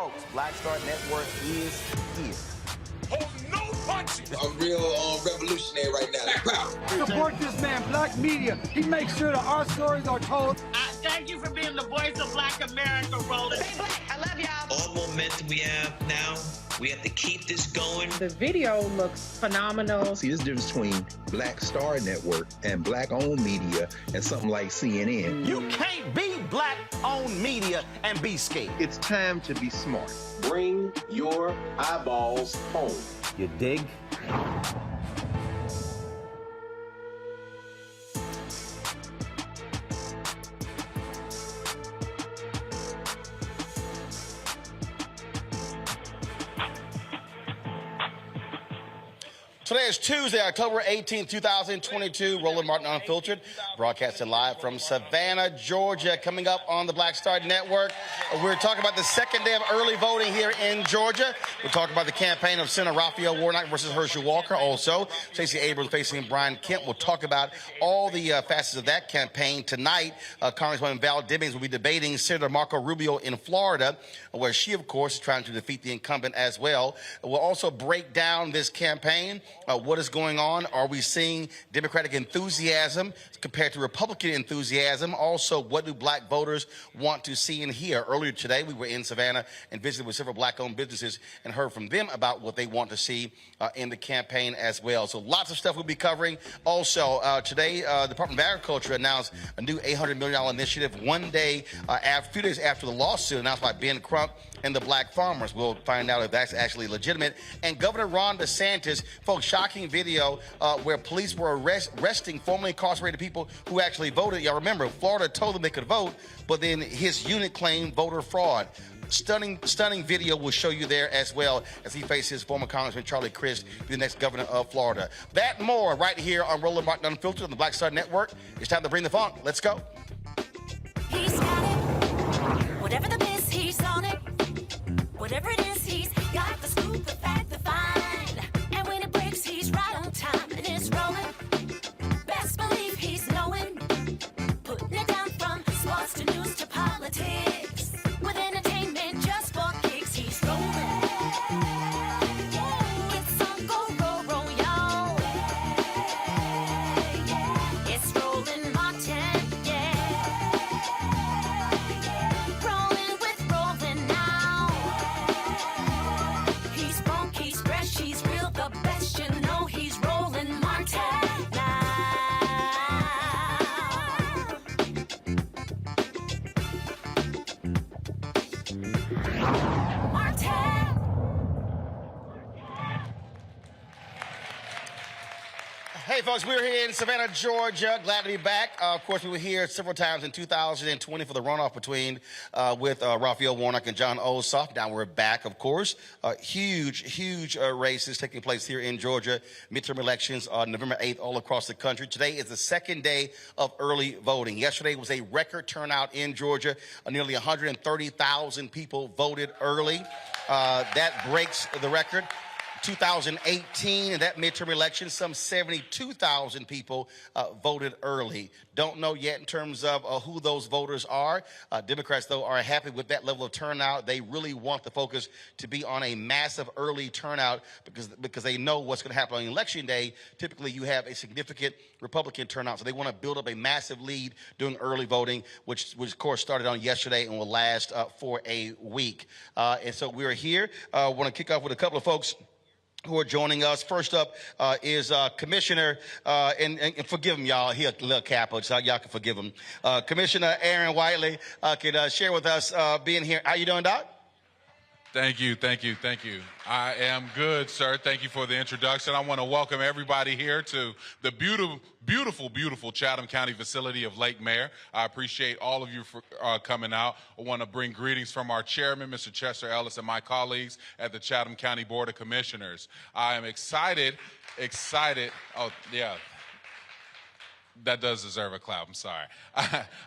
Folks, Black Star Network is here. Oh, no punches! I'm real revolutionary right now. Support this man, Black Media. He makes sure that our stories are told. Thank you for being the voice of Black America, Roland. Stay black. I love y'all. All momentum we have now, we have to keep this going. The video looks phenomenal. See, there's a difference between Black Star Network and Black-owned media and something like CNN. You can't be Black-owned media and be scared. It's time to be smart. Bring your eyeballs home. You dig? Today is Tuesday, October 18, 2022. Roland Martin Unfiltered, broadcasting live from Savannah, Georgia. Coming up on the Black Star Network, we're talking about the second day of early voting here in Georgia. We'll talk about the campaign of Senator Raphael Warnock versus Herschel Walker. Also, Stacey Abrams facing Brian Kemp. We'll talk about all the facets of that campaign. Tonight, Congresswoman Val Demings will be debating Senator Marco Rubio in Florida, where she, of course, is trying to defeat the incumbent as well. We'll also break down this campaign. What is going on? Are we seeing Democratic enthusiasm compared to Republican enthusiasm? Also, what do Black voters want to see and hear? Earlier today, we were in Savannah and visited with several Black-owned businesses and heard from them about what they want to see in the campaign as well. So lots of stuff we'll be covering. Also, today, the Department of Agriculture announced a new $800 million initiative one day, a few days after the lawsuit announced by Ben Crump and the Black farmers. We'll find out if that's actually legitimate. And Governor Ron DeSantis, folks, shocking video where police were arresting formerly incarcerated people who actually voted. Y'all remember, Florida told them they could vote, but then his unit claimed voter fraud. Stunning video we'll show you there as well as he faces former Congressman Charlie Crist, the next governor of Florida. That and more right here on Roland Martin Unfiltered on the Black Star Network. It's time to bring the funk. Let's go. He's got it. Whatever the miss, he's on it. Whatever it is, he's got the scoop, the fact, the find. And when it breaks, he's right on time and it's rolling. Best believe he's knowing. Putting it down from sports to news to politics. With entertainment just for kicks, he's rolling. It's on go, roll, y'all. It's Roland Martin, yeah. Rolling with Roland now. He's funk, he's fresh, he's real, the best, you know he's Roland Martin now. Hey, folks, we're here in Savannah, Georgia. Glad to be back. Of course, we were here several times in 2020 for the runoff between with Raphael Warnock and John Ossoff. Now we're back, of course. Huge races taking place here in Georgia. Midterm elections on November 8th all across the country. Today is the second day of early voting. Yesterday was a record turnout in Georgia. Nearly 130,000 people voted early. That breaks the record. 2018, in that midterm election, some 72,000 people voted early. Don't know yet in terms of who those voters are. Democrats, though, are happy with that level of turnout. They really want the focus to be on a massive early turnout because they know what's going to happen on election day. Typically, you have a significant Republican turnout, so they want to build up a massive lead during early voting, which of course, started on yesterday and will last for a week. And so we're here. I want to kick off with a couple of folks who are joining us. First up is Commissioner, and forgive him, y'all. He a little capo, so y'all can forgive him. Commissioner Aaron Whiteley can share with us being here. How you doing, Doc? Thank you. I am good, sir. Thank you for the introduction. I want to welcome everybody here to the beautiful Chatham County facility of Lake Mare. I appreciate all of you for coming out. I want to bring greetings from our chairman, Mr. Chester Ellis, and my colleagues at the Chatham County Board of Commissioners. I am excited. Oh, yeah. That does deserve a clap. I'm sorry.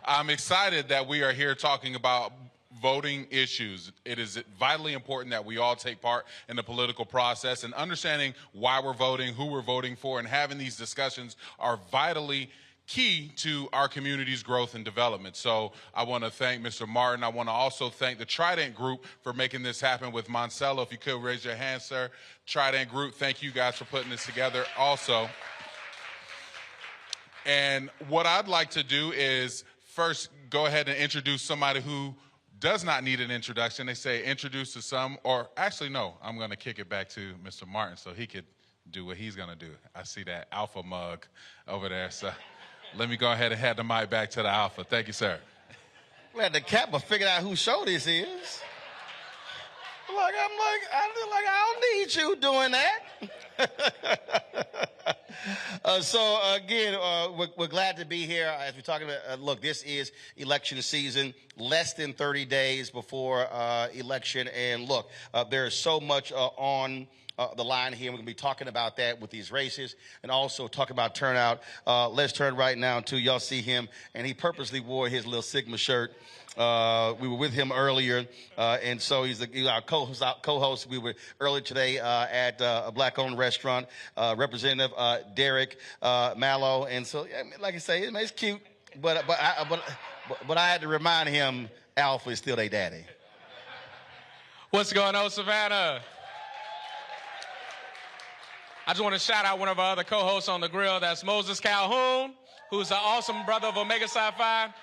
I'm excited that we are here talking about voting issues. It is vitally important that we all take part in the political process, and understanding why we're voting, who we're voting for, and having these discussions are vitally key to our community's growth and development. So I want to thank Mr. Martin. I want to also thank the Trident Group for making this happen with Moncello. If you could raise your hand, sir. Trident Group, thank you guys for putting this together also. And what I'd like to do is first go ahead and introduce somebody who does not need an introduction. They say introduce to some, or actually no, I'm going to kick it back to Mr. Martin so he could do what he's going to do. I see that alpha mug over there, so let me go ahead and hand the mic back to the alpha. Thank you, sir. Glad the Kappa figured out whose show this is. I don't need you doing that. So again, we're glad to be here as we're talking about. Look, this is election season, less than 30 days before election, and look, there is so much on the line here. We're going to be talking about that with these races and also talking about turnout. Let's turn right now to, y'all see him, and he purposely wore his little Sigma shirt. We were with him earlier, and so he's our co-host. We were earlier today at a black-owned restaurant, Representative Derek Mallow, and so like I say, it's cute, but I had to remind him Alpha is still their daddy. What's going on, Savannah? I just want to shout out one of our other co-hosts on the grill. That's Moses Calhoun, who's an awesome brother of Omega Psi Phi.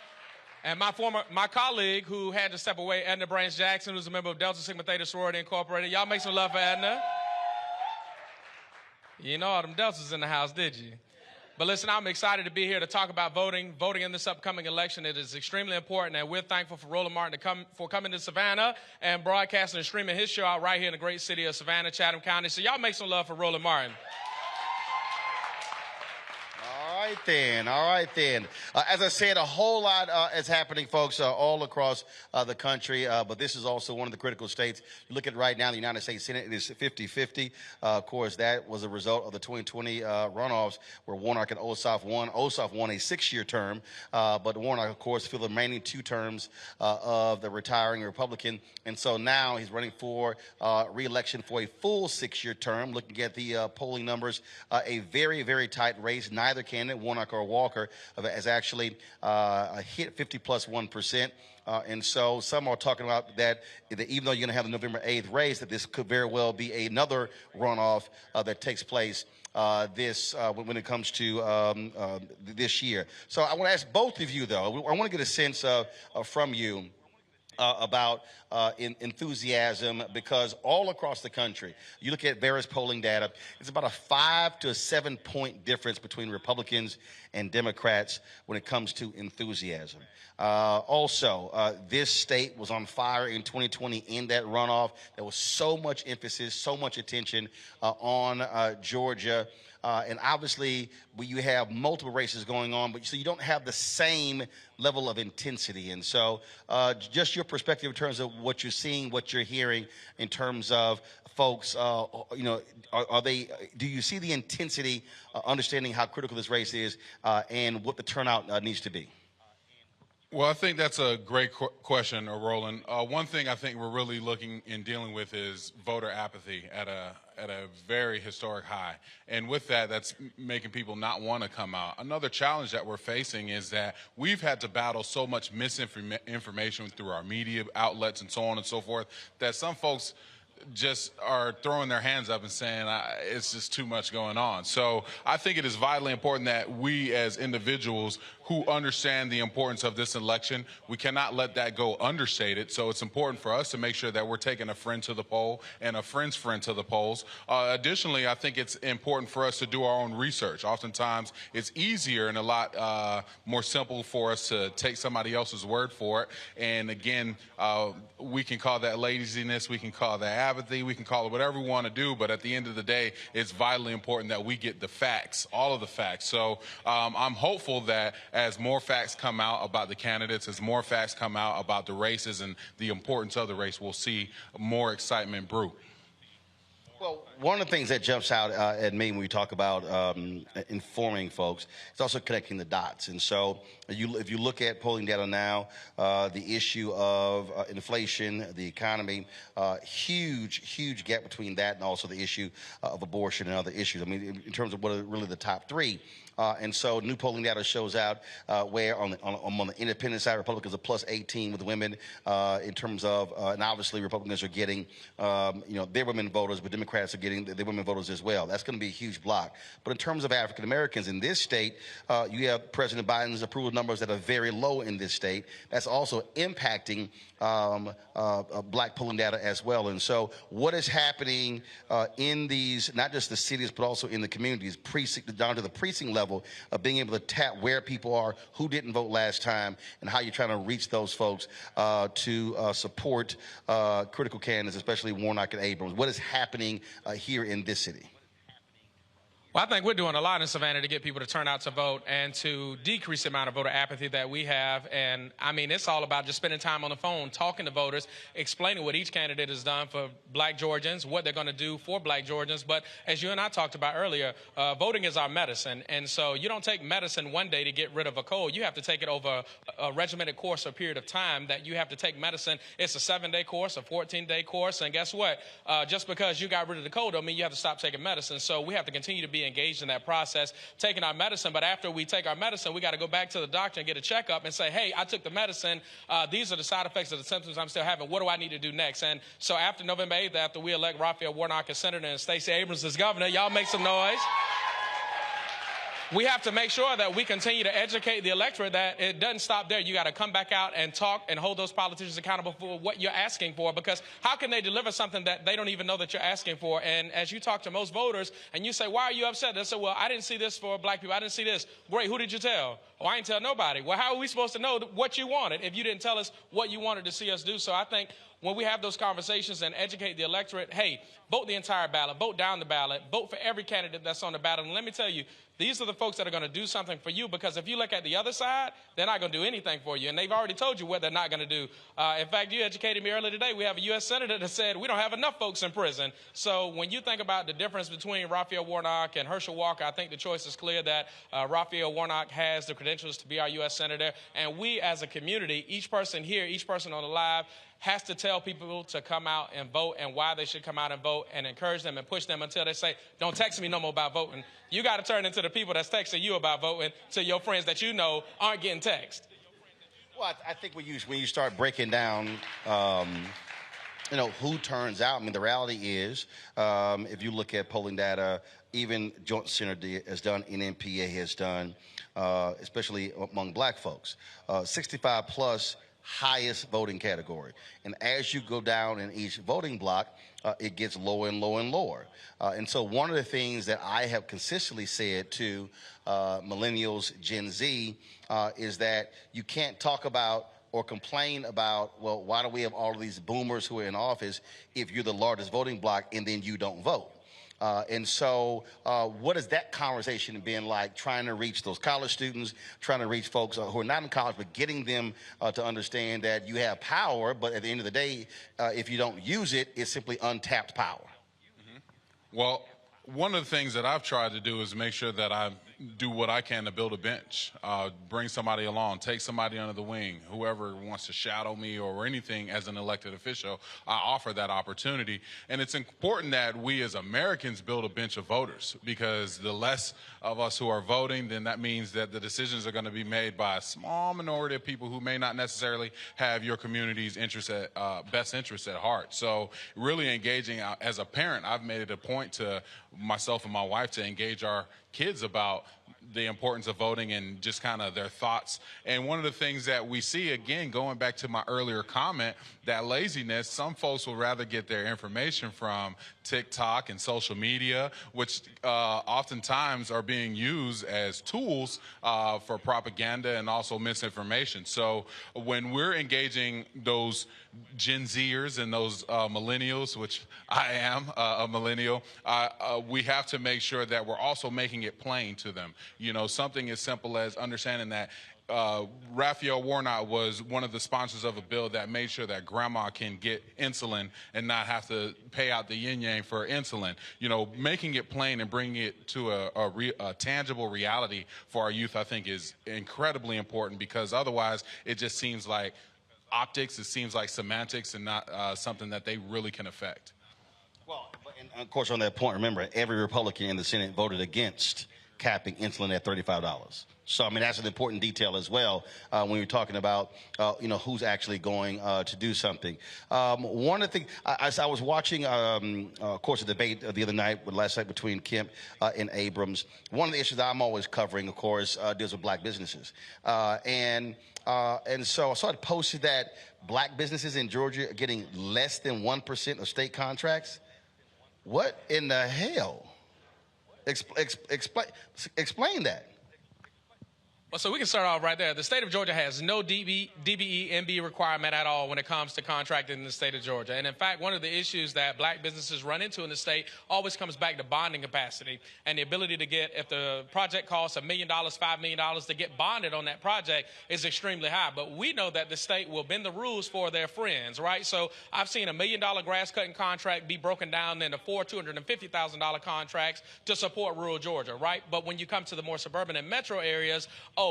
And my colleague who had to step away, Edna Branch Jackson, who's a member of Delta Sigma Theta Sorority Incorporated. Y'all make some love for Edna. You know all them Deltas in the house, did you? But listen, I'm excited to be here to talk about voting in this upcoming election. It is extremely important, and we're thankful for Roland Martin for coming to Savannah and broadcasting and streaming his show out right here in the great city of Savannah, Chatham County. So y'all make some love for Roland Martin. All right then. As I said, a whole lot is happening, folks, all across the country, but this is also one of the critical states. You look at right now, the United States Senate, it is 50-50. Of course, that was a result of the 2020 runoffs where Warnock and Ossoff won. Ossoff won a 6-year term, but Warnock, of course, filled the remaining 2 terms of the retiring Republican, and so now he's running for re-election for a full 6-year term. Looking at the polling numbers, a very, very tight race. Neither candidate, Warnock or Walker, has actually hit 50+1%. And so some are talking about that even though you're going to have the November 8th race, that this could very well be another runoff that takes place when it comes to this year. So I want to ask both of you, though, I want to get a sense from you about enthusiasm, because all across the country, you look at various polling data, it's about a 5 to 7 point difference between Republicans and Democrats when it comes to enthusiasm. Also, this state was on fire in 2020 in that runoff. There was so much emphasis, so much attention on Georgia. And obviously, you have multiple races going on, but so you don't have the same level of intensity. And so just your perspective in terms of what you're seeing, what you're hearing in terms of folks, do you see the intensity, understanding how critical this race is and what the turnout needs to be? Well, I think that's a great question, Roland. One thing I think we're really looking and dealing with is voter apathy at a very historic high. And with that, that's making people not want to come out. Another challenge that we're facing is that we've had to battle so much misinformation through our media outlets and so on and so forth that some folks just are throwing their hands up and saying it's just too much going on. So I think it is vitally important that we as individuals who understand the importance of this election, we cannot let that go understated. So it's important for us to make sure that we're taking a friend to the poll and a friend's friend to the polls. Additionally, I think it's important for us to do our own research. Oftentimes, it's easier and a lot more simple for us to take somebody else's word for it. And again, we can call that laziness, we can call that apathy, we can call it whatever we want to do, but at the end of the day, it's vitally important that we get the facts, all of the facts. So I'm hopeful that as more facts come out about the candidates, as more facts come out about the races and the importance of the race, we'll see more excitement brew. Well, one of the things that jumps out at me when we talk about informing folks, it's also connecting the dots. And so if you look at polling data now, the issue of inflation, the economy, huge gap between that and also the issue of abortion and other issues. I mean, in terms of what are really the top 3. And so new polling data shows out where on the independent side, Republicans are plus 18 with women in terms of, and obviously Republicans are getting, their women voters, but Democrats are getting their women voters as well. That's going to be a huge block. But in terms of African Americans in this state, you have President Biden's approval numbers that are very low in this state. That's also impacting black polling data as well. And so what is happening in these, not just the cities, but also in the communities, precinct, down to the precinct level, of being able to tap where people are, who didn't vote last time, and how you're trying to reach those folks to support critical candidates, especially Warnock and Abrams. What is happening here in this city? Well, I think we're doing a lot in Savannah to get people to turn out to vote and to decrease the amount of voter apathy that we have. And, I mean, it's all about just spending time on the phone, talking to voters, explaining what each candidate has done for black Georgians, what they're going to do for black Georgians. But as you and I talked about earlier, voting is our medicine. And so you don't take medicine one day to get rid of a cold. You have to take it over a regimented course or period of time that you have to take medicine. It's a 7-day course, a 14-day course. And guess what? Just because you got rid of the cold don't mean you have to stop taking medicine. So we have to continue to be engaged in that process, taking our medicine. But after we take our medicine, we got to go back to the doctor and get a checkup and say, hey, I took the medicine. These are the side effects of the symptoms I'm still having. What do I need to do next? And so after November 8th, after we elect Raphael Warnock as senator and Stacey Abrams as governor, y'all make some noise. We have to make sure that we continue to educate the electorate that it doesn't stop there. You got to come back out and talk and hold those politicians accountable for what you're asking for, because how can they deliver something that they don't even know that you're asking for? And as you talk to most voters and you say, why are you upset? They say, well, I didn't see this for black people. I didn't see this. Great. Who did you tell? Oh, I didn't tell nobody. Well, how are we supposed to know what you wanted if you didn't tell us what you wanted to see us do? So I think when we have those conversations and educate the electorate, hey, vote the entire ballot, vote down the ballot, vote for every candidate that's on the ballot. And let me tell you, these are the folks that are going to do something for you, because if you look at the other side, they're not going to do anything for you. And they've already told you what they're not going to do. In fact, you educated me earlier today. We have a U.S. senator that said we don't have enough folks in prison. So when you think about the difference between Raphael Warnock and Herschel Walker, I think the choice is clear that Raphael Warnock has the credentials to be our U.S. senator. And we as a community, each person here, each person on the live, has to tell people to come out and vote and why they should come out and vote, and encourage them and push them until they say, don't text me no more about voting. You got to turn into the people that's texting you about voting to your friends that you know aren't getting text. Well, I think when you start breaking down, who turns out, I mean, the reality is, if you look at polling data, even Joint Center has done, NMPA has done, especially among black folks, 65 plus, highest voting category. And as you go down in each voting block, it gets lower and lower and lower. And so one of the things that I have consistently said to millennials, Gen Z, is that you can't talk about or complain about, well, why do we have all of these boomers who are in office if you're the largest voting block and then you don't vote? And so what has that conversation been like, trying to reach those college students, trying to reach folks who are not in college, but getting them to understand that you have power, but at the end of the day, if you don't use it, it's simply untapped power? Mm-hmm. Well, one of the things that I've tried to do is make sure that I do what I can to build a bench, bring somebody along, take somebody under the wing, whoever wants to shadow me or anything as an elected official, I offer that opportunity. And it's important that we as Americans build a bench of voters, because the less of us who are voting, then that means that the decisions are going to be made by a small minority of people who may not necessarily have your community's best interests at heart. So really engaging, as a parent, I've made it a point to myself and my wife to engage our kids about the importance of voting and just kind of their thoughts. And one of the things that we see, again, going back to my earlier comment, that laziness, some folks will rather get their information from TikTok and social media, which oftentimes are being used as tools for propaganda and also misinformation. So when we're engaging those Gen Zers and those millennials, which I am a millennial, we have to make sure that we're also making it plain to them. You know, something as simple as understanding that Raphael Warnock was one of the sponsors of a bill that made sure that grandma can get insulin and not have to pay out the yin-yang for insulin. You know, making it plain and bringing it to a tangible reality for our youth, I think, is incredibly important, because otherwise it just seems like optics, it seems like semantics, and not something that they really can affect. Well, and of course, on that point, remember, every Republican in the Senate voted against capping insulin at $35. So, I mean, that's an important detail as well when you're talking about, who's actually going to do something. One of the things, I was watching, of course, a debate the other night, last night between Kemp and Abrams. One of the issues that I'm always covering, of course, deals with black businesses. And so I started posted that black businesses in Georgia are getting less than 1% of state contracts. What in the hell? Explain that. Well, so we can start off right there. The state of Georgia has no DBE, MBE requirement at all when it comes to contracting in the state of Georgia. And in fact, one of the issues that black businesses run into in the state always comes back to bonding capacity and the ability to get, if the project costs $1 million, $5 million, to get bonded on that project is extremely high. But we know that the state will bend the rules for their friends, right? So I've seen $1 million grass cutting contract be broken down into $250,000 contracts to support rural Georgia, right? But when you come to the more suburban and metro areas,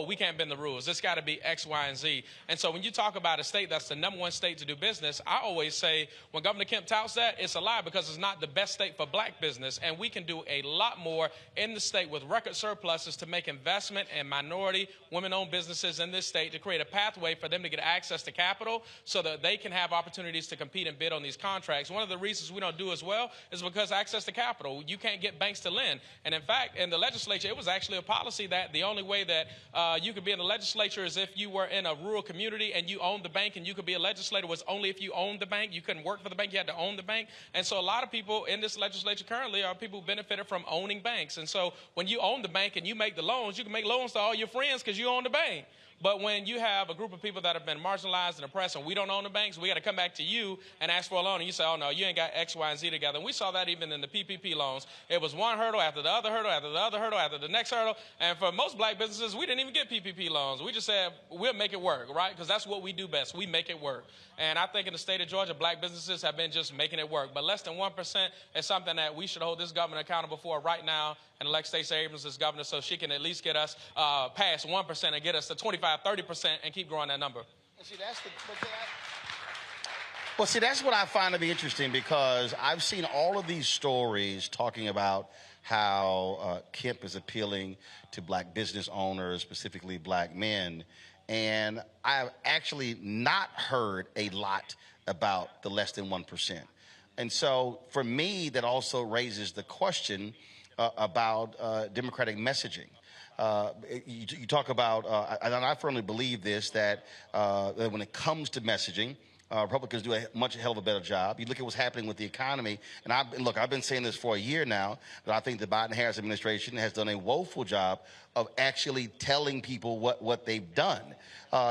we can't bend the rules. It's got to be X, Y, and Z. And so when you talk about a state that's the #1 state to do business, I always say when Governor Kemp touts that, it's a lie because it's not the best state for black business. And we can do a lot more in the state with record surpluses to make investment in minority, women-owned businesses in this state to create a pathway for them to get access to capital so that they can have opportunities to compete and bid on these contracts. One of the reasons we don't do as well is because access to capital. You can't get banks to lend. And in fact, in the legislature, it was actually a policy that the only way that you could be in the legislature is if you were in a rural community and you owned the bank, and you could be a legislator was only if you owned the bank. You couldn't work for the bank. You had to own the bank. And so a lot of people in this legislature currently are people who benefited from owning banks. And so when you own the bank and you make the loans, you can make loans to all your friends because you own the bank. But when you have a group of people that have been marginalized and oppressed and we don't own the banks, we got to come back to you and ask for a loan. And you say, oh, no, you ain't got X, Y, and Z together. And we saw that even in the PPP loans. It was one hurdle after the other hurdle after the other hurdle after the next hurdle. And for most black businesses, we didn't even get PPP loans. We just said, we'll make it work, right? Because that's what we do best. We make it work. And I think in the state of Georgia, black businesses have been just making it work. But less than 1% is something that we should hold this governor accountable for right now and elect Stacey Abrams as governor so she can at least get us past 1% and get us to 25, 30% and keep growing that number. See, that's what I find to be interesting because I've seen all of these stories talking about how Kemp is appealing to black business owners, specifically black men. And I've actually not heard a lot about the less than 1%. And so for me, that also raises the question about democratic messaging. You talk about, and I firmly believe this, that when it comes to messaging, Republicans do a much hell of a better job. You look at what's happening with the economy, and I've been saying this for a year now, that I think the Biden-Harris administration has done a woeful job of actually telling people what they've done.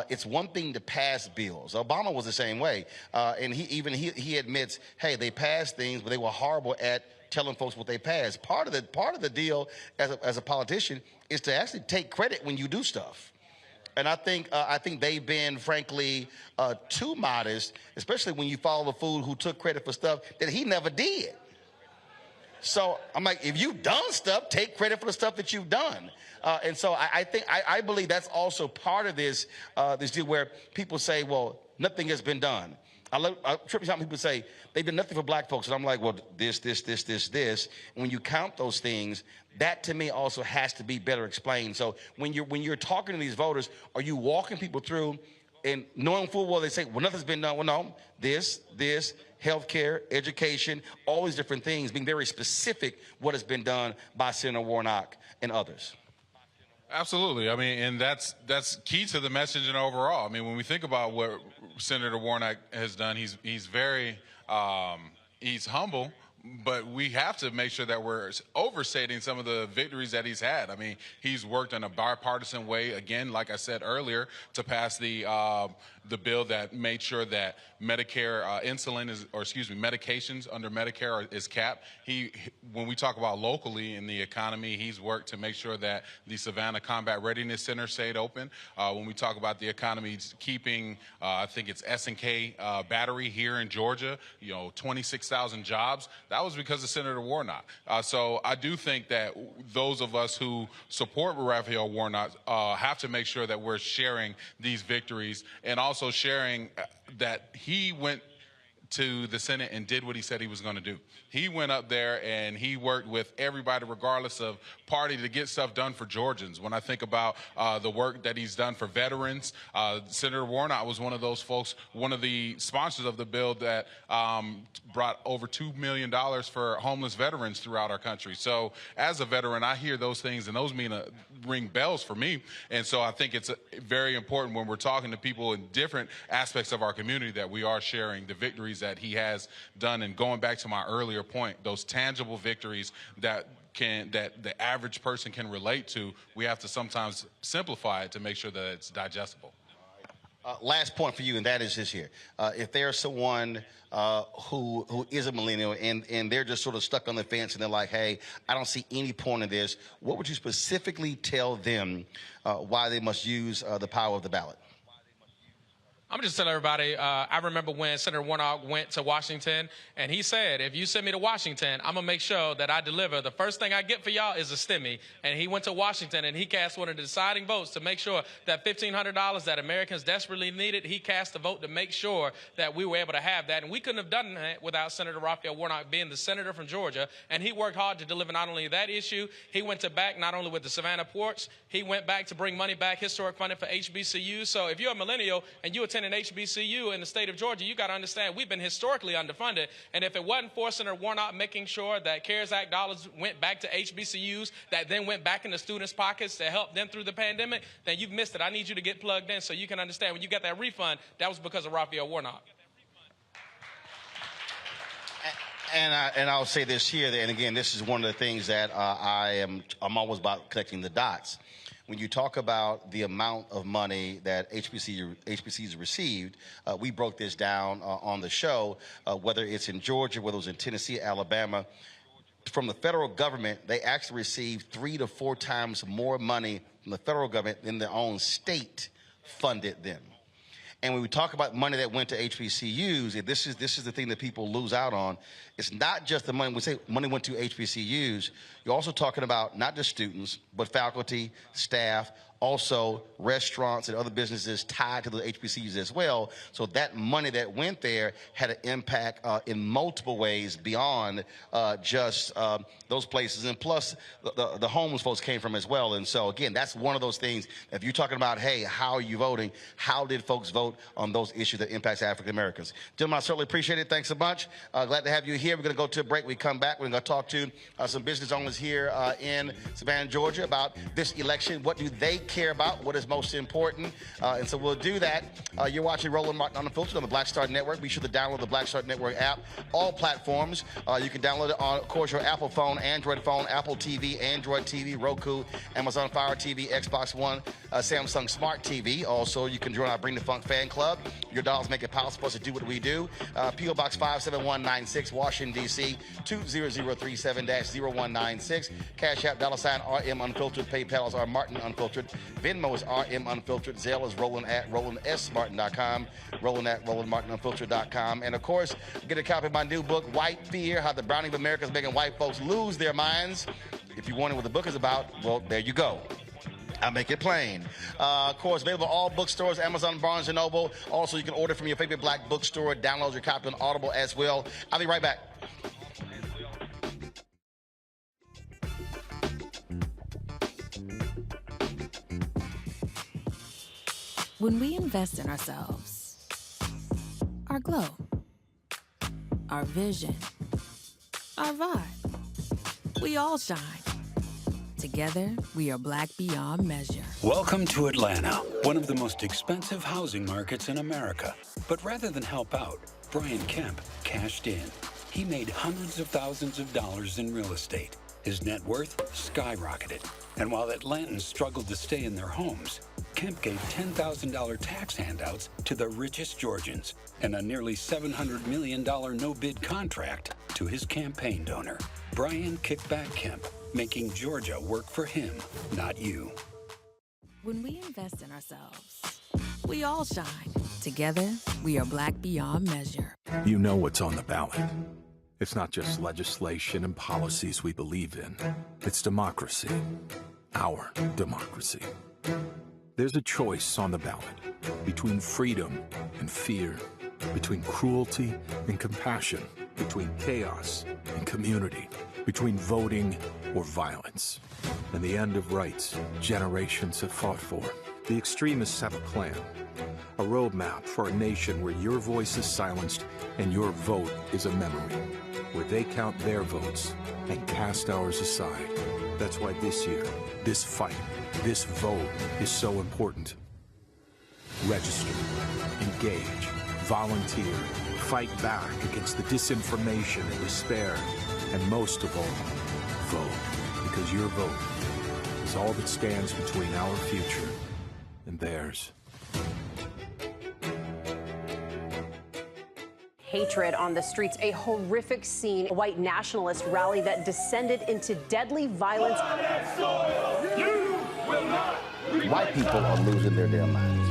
It's one thing to pass bills. Obama was the same way, and he admits, hey, they passed things, but they were horrible at telling folks what they passed. Part of the deal as a politician is to actually take credit when you do stuff. And I think they've been, frankly, too modest, especially when you follow the fool who took credit for stuff that he never did. So I'm like, if you've done stuff, take credit for the stuff that you've done. And so I believe that's also part of this deal where people say, well, nothing has been done. I trip out people say they've done nothing for black folks, and I'm like, well, this. And when you count those things, that to me also has to be better explained. So when you're talking to these voters, are you walking people through and knowing full well they say, well, nothing's been done. Well, no, this, healthcare, education, all these different things, being very specific what has been done by Senator Warnock and others. Absolutely. I mean, and that's key to the messaging overall. I mean, when we think about what Senator Warnock has done, he's very he's humble, but we have to make sure that we're overstating some of the victories that he's had. I mean, he's worked in a bipartisan way, again, like I said earlier, to pass the bill that made sure that Medicare medications under Medicare is capped. When we talk about locally in the economy, he's worked to make sure that the Savannah Combat Readiness Center stayed open. When we talk about the economy, keeping, I think it's S&K Battery here in Georgia, 26,000 jobs. That was because of Senator Warnock. So I do think that those of us who support Raphael Warnock have to make sure that we're sharing these victories and also sharing that he went to the Senate and did what he said he was going to do. He went up there and he worked with everybody, regardless of party, to get stuff done for Georgians. When I think about the work that he's done for veterans, Senator Warnock was one of those folks, one of the sponsors of the bill that brought over $2 million for homeless veterans throughout our country. So as a veteran, I hear those things, and those ring bells for me. And so I think it's very important when we're talking to people in different aspects of our community that we are sharing the victories that he has done. And going back to my earlier point, those tangible victories that the average person can relate to, we have to sometimes simplify it to make sure that it's digestible. Last point for you, and that is this here. If there's someone who is a millennial and they're just sort of stuck on the fence and they're like, hey, I don't see any point in this, what would you specifically tell them why they must use the power of the ballot? I'm just telling everybody, I remember when Senator Warnock went to Washington, and he said, if you send me to Washington, I'm going to make sure that I deliver. The first thing I get for y'all is a STEMI. And he went to Washington, and he cast one of the deciding votes to make sure that $1,500 that Americans desperately needed, he cast a vote to make sure that we were able to have that. And we couldn't have done that without Senator Raphael Warnock being the senator from Georgia. And he worked hard to deliver not only that issue, he went to back not only with the Savannah ports, he went back to bring money back, historic funding for HBCUs. So if you're a millennial and you attend an HBCU in the state of Georgia, you got to understand we've been historically underfunded. And if it wasn't for Senator Warnock making sure that CARES Act dollars went back to HBCUs, that then went back into students' pockets to help them through the pandemic, then you've missed it. I need you to get plugged in so you can understand when you got that refund, that was because of Raphael Warnock. And I'll say this here, and again, this is one of the things that I'm always about connecting the dots. When you talk about the amount of money that HBCUs received, we broke this down on the show, whether it's in Georgia, whether it was in Tennessee, Alabama. From the federal government, they actually received 3 to 4 times more money from the federal government than their own state funded them. And when we talk about money that went to HBCUs, this is the thing that people lose out on. It's not just the money. When we say money went to HBCUs, you're also talking about not just students, but faculty, staff, also restaurants and other businesses tied to the HBCUs as well. So that money that went there had an impact in multiple ways beyond just those places. And plus, the homeless folks came from as well. And so, again, that's one of those things. If you're talking about, hey, how are you voting? How did folks vote on those issues that impacts African Americans? Gentlemen, I certainly appreciate it. Thanks so much. Glad to have you here. We're going to go to a break. We come back. We're going to talk to some business owners here in Savannah, Georgia about this election. What do they care about? What is most important? And so we'll do that. You're watching Roland Martin Unfiltered on the Black Star Network. Be sure to download the Black Star Network app. All platforms. You can download it on, of course, your Apple phone, Android phone, Apple TV, Android TV, Roku, Amazon Fire TV, Xbox One, Samsung Smart TV. Also, you can join our Bring the Funk fan club. Your dollars make it possible for us to do what we do. P.O. Box 57196, Washington, D.C., 20037-0196. Cash App, $RM Unfiltered. PayPal is R Martin Unfiltered. Venmo is RM Unfiltered. Zelle is Roland at RolandSMartin.com. Roland at RolandMartinUnfiltered.com. And, of course, get a copy of my new book, White Fear, How the Browning of America is Making White Folks Lose Their Minds. If you're wondering what the book is about, well, there you go. I make it plain. Of course, available at all bookstores, Amazon, Barnes & Noble. Also, you can order from your favorite black bookstore. Download your copy on Audible as well. I'll be right back. When we invest in ourselves, our glow, our vision, our vibe, we all shine. Together, we are black beyond measure. Welcome to Atlanta, one of the most expensive housing markets in America. But rather than help out, Brian Kemp cashed in. He made hundreds of thousands of dollars in real estate. His net worth skyrocketed. And while Atlantans struggled to stay in their homes, Kemp gave $10,000 tax handouts to the richest Georgians and a nearly $700 million no-bid contract to his campaign donor, Brian Kickback Kemp, making Georgia work for him, not you. When we invest in ourselves, we all shine. Together, we are black beyond measure. You know what's on the ballot. It's not just legislation and policies we believe in. It's democracy. Our democracy. There's a choice on the ballot between freedom and fear, between cruelty and compassion, between chaos and community, between voting or violence, and the end of rights generations have fought for. The extremists have a plan, a roadmap for a nation where your voice is silenced and your vote is a memory, where they count their votes and cast ours aside. That's why this year, this fight, this vote is so important. Register, engage, volunteer, fight back against the disinformation and despair, and most of all, vote, because your vote is all that stands between our future and theirs. Hatred on the streets, a horrific scene, a white nationalist rally that descended into deadly violence. White people are losing their damn minds.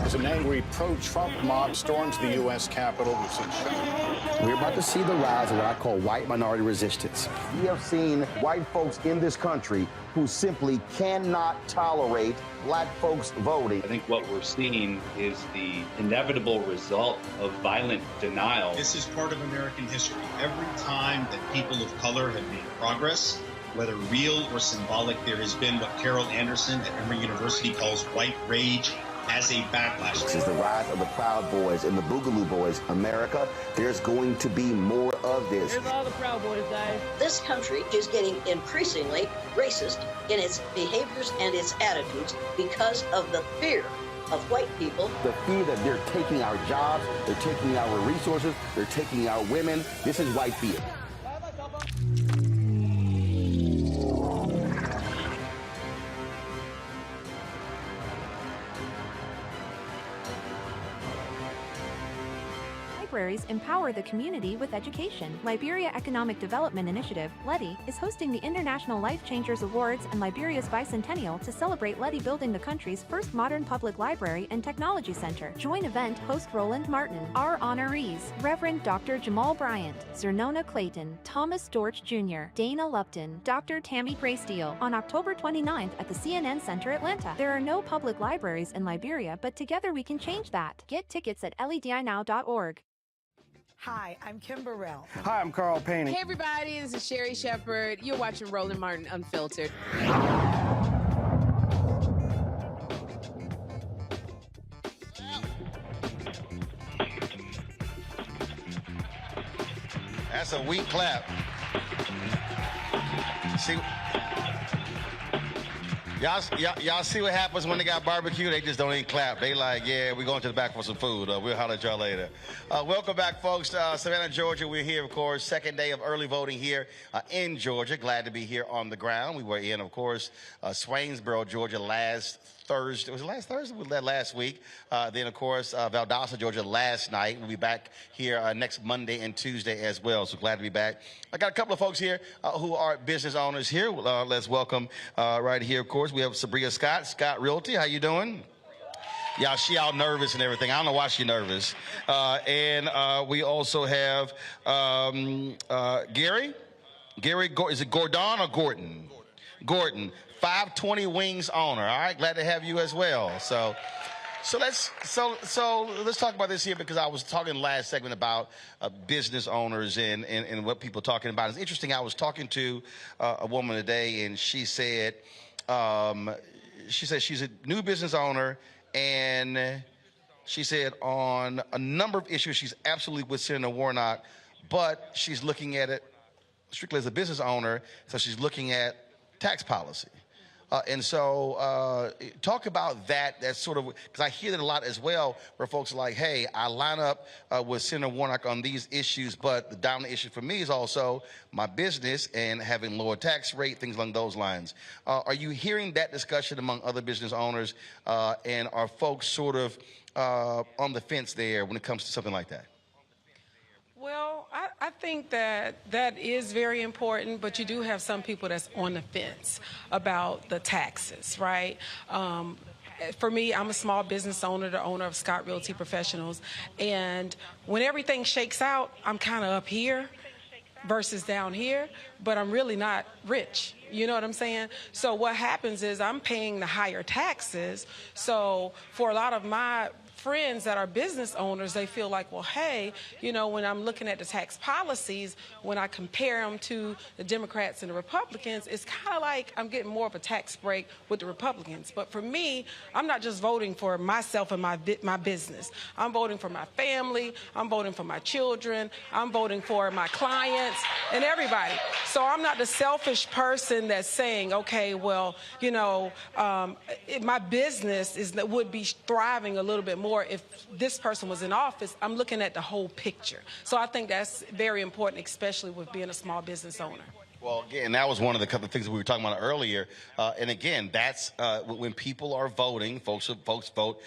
As an angry pro-Trump mob storms the U.S. Capitol, we've seen shooting. We're about to see the rise of what I call white minority resistance. We have seen white folks in this country who simply cannot tolerate black folks voting. I think what we're seeing is the inevitable result of violent denial. This is part of American history. Every time that people of color have made progress, whether real or symbolic, there has been what Carol Anderson at Emory University calls white rage as a backlash. This is the rise of the Proud Boys and the Boogaloo Boys. America, there's going to be more of this. Here's all the Proud Boys, guys. This country is getting increasingly racist in its behaviors and its attitudes because of the fear of white people. The fear that they're taking our jobs, they're taking our resources, they're taking our women. This is white fear. Libraries empower the community with education. Liberia Economic Development Initiative, LEDI, is hosting the International Life Changers Awards and Liberia's bicentennial to celebrate LEDI building the country's first modern public library and technology center. Join event host Roland Martin. Our honorees, Reverend Dr. Jamal Bryant, Zernona Clayton, Thomas Dorch Jr., Dana Lupton, Dr. Tammy Graysteele, on October 29th at the CNN Center, Atlanta. There are no public libraries in Liberia, but together we can change that. Get tickets at ledinow.org. Hi, I'm Kim Burrell. Hi, I'm Carl Payne. Hey, everybody, this is Sherry Shepherd. You're watching Roland Martin Unfiltered. That's a weak clap. See, y'all see what happens when they got barbecue? They just don't even clap. They like, yeah, we're going to the back for some food. We'll holler at y'all later. Welcome back, folks. Savannah, Georgia. We're here, of course, second day of early voting here in Georgia. Glad to be here on the ground. We were in, of course, Swainsboro, Georgia last Thursday. Was it last Thursday? We led last week. Then, of course, Valdosta, Georgia last night. We'll be back here next Monday and Tuesday as well. So glad to be back. I got a couple of folks here who are business owners here. Let's welcome right here, of course. We have Sabria Scott Realty. How you doing? Yeah, she all nervous and everything. I don't know why she's nervous. And we also have Gary. Is it Gordon or Gordon? Gordon. 520 Wings owner. All right, glad to have you as well. So let's talk about this here, because I was talking last segment about business owners and what people are talking about. It's interesting. I was talking to a woman today, and she said she's a new business owner, and she said on a number of issues she's absolutely with Senator Warnock, but she's looking at it strictly as a business owner, so she's looking at tax policy. And so talk about that. That's sort of, because I hear that a lot as well, where folks are like, hey, I line up with Senator Warnock on these issues, but the dominant issue for me is also my business and having lower tax rate, things along those lines. Are you hearing that discussion among other business owners, and are folks sort of on the fence there when it comes to something like that? Well, I think that is very important, but you do have some people that's on the fence about the taxes, right? For me, I'm a small business owner, the owner of Scott Realty Professionals, and when everything shakes out, I'm kind of up here versus down here, but I'm really not rich. You know what I'm saying? So what happens is I'm paying the higher taxes. So for a lot of my friends that are business owners, they feel like, well, hey, you know, when I'm looking at the tax policies, when I compare them to the Democrats and the Republicans, it's kind of like I'm getting more of a tax break with the Republicans. But for me, I'm not just voting for myself and my business. I'm voting for my family. I'm voting for my children. I'm voting for my clients and everybody. So I'm not the selfish person that's saying, okay, well, you know, my business would be thriving a little bit more if this person was in office. I'm looking at the whole picture. So I think that's very important, especially with being a small business owner. Well, again, that was one of the couple of things we were talking about earlier. And again, that's when people are voting, folks vote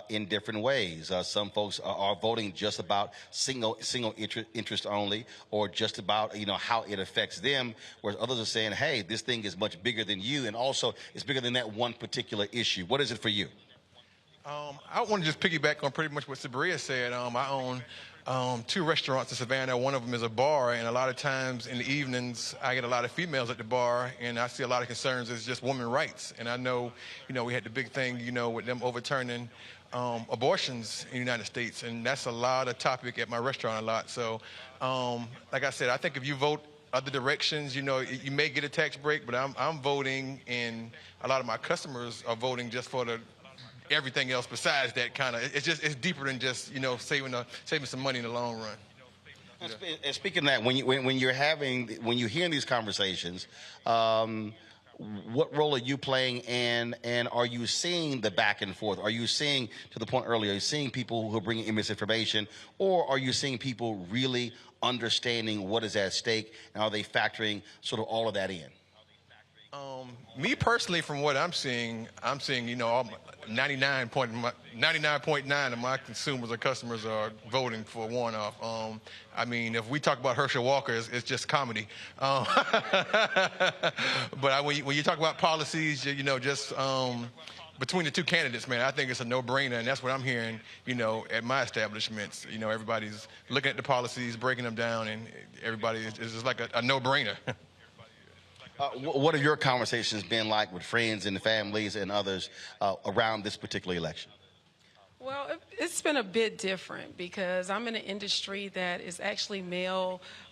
in different ways. Some folks are voting just about single interest only, or just about, you know, how it affects them, whereas others are saying, hey, this thing is much bigger than you, and also it's bigger than that one particular issue. What is it for you? I want to just piggyback on pretty much what Sabria said. I own 2 restaurants in Savannah. One of them is a bar, and a lot of times in the evenings, I get a lot of females at the bar, and I see a lot of concerns as just women's rights. And I know, you know, we had the big thing, you know, with them overturning abortions in the United States, and that's a lot of topic at my restaurant a lot. So, like I said, I think if you vote other directions, you know, you may get a tax break, but I'm voting, and a lot of my customers are voting just for the everything else besides that kind of. It's deeper than just, you know, saving some money in the long run. And speaking of that, when you're hearing these conversations, what role are you playing, and are you seeing the back and forth? Are you seeing, to the point earlier, are you seeing people who are bringing in misinformation, or are you seeing people really understanding what is at stake, and are they factoring sort of all of that in? Me personally, from what I'm seeing, you know, 99.9 of my consumers or customers are voting for Warnock. I mean, if we talk about Herschel Walker, it's just comedy. But when you talk about policies, you know, just between the 2 candidates, man, I think it's a no-brainer, and that's what I'm hearing, you know, at my establishments. You know, everybody's looking at the policies, breaking them down, and everybody is just like a no-brainer. What have your conversations been like with friends and families and others around this particular election? Well, it's been a bit different because I'm in an industry that is actually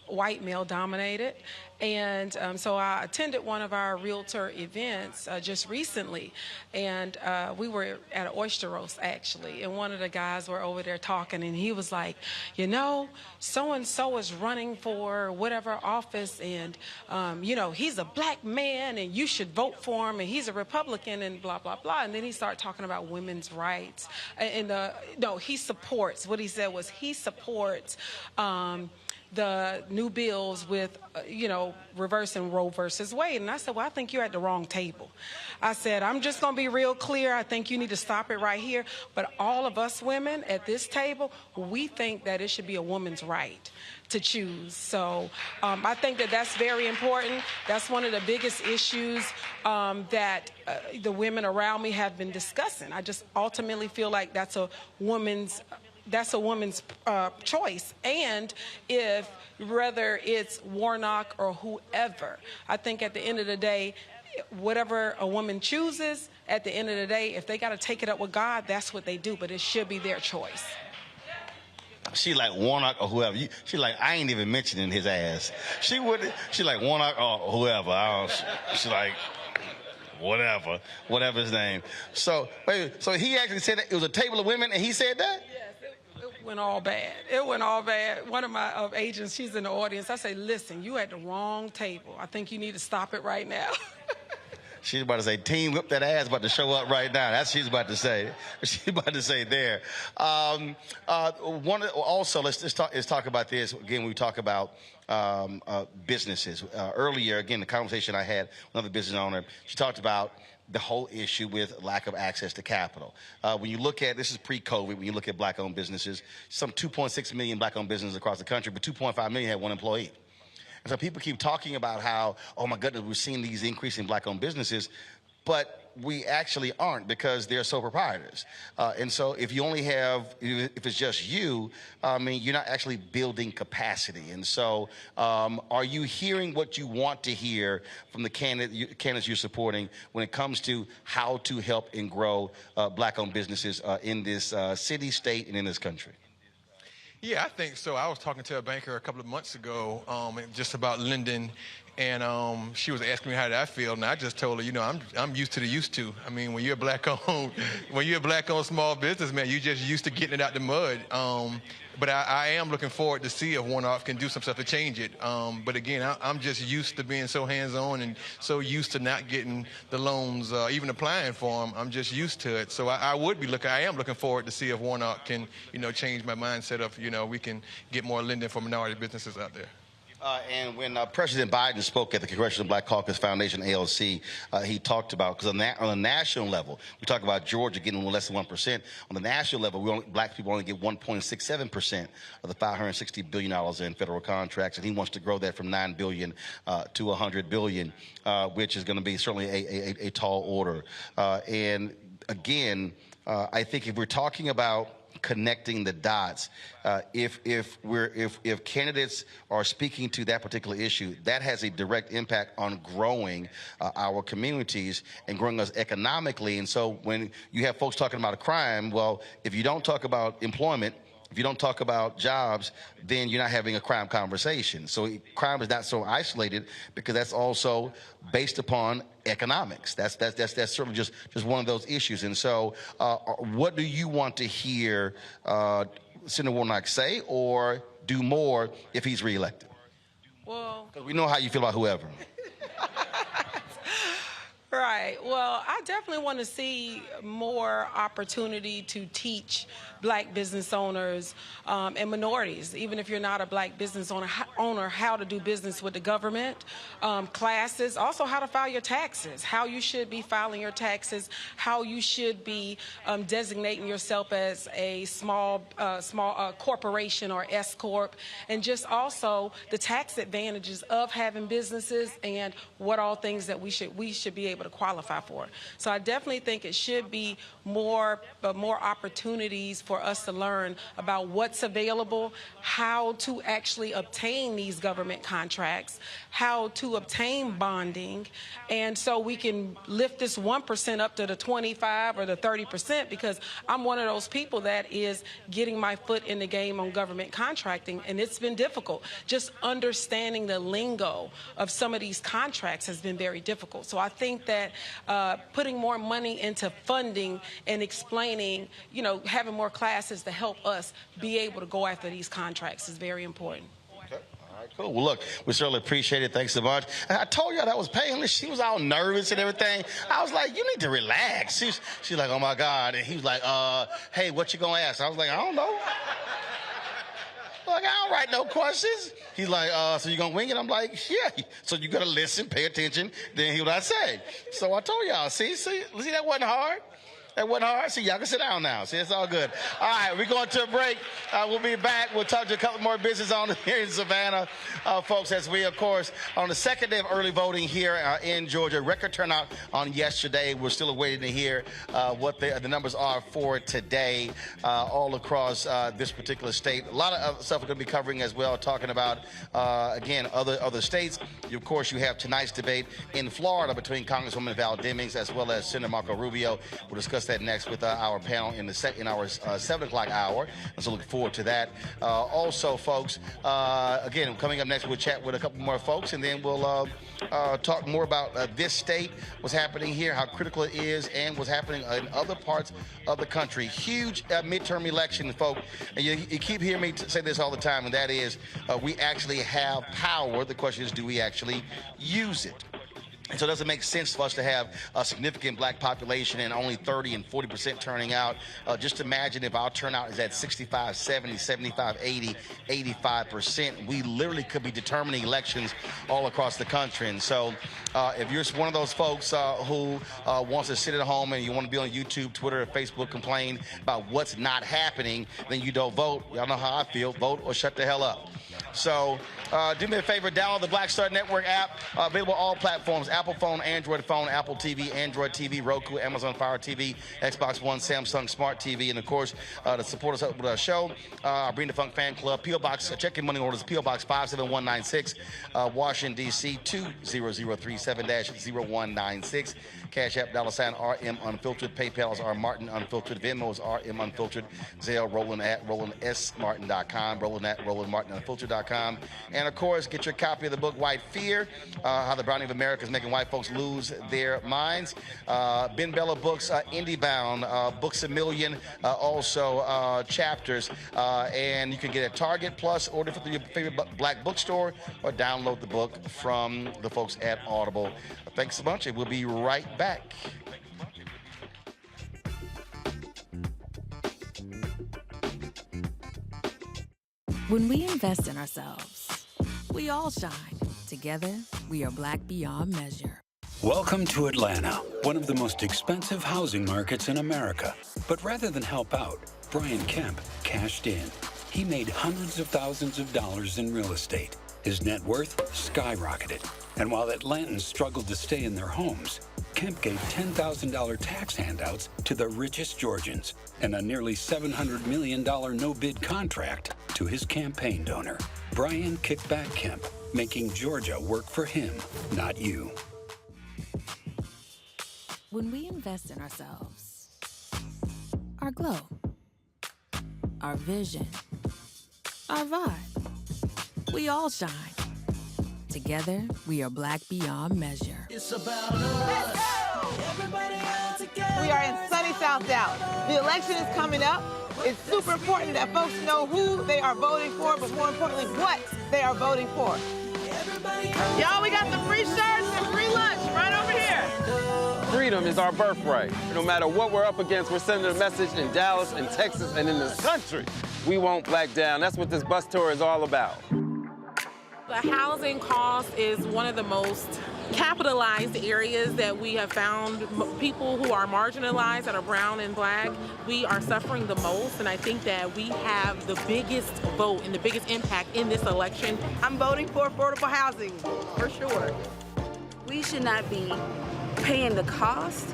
white male dominated. And so I attended one of our realtor events just recently, and we were at an oyster roast actually, and one of the guys were over there talking, and he was like, you know, so-and-so is running for whatever office, and you know, he's a black man and you should vote for him, and he's a Republican, and blah blah blah. And then he started talking about women's rights, and no, he supports, what he said was he supports the new bills with, you know, reversing Roe versus Wade. And I said, well, I think you're at the wrong table. I said, I'm just going to be real clear. I think you need to stop it right here. But all of us women at this table, we think that it should be a woman's right to choose. So I think that that's very important. That's one of the biggest issues that the women around me have been discussing. I just ultimately feel like that's a woman's choice. And if whether it's Warnock or whoever, I think at the end of the day, whatever a woman chooses, at the end of the day, if they got to take it up with God, that's what they do. But it should be their choice. She like Warnock or whoever. She like, I ain't even mentioning his ass. She like Warnock or whoever. She like, whatever his name. So he actually said that it was a table of women, and he said that? It went all bad. It went all bad. One of my agents, she's in the audience. I say, listen, you at the wrong table. I think you need to stop it right now. She's about to say, team whip that ass about to show up right now. That's what she's about to say. She's about to say there. Also, let's talk about this. Again, we talk about businesses. Earlier, again, the conversation I had with another business owner, she talked about the whole issue with lack of access to capital. When you look at, this is pre-COVID, when you look at black-owned businesses, some 2.6 million black-owned businesses across the country, but 2.5 million had one employee. And so people keep talking about how, oh my goodness, we're seeing these increasing black-owned businesses, but we actually aren't, because they're sole proprietors. And so if you only have, if it's just you, I mean, you're not actually building capacity. And so are you hearing what you want to hear from the candidates you're supporting when it comes to how to help and grow black-owned businesses in this city, state, and in this country? Yeah, I think so. I was talking to a banker a couple of months ago just about lending, and she was asking me how did I feel, and I just told her, you know, I'm used to the used to. I mean, when you're a black-owned small business, man, you're just used to getting it out the mud. But I am looking forward to see if Warnock can do some stuff to change it. But again, I'm just used to being so hands-on and so used to not getting the loans, even applying for them. I'm just used to it. So I am looking forward to see if Warnock can, you know, change my mindset of, you know, we can get more lending for minority businesses out there. And when President Biden spoke at the Congressional Black Caucus Foundation, ALC, he talked about, because on the national level, we talk about Georgia getting less than 1%. On the national level, black people only get 1.67% of the $560 billion in federal contracts, and he wants to grow that from $9 billion to $100 billion, which is going to be certainly a tall order. And again, I think if we're talking about connecting the dots, if candidates are speaking to that particular issue, that has a direct impact on growing our communities and growing us economically. And so when you have folks talking about a crime, well, if you don't talk about employment, if you don't talk about jobs, then you're not having a crime conversation. So crime is not so isolated, because that's also based upon economics. That's certainly just one of those issues. And so what do you want to hear Senator Warnock say or do more if he's reelected? Well, because we know how you feel about whoever. Right. Well, I definitely want to see more opportunity to teach black business owners and minorities, even if you're not a black business owner, how to do business with the government, classes, also how to file your taxes, how you should be filing your taxes, how you should be designating yourself as a small corporation or S Corp, and just also the tax advantages of having businesses and what all things that we should be able to qualify for. So I definitely think it should be more opportunities for us to learn about what's available, how to actually obtain these government contracts, how to obtain bonding, and so we can lift this 1% up to the 25 or the 30%, because I'm one of those people that is getting my foot in the game on government contracting, and it's been difficult. Just understanding the lingo of some of these contracts has been very difficult. So I think that putting more money into funding and explaining, you know, having more classes to help us be able to go after these contracts is very important. Okay. All right, cool. Well, look, we certainly appreciate it. Thanks so much. And I told y'all that was painless. She was all nervous and everything. I was like, you need to relax. She's like, oh, my God. And he was like, hey, what you going to ask? I was like, I don't know. Like, I don't write no questions. He's like, so you gonna wing it? I'm like, yeah. So you gotta listen, pay attention, then hear what I say. So I told y'all, see, that wasn't hard. That wasn't hard. See, y'all can sit down now. See, it's all good. All right, we're going to a break. We'll be back. We'll talk to a couple more business owners here in Savannah, folks, as we, of course, on the second day of early voting here in Georgia. Record turnout on yesterday. We're still waiting to hear what the numbers are for today all across this particular state. A lot of other stuff we're going to be covering as well, talking about, again, other states. Of course, you have tonight's debate in Florida between Congresswoman Val Demings as well as Senator Marco Rubio. We'll discuss that next with our panel in our 7 o'clock hour. So looking forward to that. Also, folks, again, coming up next, we'll chat with a couple more folks, and then we'll talk more about this state, what's happening here, how critical it is, and what's happening in other parts of the country. Huge midterm election, folks. And you keep hearing me say this all the time, and that is we actually have power. The question is, do we actually use it? And so it doesn't make sense for us to have a significant black population and only 30 and 40% turning out. Just imagine if our turnout is at 65, 70, 75, 80, 85%. We literally could be determining elections all across the country. And so if you're one of those folks who wants to sit at home and you want to be on YouTube, Twitter, or Facebook, complain about what's not happening, then you don't vote. Y'all know how I feel. Vote or shut the hell up. So do me a favor, download the Black Star Network app, available on all platforms: Apple phone, Android phone, Apple TV, Android TV, Roku, Amazon Fire TV, Xbox One, Samsung Smart TV, and of course, to support us with our show, Bring the Funk Fan Club, P.O. Box, check-in money orders, P.O. Box 57196, Washington, D.C. 20037-0196. Cash App, $RM Unfiltered. PayPal is R Martin Unfiltered. Venmo is RM Unfiltered. Zelle, Roland at RolandSMartin.com. Roland at RolandMartinUnfiltered.com. And of course, get your copy of the book White Fear, How the Browning of America is Making White Folks Lose Their Minds. Ben Bella Books, Indie Bound, Books A Million, also chapters. And you can get it at Target Plus, order from your favorite black bookstore, or download the book from the folks at Audible. Thanks so much, and we'll be right back. When we invest in ourselves, we all shine. Together, we are black beyond measure. Welcome to Atlanta, one of the most expensive housing markets in America. But rather than help out, Brian Kemp cashed in. He made hundreds of thousands of dollars in real estate. His net worth skyrocketed. And while Atlantans struggled to stay in their homes, Kemp gave $10,000 tax handouts to the richest Georgians and a nearly $700 million no-bid contract to his campaign donor, Brian Kickback Kemp, making Georgia work for him, not you. When we invest in ourselves, our glow, our vision, our vibe, we all shine. Together, we are black beyond measure. It's about us. Everybody all together. We are in sunny South Dallas. The election is coming up. It's super important that folks know who they are voting for, but more importantly, what they are voting for. Y'all, we got the free shirts and free lunch right over here. Freedom is our birthright. No matter what we're up against, we're sending a message in Dallas and Texas and in this country. We won't back down. That's what this bus tour is all about. The housing cost is one of the most capitalized areas that we have found. People who are marginalized, that are brown and black, we are suffering the most, and I think that we have the biggest vote and the biggest impact in this election. I'm voting for affordable housing, for sure. We should not be paying the cost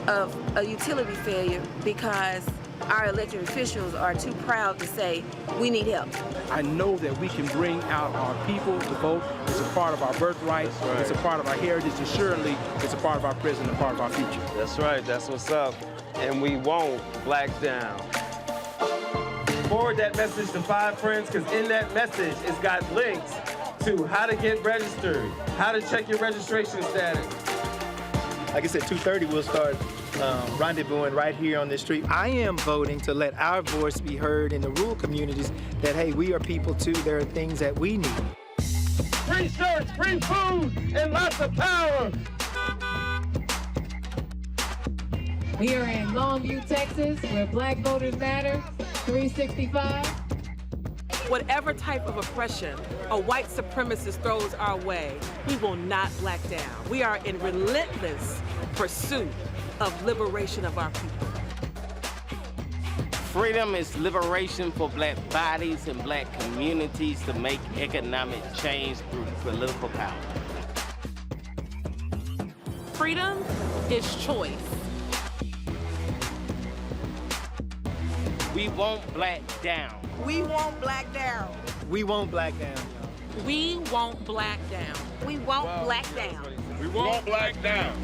of a utility failure because our elected officials are too proud to say, we need help. I know that we can bring out our people to vote. It's a part of our birthright. Right. It's a part of our heritage, and surely it's a part of our present and a part of our future. That's right. That's what's up. And we won't black down. Forward that message to 5 friends, because in that message, it's got links to how to get registered, how to check your registration status. Like I said, 2:30 we'll start rendezvousing right here on this street. I am voting to let our voice be heard in the rural communities that, hey, we are people too. There are things that we need. Free shirts, free food, and lots of power. We are in Longview, Texas, where Black Voters Matter, 365. Whatever type of oppression a white supremacist throws our way, we will not black down. We are in relentless pursuit of liberation of our people. Freedom is liberation for black bodies and black communities to make economic change through political power. Freedom is choice. We won't black down. We won't black down. We won't black down. We won't black down. We won't black down. We won't black down.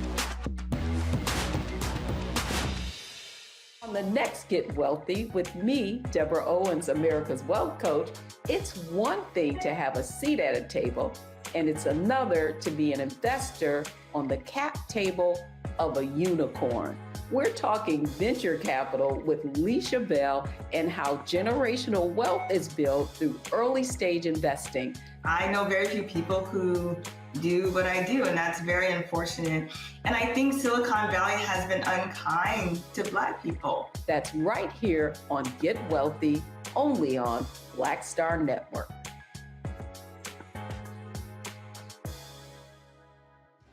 On the next Get Wealthy with me, Deborah Owens, America's Wealth Coach, it's one thing to have a seat at a table, and it's another to be an investor on the cap table of a unicorn. We're talking venture capital with Leisha Bell and how generational wealth is built through early stage investing. I know very few people who do what I do, and that's very unfortunate. And I think Silicon Valley has been unkind to Black people. That's right here on Get Wealthy, only on Black Star Network.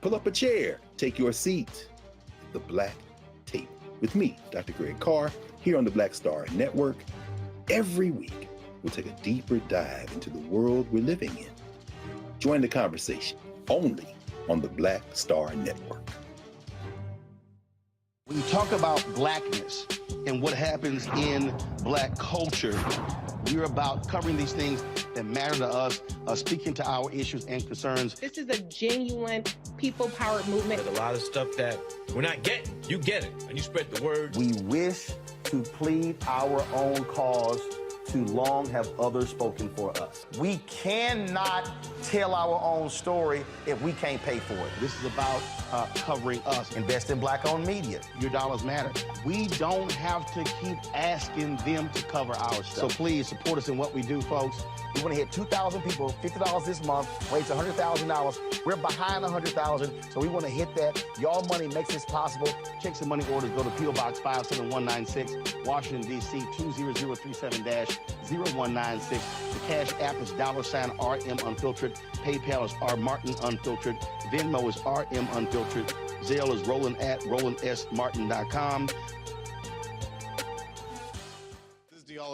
Pull up a chair, take your seat. The Black Tape with me, Dr. Greg Carr, here on the Black Star Network. Every week, we'll take a deeper dive into the world we're living in. Join the conversation only on the Black Star Network. When you talk about blackness and what happens in black culture, we're about covering these things that matter to us, speaking to our issues and concerns. This is a genuine people-powered movement. There's a lot of stuff that we're not getting. You get it, and you spread the word. We wish to plead our own cause. Too long have others spoken for us. We cannot tell our own story if we can't pay for it. This is about covering us. Invest in black-owned media. Your dollars matter. We don't have to keep asking them to cover our stuff. So please support us in what we do, folks. We want to hit 2,000 people, $50 this month, raise $100,000. We're behind 100,000, so we want to hit that. Y'all money makes this possible. Checks and money orders go to P.O. Box 57196, Washington, D.C. 20037-0196. The Cash App is $RM Unfiltered. PayPal is R Martin Unfiltered. Venmo is RM Unfiltered. Zelle is Roland at RolandSMartin.com.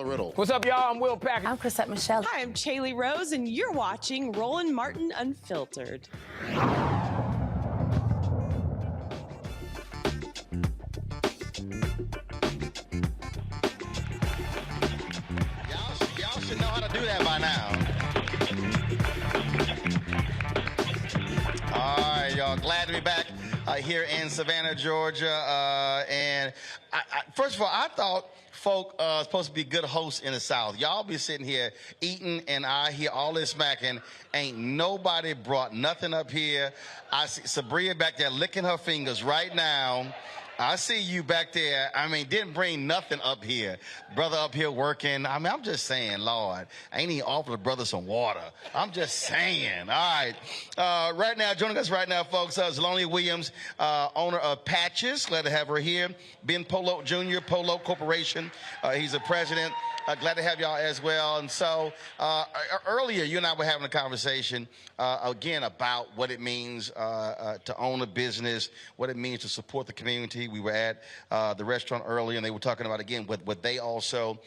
Riddle. What's up, y'all? I'm Will Packer. I'm Chrisette Michelle. Hi, I'm Chaley Rose, and you're watching Roland Martin Unfiltered. Y'all should know how to do that by now. All right, y'all. Glad to be back here in Savannah, Georgia. And first of all, I thought folk supposed to be good hosts in the South. Y'all be sitting here eating, and I hear all this smacking. Ain't nobody brought nothing up here. I see Sabria back there licking her fingers right now. I see you back there. I mean, didn't bring nothing up here. Brother up here working. I mean, I'm just saying, Lord, I ain't even offered the brother some water. I'm just saying. All right. Right now, joining us right now, folks, Zaloni Williams, owner of Patches. Glad to have her here. Ben Polo Jr., Polo Corporation. He's the president. Glad to have y'all as well. And so earlier, you and I were having a conversation, again, about what it means to own a business, what it means to support the community. We were at the restaurant earlier, and they were talking about, again, what they also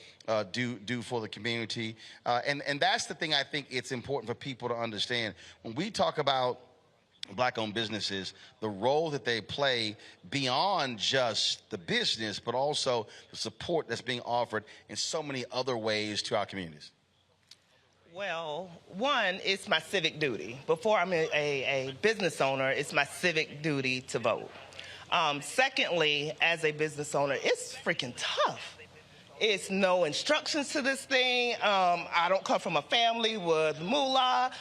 do for the community. And that's the thing I think it's important for people to understand. When we talk about Black-owned businesses, the role that they play beyond just the business, but also the support that's being offered in so many other ways to our communities. Well, one, it's my civic duty. Before I'm a business owner, it's my civic duty to vote. Secondly, as a business owner, it's freaking tough. It's no instructions to this thing. I don't come from a family with moolah.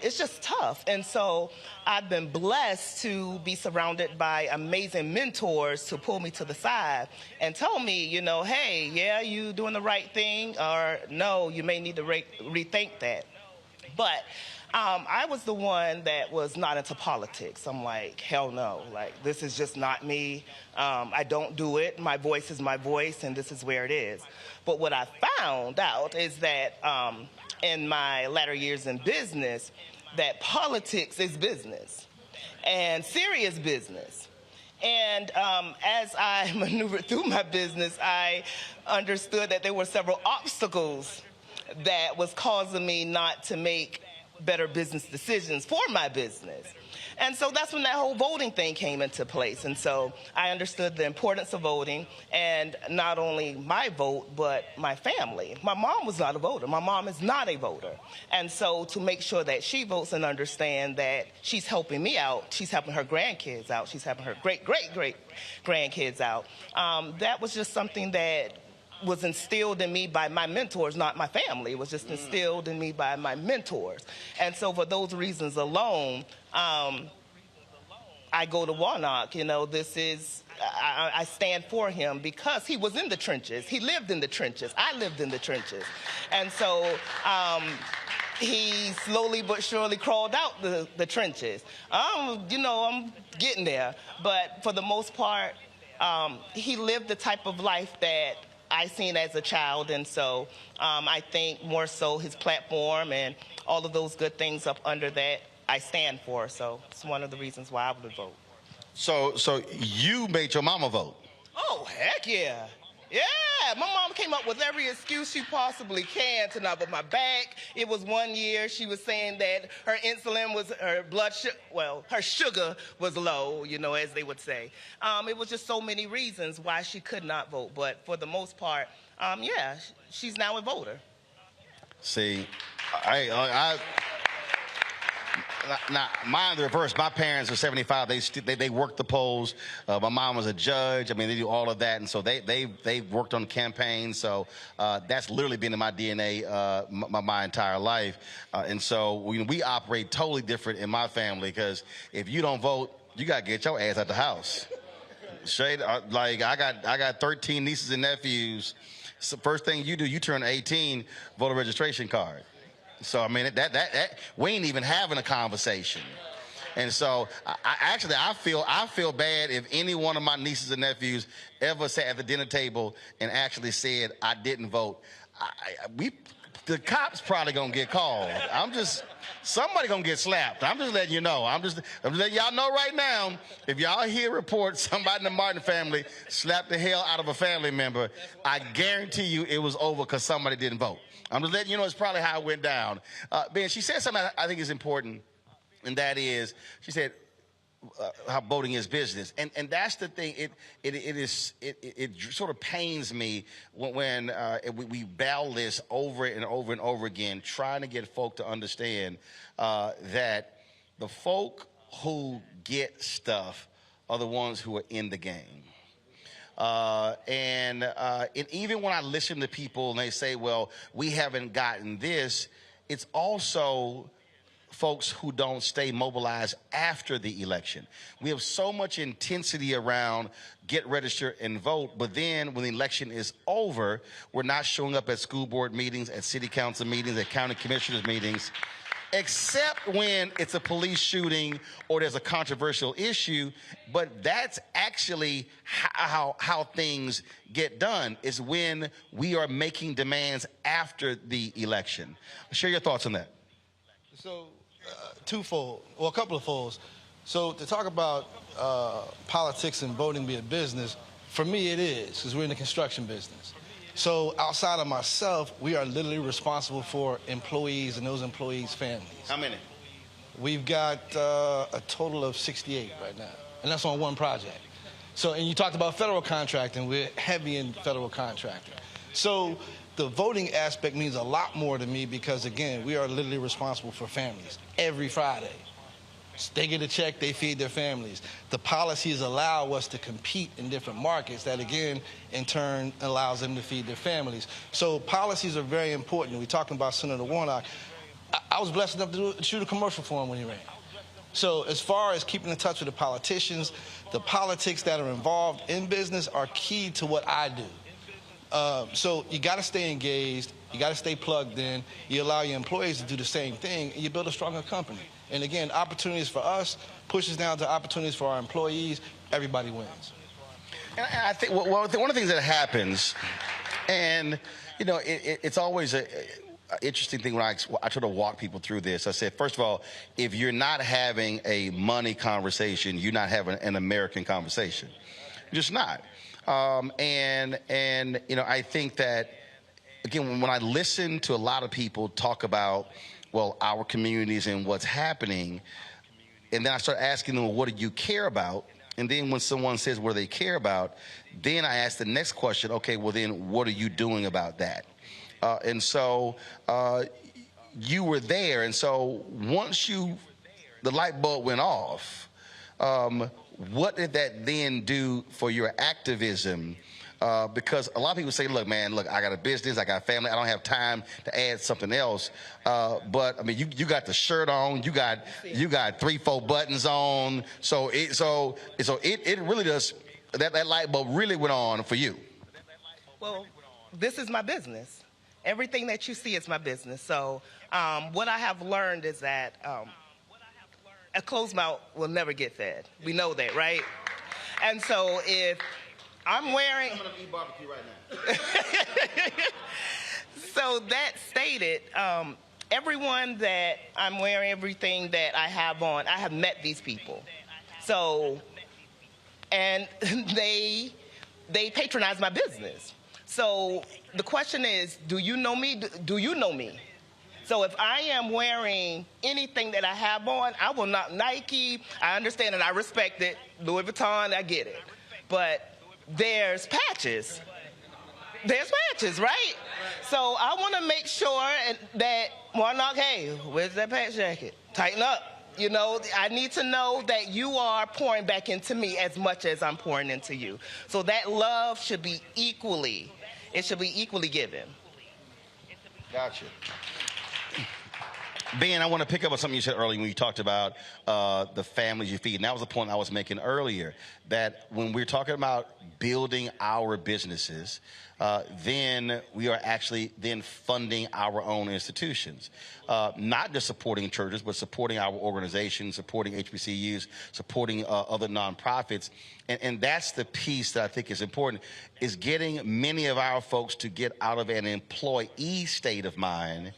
It's just tough. And so I've been blessed to be surrounded by amazing mentors to pull me to the side and tell me, you know, hey, yeah, you doing the right thing, or no, you may need to rethink that. But I was the one that was not into politics. I'm like, hell no. Like, this is just not me. I don't do it. My voice is my voice, and this is where it is. But what I found out is that in my latter years in business, that politics is business, and serious business. And as I maneuvered through my business, I understood that there were several obstacles that was causing me not to make better business decisions for my business. And so that's when that whole voting thing came into place. And so I understood the importance of voting, and not only my vote, but my family. My mom was not a voter. My mom is not a voter. And so to make sure that she votes and understand that she's helping me out, she's helping her grandkids out, she's helping her great-great-great-grandkids out, that was just something that was instilled in me by my mentors, not my family. It was just instilled in me by my mentors. And so for those reasons alone, I go to Warnock. You know, this is, I stand for him because he was in the trenches. He lived in the trenches. I lived in the trenches. And so he slowly but surely crawled out the trenches. You know, I'm getting there. But for the most part, he lived the type of life that I seen as a child, and so I think more so his platform and all of those good things up under that I stand for. So it's one of the reasons why I would vote. So you made your mama vote? Oh, heck yeah. Yeah, Yeah, my mom came up with every excuse she possibly can to not vote. My back, it was one year she was saying that her insulin was, her blood sugar, well, her sugar was low, you know, as they would say. It was just so many reasons why she could not vote. But for the most part, yeah, she's now a voter. See, now, mine the reverse. My parents are 75. They work the polls. My mom was a judge. I mean, they do all of that, and so they worked on campaigns. So that's literally been in my DNA my entire life. And so we operate totally different in my family, because if you don't vote, you gotta get your ass out the house. Straight, like I got 13 nieces and nephews. So first thing you do, you turn 18, voter registration card. So I mean that we ain't even having a conversation, and so I feel bad if any one of my nieces and nephews ever sat at the dinner table and actually said I didn't vote. The cops probably gonna get called. Somebody gonna get slapped. I'm just letting you know. I'm just letting y'all know right now. If y'all hear reports somebody in the Martin family slapped the hell out of a family member, I guarantee you it was over because somebody didn't vote. I'm just letting you know it's probably how it went down. Ben, she said something I think is important, and that is, she said how voting is business, and that's the thing. It sort of pains me when we battle this over and over and over again, trying to get folk to understand that the folk who get stuff are the ones who are in the game. And even when I listen to people and they say, well, we haven't gotten this, it's also folks who don't stay mobilized after the election. We have so much intensity around get registered and vote, but then when the election is over, we're not showing up at school board meetings, at city council meetings, at county commissioners meetings, except when it's a police shooting or there's a controversial issue. But that's actually how things get done, is when we are making demands after the election. Share your thoughts on that. So, twofold, well, a couple of folds. So to talk about politics and voting be a business, for me it is, because we're in the construction business. So outside of myself, we are literally responsible for employees and those employees' families. How many? We've got a total of 68 right now, and that's on one project. So, and you talked about federal contracting. We're heavy in federal contracting. So the voting aspect means a lot more to me because, again, we are literally responsible for families every Friday. They get a check, they feed their families. The policies allow us to compete in different markets that, again, in turn allows them to feed their families. So policies are very important. We're talking about Senator Warnock. I was blessed enough to shoot a commercial for him when he ran. So as far as keeping in touch with the politicians, the politics that are involved in business are key to what I do. So you got to stay engaged. You got to stay plugged in. You allow your employees to do the same thing, and you build a stronger company. And again, opportunities for us pushes down to opportunities for our employees. Everybody wins. And I think one of the things that happens, and you know, it's always an interesting thing when I try to walk people through this. I said, first of all, if you're not having a money conversation, you're not having an American conversation. You're just not. And you know, I think that, again, when I listen to a lot of people talk about, well, our communities and what's happening, and then I start asking them, well, what do you care about? And then when someone says what do they care about, then I ask the next question, okay, well then what are you doing about that? And so you were there, and so once the light bulb went off, what did that then do for your activism? Because a lot of people say, look, I got a business, I got a family, I don't have time to add something else. But I mean, you got the shirt on, you got 3-4 buttons on, so it really does. That light bulb really went on for you. Well, this is my business. Everything that you see is my business. So what I have learned is that a closed mouth will never get fed. We know that, right? And so if I'm wearing... I'm going to eat barbecue right now. So that stated, everyone that I'm wearing, everything that I have on, I have met these people. So, and they patronize my business. So the question is, do you know me? Do you know me? So if I am wearing anything that I have on, I will not Nike. I understand and I respect it. Louis Vuitton, I get it. But there's patches. There's patches, right? So I want to make sure that Warnock, hey, where's that patch jacket? Tighten up. You know, I need to know that you are pouring back into me as much as I'm pouring into you. So that love should be equally given. Gotcha. Ben, I want to pick up on something you said earlier when you talked about the families you feed. And that was the point I was making earlier, that when we're talking about building our businesses, then we are actually then funding our own institutions. Not just supporting churches, but supporting our organizations, supporting HBCUs, supporting other nonprofits. And that's the piece that I think is important, is getting many of our folks to get out of an employee state of mind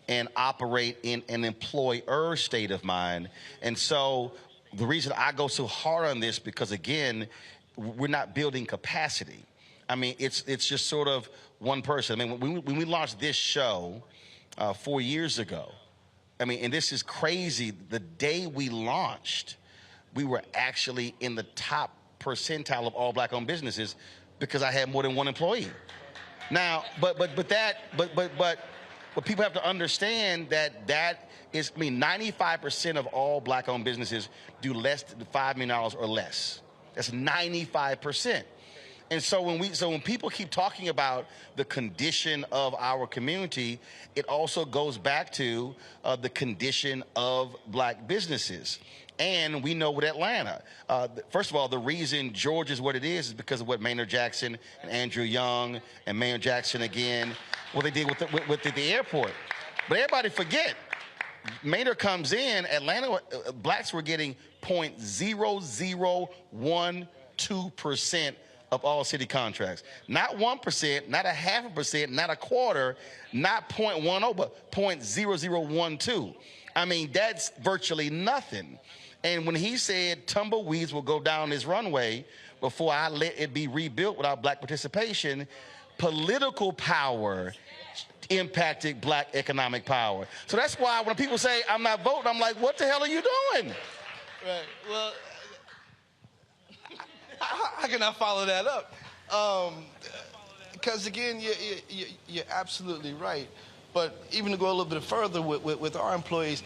and operate in an employer state of mind. And so the reason I go so hard on this, because again, we're not building capacity. I mean, it's just sort of one person. I mean, when we launched this show 4 years ago, I mean, and this is crazy, the day we launched, we were actually in the top percentile of all black-owned businesses because I had more than one employee. Now, but people have to understand that is, I mean, 95% of all black-owned businesses do less than $5 million or less. That's 95%. And so when people keep talking about the condition of our community, it also goes back to the condition of black businesses. And we know with Atlanta, first of all, the reason Georgia is what it is because of what Maynard Jackson and Andrew Young and Maynard Jackson again, what they did with the airport. But everybody forget, Maynard comes in, Atlanta, blacks were getting 0.0012% of all city contracts. Not 1%, not a 0.5%, not a quarter, not 0.10, but 0.0012. I mean, that's virtually nothing. And when he said tumbleweeds will go down this runway before I let it be rebuilt without black participation, political power impacted black economic power. So that's why when people say, I'm not voting, I'm like, what the hell are you doing? Right, well, how can I follow that up? Because again, you're absolutely right. But even to go a little bit further with our employees,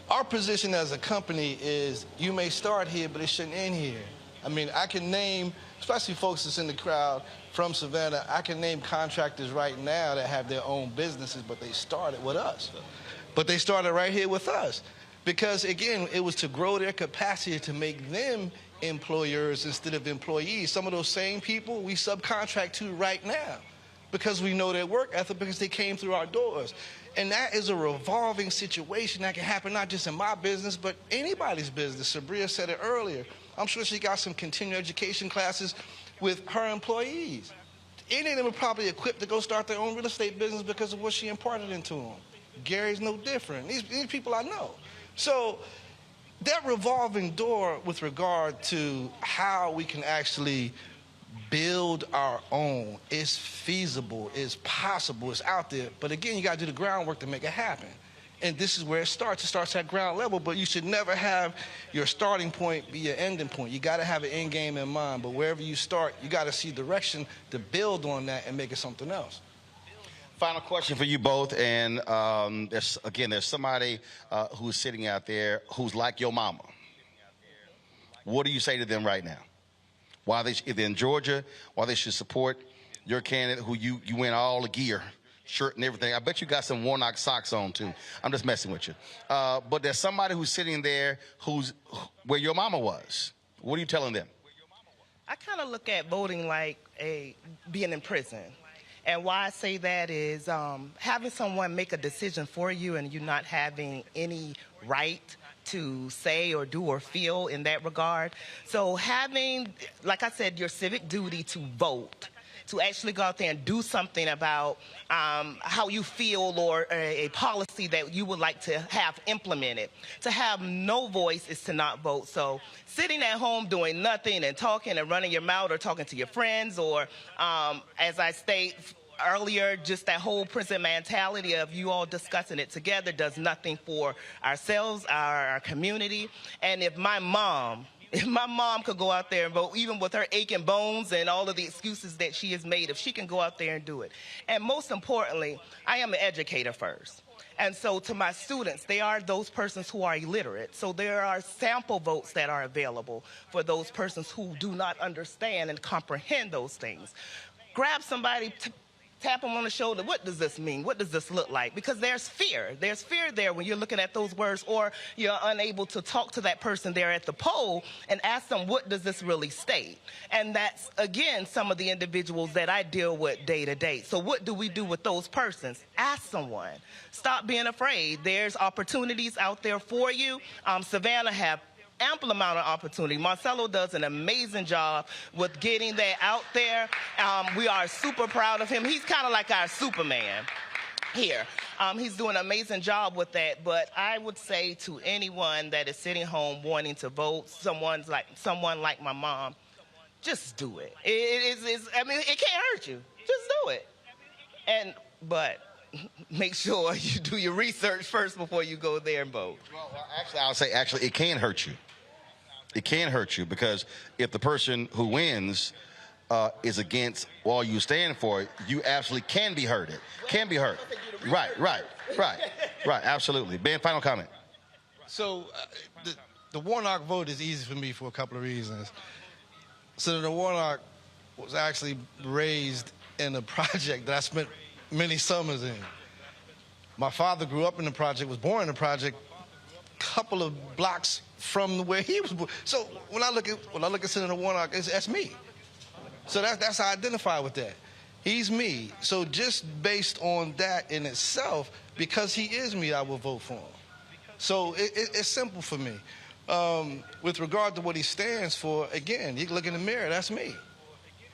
our position as a company is you may start here, but it shouldn't end here. I mean, I can name, especially folks that's in the crowd from Savannah, I can name contractors right now that have their own businesses, but they started with us. But they started right here with us. Because again, it was to grow their capacity to make them employers instead of employees. Some of those same people we subcontract to right now because we know their work ethic, because they came through our doors. And that is a revolving situation that can happen not just in my business, but anybody's business. Sabria said it earlier. I'm sure she got some continuing education classes with her employees. Any of them are probably equipped to go start their own real estate business because of what she imparted into them. Gary's no different. These people I know. So that revolving door with regard to how we can actually build our own is feasible, is possible, it's out there. But again, you got to do the groundwork to make it happen. And this is where it starts. It starts at ground level, but you should never have your starting point be your ending point. You got to have an end game in mind, but wherever you start, you got to see direction to build on that and make it something else. Final question for you both, and there's somebody who's sitting out there who's like your mama. What do you say to them right now? Why if they're in Georgia, why they should support your candidate who you win all the gear, shirt and everything. I bet you got some Warnock socks on too. I'm just messing with you. But there's somebody who's sitting there who's where your mama was. What are you telling them? I kind of look at voting like being in prison. And why I say that is having someone make a decision for you and you not having any right to say or do or feel in that regard. So having, like I said, your civic duty to vote to actually go out there and do something about how you feel or a policy that you would like to have implemented. To have no voice is to not vote. So sitting at home doing nothing and talking and running your mouth or talking to your friends or, as I state earlier, just that whole prison mentality of you all discussing it together does nothing for ourselves, our community. And if my mom could go out there and vote, even with her aching bones and all of the excuses that she has made, if she can go out there and do it. And most importantly, I am an educator first. And so to my students, they are those persons who are illiterate. So there are sample votes that are available for those persons who do not understand and comprehend those things. Grab somebody, tap them on the shoulder. What does this mean? What does this look like? Because there's fear. There's fear there when you're looking at those words, or you're unable to talk to that person there at the poll and ask them, what does this really state? And that's, again, some of the individuals that I deal with day to day. So what do we do with those persons? Ask someone. Stop being afraid. There's opportunities out there for you. Savannah have ample amount of opportunity. Marcelo does an amazing job with getting that out there. We are super proud of him. He's kind of like our Superman here. He's doing an amazing job with that. But I would say to anyone that is sitting home wanting to vote, someone like my mom, just do it. I mean, it can't hurt you. Just do it. But make sure you do your research first before you go there and vote. Well, I'll say it can hurt you. It can hurt you because if the person who wins is against all you stand for, you absolutely can be hurted. Can be hurt. Right. Absolutely. Ben, final comment. So the Warnock vote is easy for me for a couple of reasons. Senator Warnock was actually raised in a project that I spent many summers in. My father grew up in the project, was born in the project, couple of blocks from where he was born. So when I look at Senator Warnock, that's me. So that's how I identify with that. He's me. So just based on that in itself, because he is me, I will vote for him. So it's simple for me. With regard to what he stands for, again, you can look in the mirror, that's me.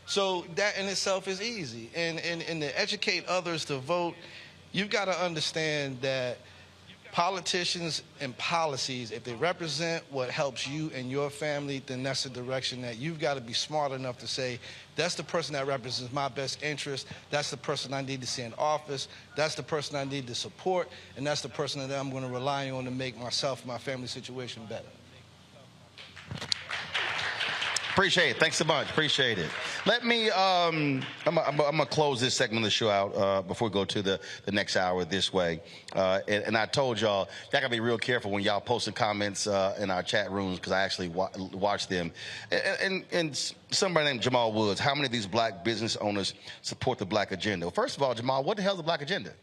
So that in itself is easy. And to educate others to vote, you've got to understand that politicians and policies, if they represent what helps you and your family, then that's the direction that you've got to be smart enough to say, that's the person that represents my best interest, that's the person I need to see in office, that's the person I need to support, and that's the person that I'm going to rely on to make myself and my family situation better. Appreciate it. Thanks a bunch. Appreciate it. Let me, I'm going to close this segment of the show out before we go to the next hour this way. And I told y'all got to be real careful when y'all posting comments in our chat rooms because I actually watch them. And somebody named Jamal Woods, how many of these black business owners support the black agenda? Well, first of all, Jamal, what the hell is the black agenda?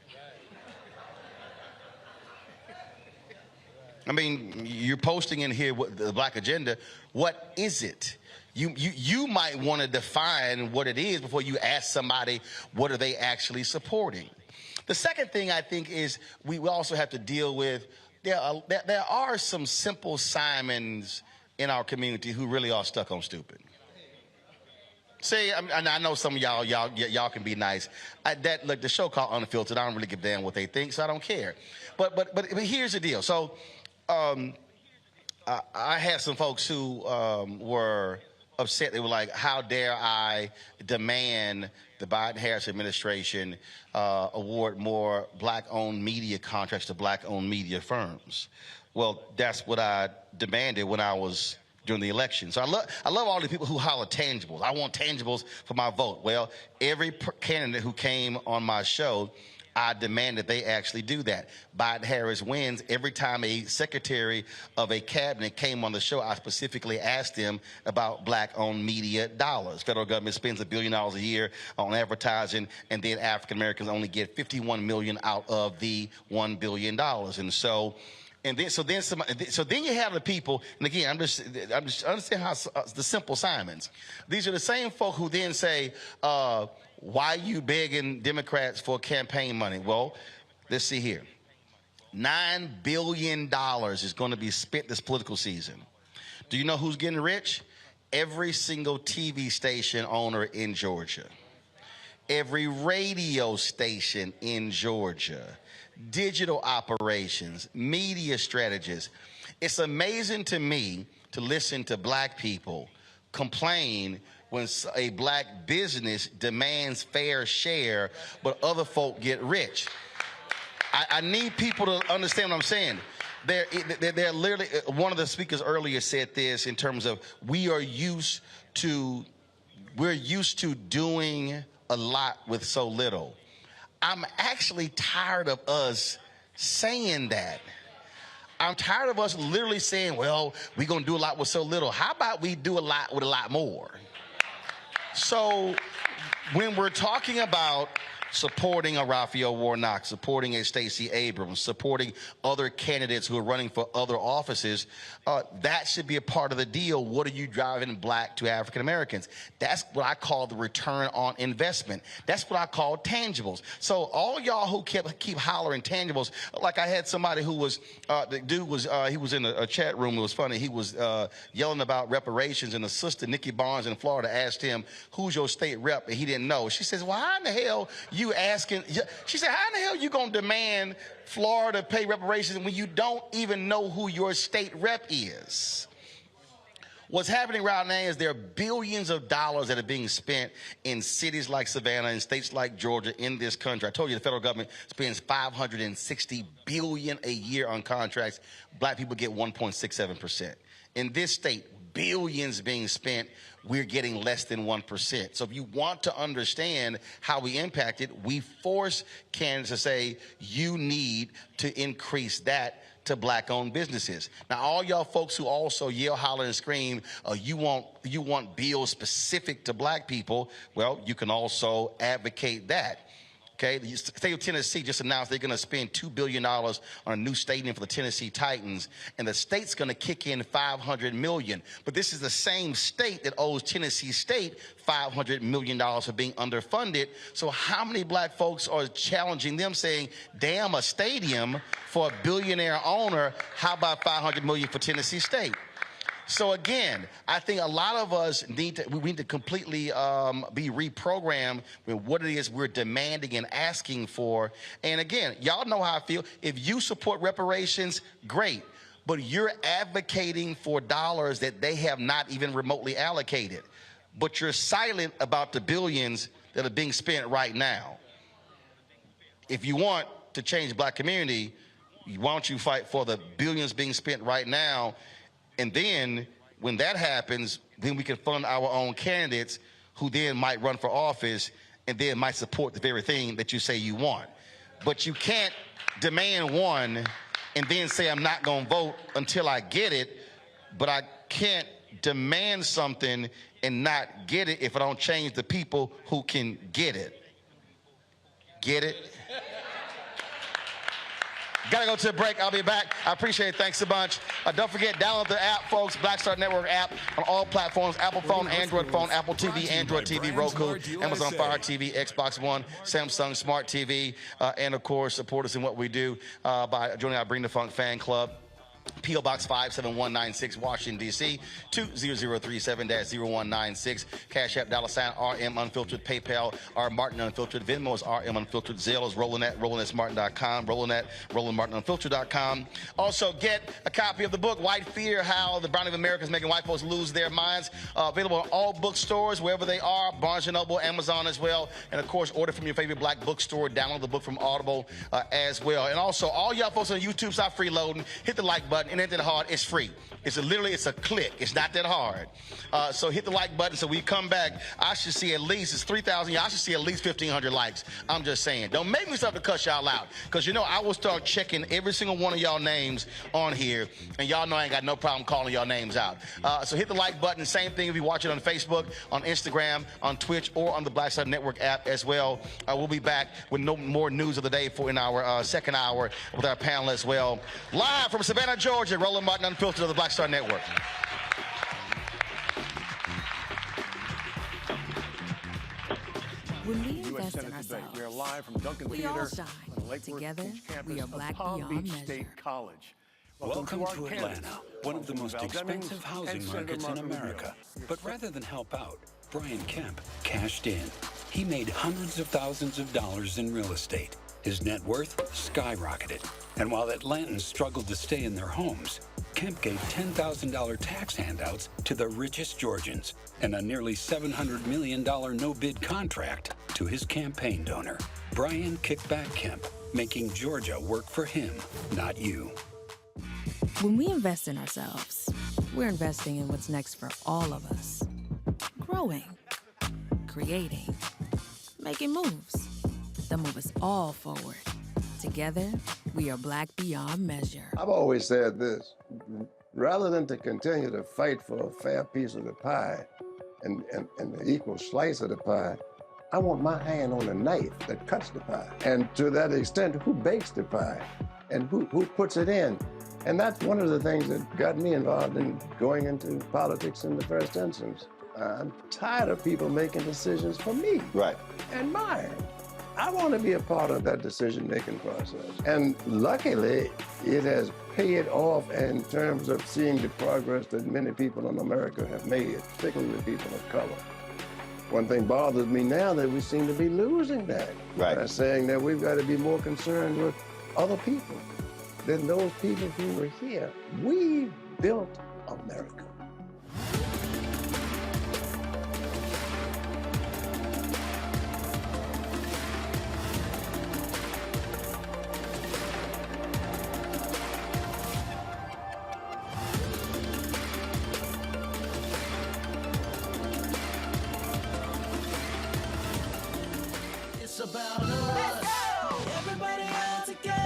I mean, you're posting in here what the black agenda. What is it? You might want to define what it is before you ask somebody what are they actually supporting. The second thing I think is we also have to deal with there are some simple Simons in our community who really are stuck on stupid. See, I know some of y'all can be nice. Look, the show called Unfiltered. I don't really give a damn what they think, so I don't care. But here's the deal. So I had some folks who were upset. They were like, how dare I demand the Biden-Harris administration award more black-owned media contracts to black-owned media firms? Well, that's what I demanded when I was during the election. So I love all the people who holler tangibles. I want tangibles for my vote. Well, every candidate who came on my show, I demand that they actually do that. Biden-Harris wins. Every time a secretary of a cabinet came on the show, I specifically asked them about black-owned media dollars. Federal government spends $1 billion a year on advertising, and then African Americans only get $51 million out of the $1 billion. And so then you have the people, and again, I'm just understand how the simple Simons. These are the same folk who then say, why you begging Democrats for campaign money? Well, let's see here. $9 billion is going to be spent this political season. Do you know who's getting rich? Every single TV station owner in Georgia. every radio station in Georgia, digital operations, media strategists. It's amazing to me to listen to black people complain when a black business demands fair share, but other folk get rich. I need people to understand what I'm saying. They're literally, one of the speakers earlier said this in terms of we're used to doing a lot with so little. I'm actually tired of us saying that. I'm tired of us literally saying, well, we're going to do a lot with so little. How about we do a lot with a lot more? So when we're talking about supporting a Raphael Warnock, supporting a Stacey Abrams, supporting other candidates who are running for other offices, that should be a part of the deal. What are you driving black to African Americans? That's what I call the return on investment. That's what I call tangibles. So all y'all who keep hollering tangibles, like I had somebody who was, the dude was, he was in a chat room. It was funny. He was yelling about reparations, and the sister, Nikki Barnes in Florida, asked him, who's your state rep? And he didn't know. She says, well, how in the hell you asking? She said, how in the hell you going to demand Florida pay reparations when you don't even know who your state rep is? What's happening right now is there are billions of dollars that are being spent in cities like Savannah and states like Georgia in this country. I told you the federal government spends $560 billion a year on contracts. Black people get 1.67%. In this state, billions being spent, we're getting less than 1%. So if you want to understand how we impact it, we force candidates to say, you need to increase that to black-owned businesses. Now, all y'all folks who also yell, holler, and scream, you want bills specific to black people, well, you can also advocate that. Okay, the state of Tennessee just announced they're going to spend $2 billion on a new stadium for the Tennessee Titans, and the state's going to kick in $500 million. But this is the same state that owes Tennessee State $500 million for being underfunded. So how many black folks are challenging them, saying, damn, a stadium for a billionaire owner, how about $500 million for Tennessee State? So again, I think a lot of us need to completely be reprogrammed with what it is we're demanding and asking for. And again, y'all know how I feel. If you support reparations, great. But you're advocating for dollars that they have not even remotely allocated. But you're silent about the billions that are being spent right now. If you want to change the black community, why don't you fight for the billions being spent right now? And then when that happens, then we can fund our own candidates who then might run for office and then might support the very thing that you say you want. But you can't demand one and then say I'm not going to vote until I get it, but I can't demand something and not get it if I don't change the people who can get it. Get it? Gotta go to a break. I'll be back. I appreciate it. Thanks a bunch. Don't forget, download the app, folks. Black Star Network app on all platforms. Apple phone, Android phone, Apple TV, Android TV, Roku, Amazon Fire TV, Xbox One, Samsung Smart TV, and of course, support us in what we do by joining our Bring the Funk fan club. P.O. Box 57196, Washington, D.C., 20037-0196. Cash App, $RM Unfiltered. PayPal, R. Martin Unfiltered. Venmo is RM Unfiltered. Zelle is Roland at RolandSmartin.com. Roland at RolandMartinUnfiltered.com. Also, get a copy of the book, White Fear, How the Browning of America is Making White Folks Lose Their Minds. Available in all bookstores, wherever they are, Barnes & Noble, Amazon as well. And, of course, order from your favorite black bookstore. Download the book from Audible as well. And also, all y'all folks on YouTube, stop freeloading. Hit the like button. It ain't that hard. It's free. It's a click. It's not that hard. So hit the like button. So when you come back, I should see at least, it's 3,000. I should see at least 1,500 likes. I'm just saying. Don't make me start to cuss y'all out. Because, you know, I will start checking every single one of y'all names on here. And y'all know I ain't got no problem calling y'all names out. So hit the like button. Same thing if you watch it on Facebook, on Instagram, on Twitch, or on the Black Star Network app as well. We'll be back with no more news of the day in our second hour with our panel as well. Live from Savannah, Georgia, Roland Martin Unfiltered of the Black Star Network. When we invest in ourselves, we are live from Duncan we Theater all shine. Together, we are black beyond measure. College. Welcome to Atlanta, one of the most expensive housing markets in America. But rather than help out, Brian Kemp cashed in. He made hundreds of thousands of dollars in real estate. His net worth skyrocketed. And while Atlantans struggled to stay in their homes, Kemp gave $10,000 tax handouts to the richest Georgians and a nearly $700 million no-bid contract to his campaign donor, Brian Kickback Kemp, making Georgia work for him, not you. When we invest in ourselves, we're investing in what's next for all of us. Growing, creating, making moves that move us all forward. Together, we are Black beyond measure. I've always said this, rather than to continue to fight for a fair piece of the pie and the equal slice of the pie, I want my hand on the knife that cuts the pie. And to that extent, who bakes the pie and who puts it in? And that's one of the things that got me involved in going into politics in the first instance. I'm tired of people making decisions for me. Right. And mine. I want to be a part of that decision-making process. And luckily, it has paid off in terms of seeing the progress that many people in America have made, particularly people of color. One thing bothers me now that we seem to be losing that. Right. By saying that we've got to be more concerned with other people than those people who were here. We built America.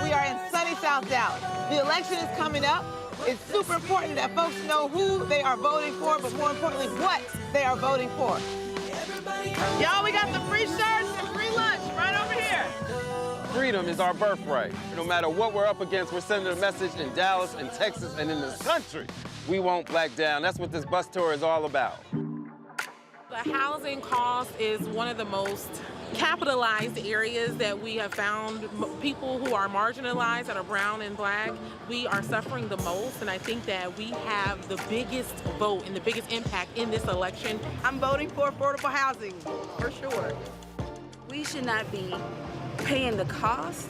We are in sunny South Dallas. The election is coming up. It's super important that folks know who they are voting for, but more importantly, what they are voting for. Y'all, we got the free shirts and free lunch right over here. Freedom is our birthright. No matter what we're up against, we're sending a message in Dallas and Texas and in this country. We won't black down. That's what this bus tour is all about. The housing cost is one of the most capitalized areas that we have found. People who are marginalized, that are brown and black, we are suffering the most, and I think that we have the biggest vote and the biggest impact in this election. I'm voting for affordable housing, for sure. We should not be paying the cost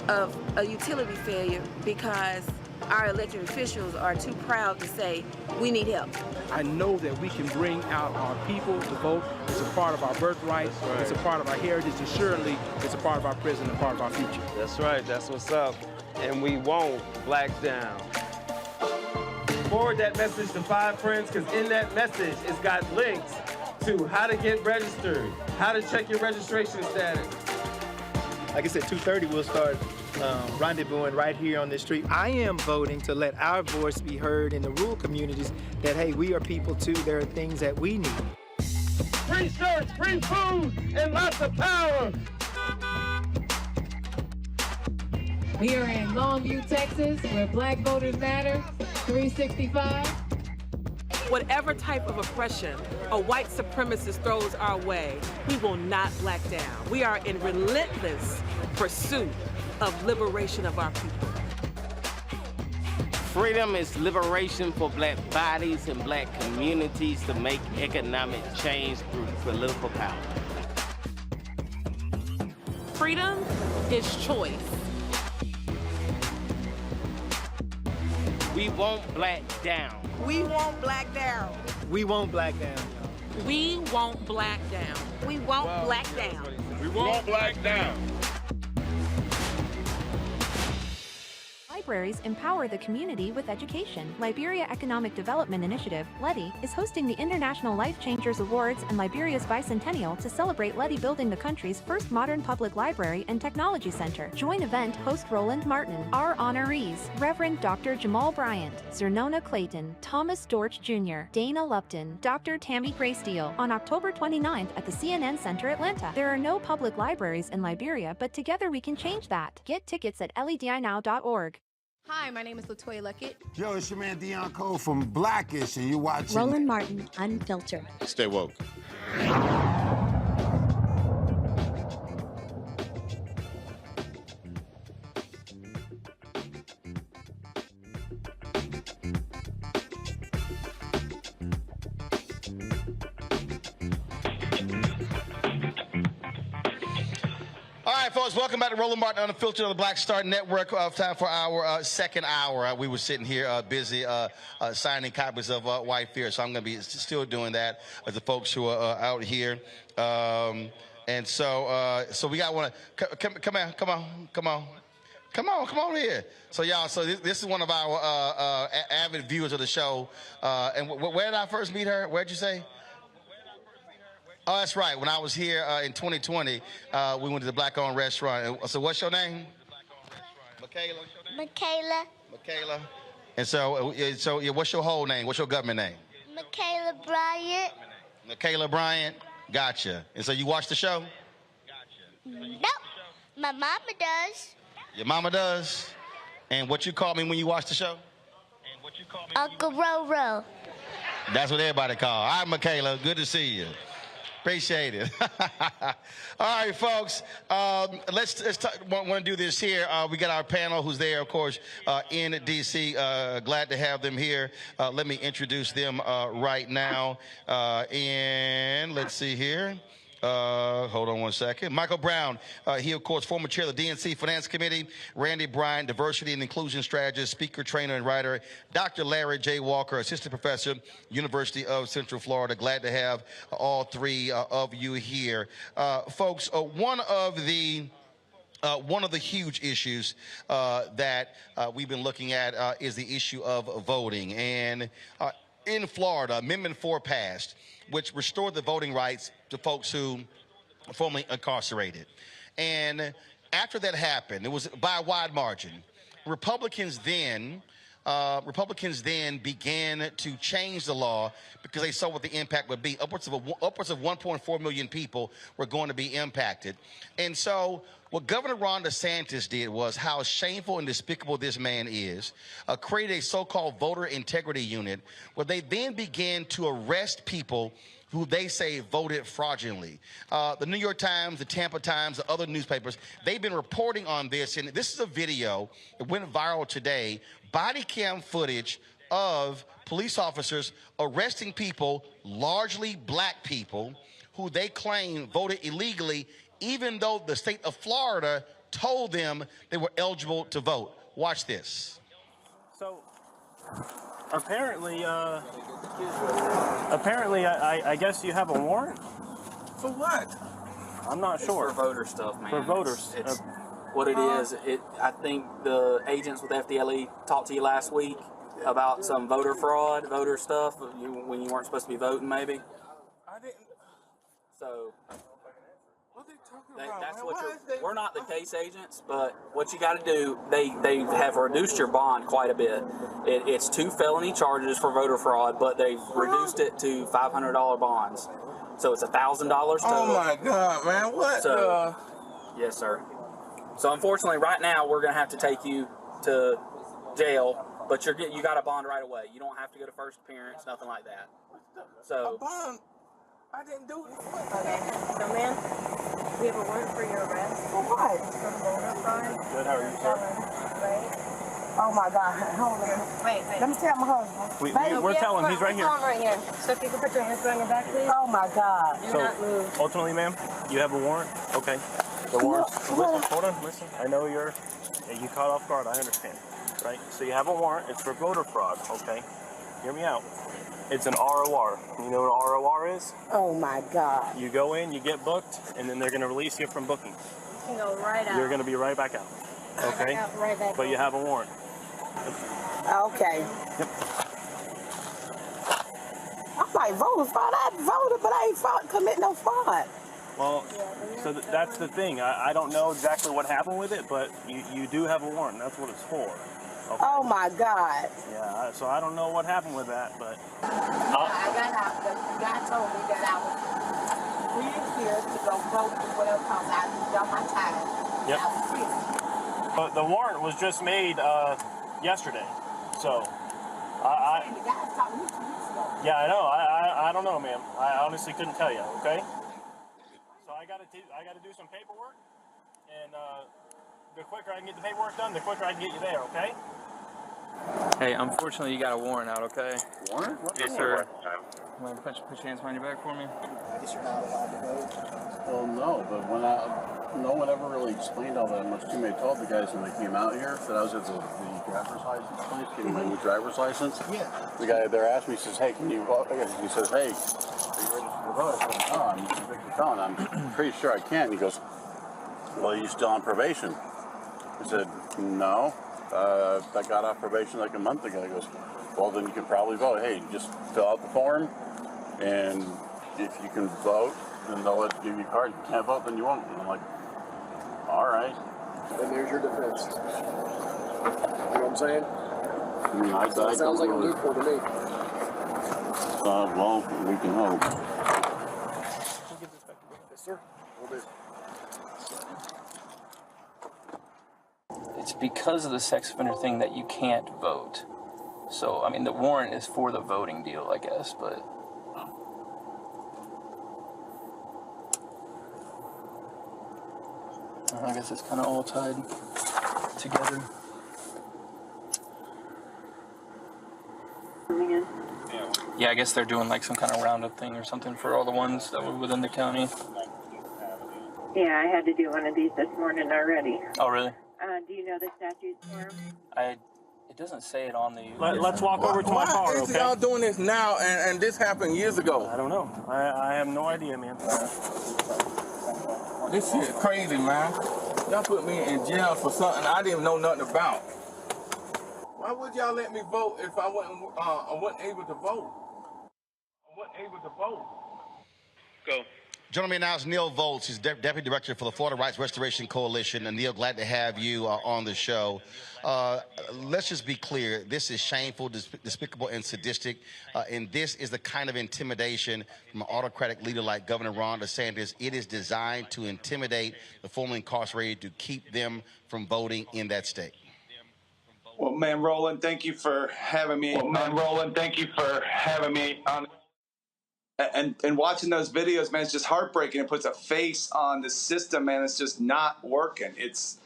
of a utility failure because our elected officials are too proud to say, we need help. I know that we can bring out our people to vote. It's a part of our birthright. Right. It's a part of our heritage, and surely it's a part of our present and part of our future. That's right, that's what's up. And we won't black down. Forward that message to 5 friends, because in that message, it's got links to how to get registered, how to check your registration status. Like I said, 2:30 we'll start rendezvousing right here on this street. I am voting to let our voice be heard in the rural communities that, hey, we are people too. There are things that we need. Free shirts, free food, and lots of power. We are in Longview, Texas, where Black voters matter, 365. Whatever type of oppression a white supremacist throws our way, we will not black down. We are in relentless pursuit of liberation of our people. Freedom is liberation for black bodies and black communities to make economic change through political power. Freedom is choice. We won't black down. We won't black down. We won't black down. We won't black down. We won't black down. We won't black down. Libraries empower the community with education. Liberia Economic Development Initiative, LEDI, is hosting the International Life Changers Awards and Liberia's bicentennial to celebrate LEDI building the country's first modern public library and technology center. Join event host Roland Martin. Our honorees, Reverend Dr. Jamal Bryant, Zernona Clayton, Thomas Dorch Jr., Dana Lupton, Dr. Tammy Graysteele, on October 29th at the CNN Center, Atlanta. There are no public libraries in Liberia, but together we can change that. Get tickets at ledinow.org. Hi, my name is LaToya Luckett. Yo, it's your man Dion Cole from Blackish, and you're watching Roland Martin, Unfiltered. Stay woke. right, folks, welcome back to Roland Martin Unfiltered on the Black Star Network. Time for our second hour. We were sitting here busy signing copies of White Fear, so I'm going to be still doing that with the folks who are out here. And so we got one. Come on here. So y'all, this is one of our avid viewers of the show. And where did I first meet her? Where'd you say? Oh, that's right. When I was here in 2020, we went to the Black-owned restaurant. So what's your name? Michaela. Michaela. And so yeah, what's your whole name? What's your government name? Michaela Bryant. Michaela Bryant. Gotcha. And so you watch the show? Nope. My mama does. Your mama does? And what you call me when you watch the show? Uncle Roro. That's what everybody call. All right, Michaela. Good to see you. Appreciate it. All right, folks. Let's want to do this here. We got our panel who's there, of course, in D.C. Glad to have them here. Let me introduce them right now. And let's see here. Hold on one second. Michael Brown, he, of course, former chair of the DNC Finance Committee. Randy Bryant, diversity and inclusion strategist, speaker, trainer, and writer. Dr. Larry J. Walker, assistant professor, University of Central Florida. Glad to have all three of you here. Folks, one of the huge issues that we've been looking at is the issue of voting. And in Florida, Amendment 4 passed, which restored the voting rights to folks who were formerly incarcerated. And after that happened, it was by a wide margin. Republicans then began to change the law because they saw what the impact would be. Upwards of 1.4 million people were going to be impacted. And so what Governor Ron DeSantis did was, how shameful and despicable this man is, created a so-called voter integrity unit where they then began to arrest people who they say voted fraudulently. The New York Times, the Tampa Times, the other newspapers, they've been reporting on this. And this is a video that went viral today, body cam footage of police officers arresting people, largely black people, who they claim voted illegally, even though the state of Florida told them they were eligible to vote. Watch this. So apparently, I guess you have a warrant? For what? I'm not sure. For voter stuff, man. For voters. It's what it is. I think the agents with FDLE talked to you last week about some voter fraud, voter stuff, when you weren't supposed to be voting, maybe. I didn't. So What are they talking about? that's Man? what Why is they... we're not the case agents, but what you got to do, they have reduced your bond quite a bit. It's 2 felony charges for voter fraud, but they've reduced it to $500 bonds. So it's $1,000 total. Oh my God, man! What? So, yes, sir. So unfortunately, right now we're gonna have to take you to jail, but you got a bond right away. You don't have to go to first appearance, nothing like that. So. A bond? I didn't do it. Okay. So, ma'am, we have a warrant for your arrest. For what? For voter fraud. Good, how are you, sir? Right? Oh my God! Hold on. Wait. Let me tell my husband. We're telling him, he's right here. Call him right here. So if you can put your hands behind your back, please. Oh my God! Do not move. Ultimately, ma'am, you have a warrant. Okay. The warrant. Listen. I know you caught off guard. I understand. Right. So you have a warrant. It's for voter fraud. Okay. Hear me out. It's an ROR. You know what an ROR is? Oh my God! You go in, you get booked, and then they're going to release you from booking. You can go right out. You're going to be right back out. Okay. Right back but you have a warrant. Okay. Yep. I'm like, voter fraud. I voted, but I ain't commit no fraud. Well, so that's the thing. I don't know exactly what happened with it, but you do have a warrant. That's what it's for. Okay. Oh my God. Yeah, so I don't know what happened with that, but... I got out. The guy told me that I was free here to go vote or whatever, because I done my time. Yep. I was free. But the warrant was just made yesterday, so... The guy talked to me 2 weeks ago. Yeah, I know. I don't know, ma'am. I honestly couldn't tell you, okay? So I gotta do some paperwork, and the quicker I can get the paperwork done, the quicker I can get you there, okay? Hey, unfortunately, you got a warrant out, okay? Warrant? Yes, sir. Want to put your hands behind your back for me? I guess you're not allowed to vote. Well, no, but no one ever really explained all that much to me. I told the guys when they came out here that I was at the driver's license place getting my new driver's license. Yeah. The guy there asked me, he says, hey, can you vote? He says, hey, are you registered to vote? I said, no, I'm a convicted felon. I'm pretty sure I can. He goes, well, are you still on probation? I said, no. I got off probation like a month ago. He goes, well, then you can probably vote. Hey, just fill out the form, and if you can vote, then they'll give you a card. If you can't vote, then you won't. And I'm like, all right. And there's your defense. You know what I'm saying? I mean, that sounds like a loophole to me. Well, we can hope. Yes, sir. Will do. It's because of the sex offender thing that you can't vote. So, I mean, the warrant is for the voting deal, I guess, but... I guess it's kind of all tied together. Yeah, I guess they're doing like some kind of roundup thing or something for all the ones that were within the county. Yeah, I had to do one of these this morning already. Oh, really? Do you know the statutes for them? It doesn't say it on the... Let's walk over to my car, okay? Why is y'all doing this now and this happened years ago? I don't know. I have no idea, man. This shit crazy, man. Y'all put me in jail for something I didn't know nothing about. Why would y'all let me vote if I wasn't able to vote? Go. Joining me now is Neil Volz. He's Deputy Director for the Florida Rights Restoration Coalition. And Neil, glad to have you on the show. Let's just be clear. This is shameful, despicable, and sadistic. And this is the kind of intimidation from an autocratic leader like Governor Ron DeSantis. It is designed to intimidate the formerly incarcerated to keep them from voting in that state. Well, man, Roland, thank you for having me. And watching those videos, man, it's just heartbreaking. It puts a face on the system, man. It's just not working. It's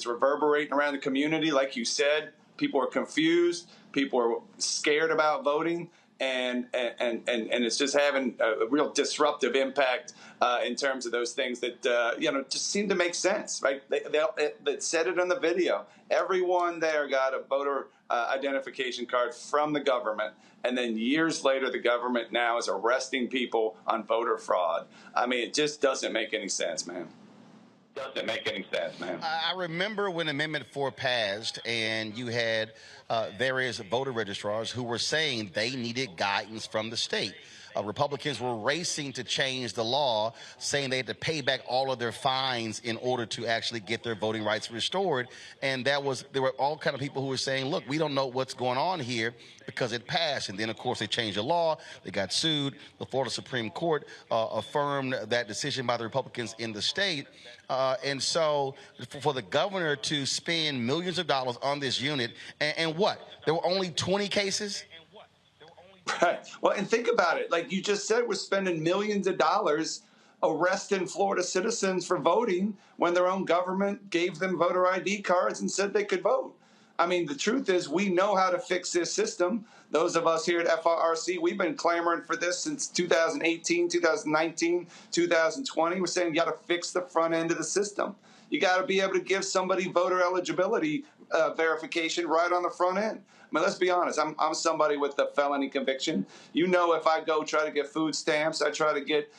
reverberating around the community, like you said. People are confused. People are scared about voting, and it's just having a real disruptive impact in terms of those things that just seem to make sense, right? They said it in the video. Everyone there got a voter identification card from the government, and then years later, the government now is arresting people on voter fraud. I mean, it just doesn't make any sense, man. I remember when Amendment 4 passed and you had various voter registrars who were saying they needed guidance from the state. Republicans were racing to change the law, saying they had to pay back all of their fines in order to actually get their voting rights restored. And there were all kind of people who were saying, look, we don't know what's going on here because it passed. And then, of course, they changed the law. They got sued. The Florida Supreme Court affirmed that decision by the Republicans in the state. And so for the governor to spend millions of dollars on this unit, and what? There were only 20 cases? Right. Well, and think about it. Like you just said, we're spending millions of dollars arresting Florida citizens for voting when their own government gave them voter ID cards and said they could vote. I mean, the truth is we know how to fix this system. Those of us here at FRC, we've been clamoring for this since 2018, 2019, 2020. We're saying you got to fix the front end of the system. You got to be able to give somebody voter eligibility verification right on the front end. I mean, let's be honest. I'm somebody with a felony conviction. You know, if I go try to get food stamps, I try to get,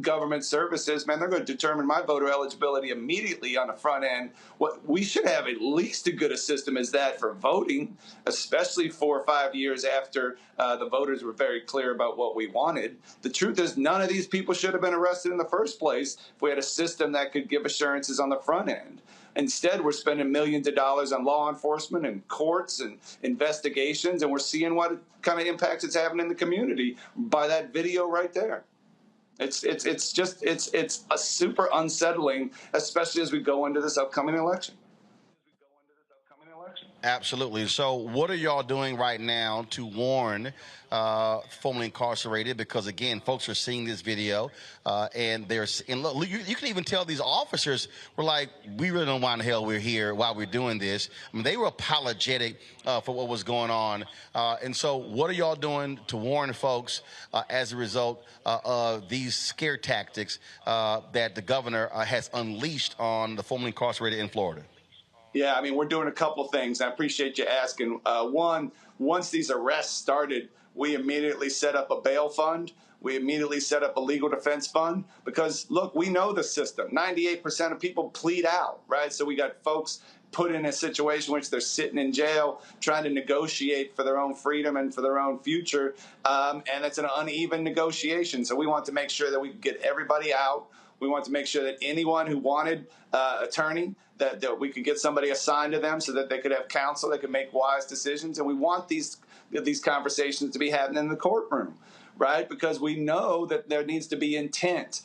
government services, man, they're going to determine my voter eligibility immediately on the front end. What we should have at least as good a system as that for voting, especially 4 or 5 years after the voters were very clear about what we wanted. The truth is none of these people should have been arrested in the first place if we had a system that could give assurances on the front end. Instead, we're spending millions of dollars on law enforcement and courts and investigations, and we're seeing what kind of impacts it's having in the community by that video right there. It's a super unsettling, especially as we go into this upcoming election. Absolutely. So what are y'all doing right now to warn formerly incarcerated? Because, again, folks are seeing this video, and look, you can even tell these officers were like, we really don't know why in the hell we're here while we're doing this. I mean, they were apologetic for what was going on. And so what are y'all doing to warn folks as a result of these scare tactics that the governor has unleashed on the formerly incarcerated in Florida? Yeah, I mean, we're doing a couple things. I appreciate you asking. One, once these arrests started, we immediately set up a bail fund. We immediately set up a legal defense fund because, look, we know the system. 98% of people plead out, right? So we got folks put in a situation in which they're sitting in jail trying to negotiate for their own freedom and for their own future, and it's an uneven negotiation. So we want to make sure that we get everybody out. We want to make sure that anyone who wanted attorney, that we could get somebody assigned to them so that they could have counsel, they could make wise decisions. And we want these conversations to be happening in the courtroom, right? Because we know that there needs to be intent.